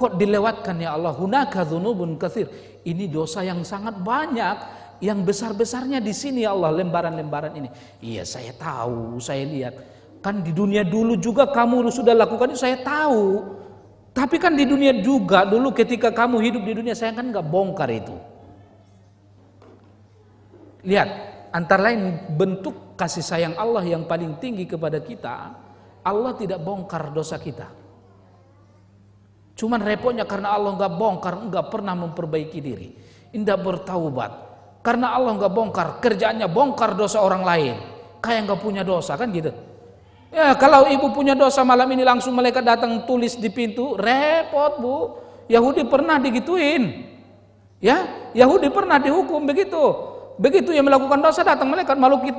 Kok dilewatkan ya Allah? Hunaka dzunubun katsir. Ini dosa yang sangat banyak, yang besar-besarnya di sini ya Allah, lembaran-lembaran ini. Iya, saya tahu, saya lihat. Kan di dunia dulu juga kamu sudah lakukan itu, saya tahu. Tapi kan di dunia juga dulu ketika kamu hidup di dunia, saya kan nggak bongkar itu. Lihat, antara lain bentuk kasih sayang Allah yang paling tinggi kepada kita, Allah tidak bongkar dosa kita. Cuman repotnya karena Allah nggak bongkar, nggak pernah memperbaiki diri, tidak bertaubat. Karena Allah nggak bongkar, kerjaannya bongkar dosa orang lain, kayak nggak punya dosa kan gitu. Ya kalau ibu punya dosa malam ini langsung malaikat datang tulis di pintu, repot bu. Yahudi pernah digituin, ya Yahudi pernah dihukum begitu. Begitu yang melakukan dosa datang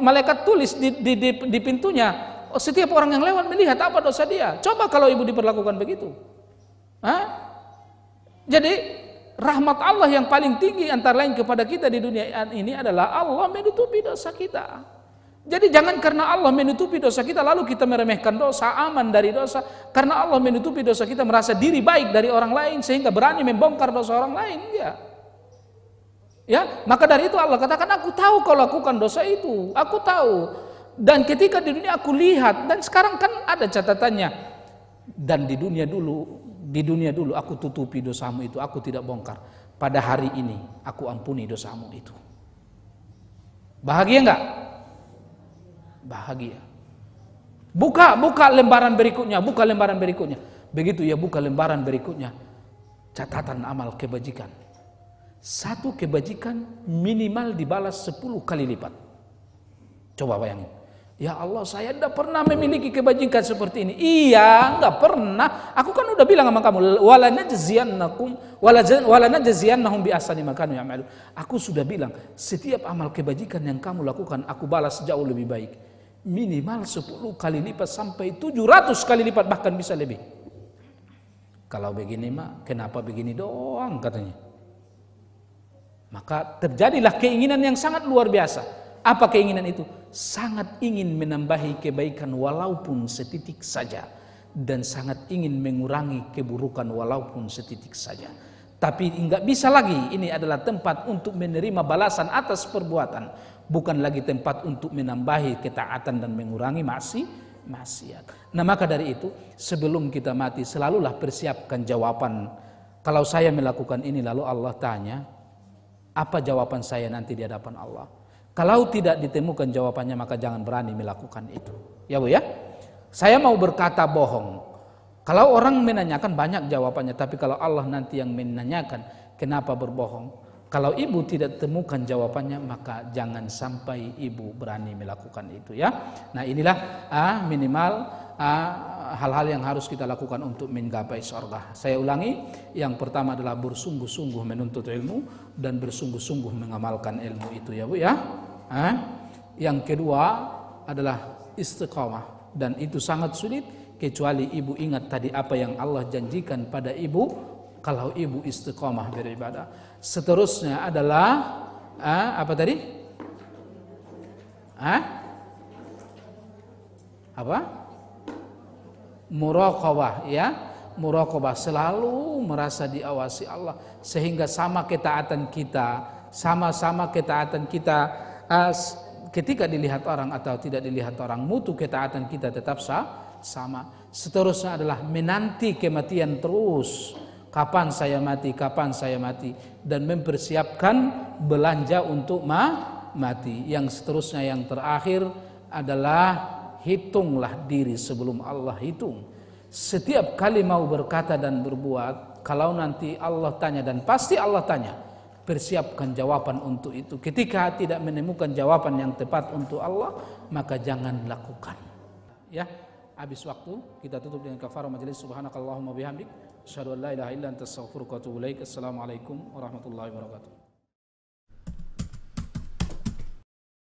malaikat tulis di pintunya. Oh, setiap orang yang lewat melihat apa dosa dia. Coba kalau ibu diperlakukan begitu. Hah? Jadi rahmat Allah yang paling tinggi antara lain kepada kita di dunia ini adalah Allah menutupi dosa kita. Jadi jangan karena Allah menutupi dosa kita lalu kita meremehkan dosa, aman dari dosa. Karena Allah menutupi dosa kita merasa diri baik dari orang lain sehingga berani membongkar dosa orang lain. Ya, maka dari itu Allah katakan, aku tahu kau lakukan dosa itu, aku tahu. Dan ketika di dunia aku lihat, dan sekarang kan ada catatannya. Dan di dunia dulu aku tutupi dosamu itu, aku tidak bongkar. Pada hari ini aku ampuni dosamu itu. Bahagia enggak? Bahagia. Buka lembaran berikutnya, buka lembaran berikutnya. Begitu ya, buka lembaran berikutnya. Catatan amal kebajikan. Satu kebajikan minimal dibalas 10 kali lipat. Coba bayangin. Ya Allah, saya tidak pernah memiliki kebajikan seperti ini. Iya, enggak pernah. Aku kan udah bilang sama kamu, walanajziyannahum bi ahsani ma kanu ya'malun. Aku sudah bilang, setiap amal kebajikan yang kamu lakukan, aku balas jauh lebih baik. Minimal 10 kali lipat sampai 700 kali lipat, bahkan bisa lebih. Kalau begini mah, kenapa begini doang katanya. Maka terjadilah keinginan yang sangat luar biasa. Apa keinginan itu? Sangat ingin menambahi kebaikan walaupun setitik saja, dan sangat ingin mengurangi keburukan walaupun setitik saja. Tapi enggak bisa lagi, ini adalah tempat untuk menerima balasan atas perbuatan, bukan lagi tempat untuk menambahi ketaatan dan mengurangi maksiat. Nah maka dari itu, sebelum kita mati selalulah persiapkan jawaban. Kalau saya melakukan ini lalu Allah tanya, apa jawaban saya nanti di hadapan Allah? Kalau tidak ditemukan jawabannya, maka jangan berani melakukan itu. Ya Bu ya. Saya mau berkata bohong. Kalau orang menanyakan banyak jawabannya, tapi kalau Allah nanti yang menanyakan, kenapa berbohong? Kalau ibu tidak temukan jawabannya, maka jangan sampai ibu berani melakukan itu ya. Nah inilah minimal hal-hal yang harus kita lakukan untuk menggapai surga. Saya ulangi, yang pertama adalah bersungguh-sungguh menuntut ilmu dan bersungguh-sungguh mengamalkan ilmu itu ya Bu ya. Yang kedua adalah istiqamah, dan itu sangat sulit kecuali ibu ingat tadi apa yang Allah janjikan pada ibu kalau ibu istiqamah beribadah. Seterusnya adalah apa tadi? Apa? Muraqabah ya. Muraqabah, selalu merasa diawasi Allah sehingga sama ketaatan kita ketika dilihat orang atau tidak dilihat orang, mutu ketaatan kita tetap sama. Seterusnya adalah menanti kematian terus. Kapan saya mati, dan mempersiapkan belanja untuk mati. Yang seterusnya, yang terakhir adalah hitunglah diri sebelum Allah hitung. Setiap kali mau berkata dan berbuat, kalau nanti Allah tanya, dan pasti Allah tanya, persiapkan jawaban untuk itu. Ketika tidak menemukan jawaban yang tepat untuk Allah, maka jangan lakukan. Ya, habis waktu, kita tutup dengan kafarah majelis. Subhanakallahumma bihamdik, asyhadu an la ilaha illa anta astaghfiruka wa atubu ilaik. Assalamualaikum warahmatullahi wabarakatuh.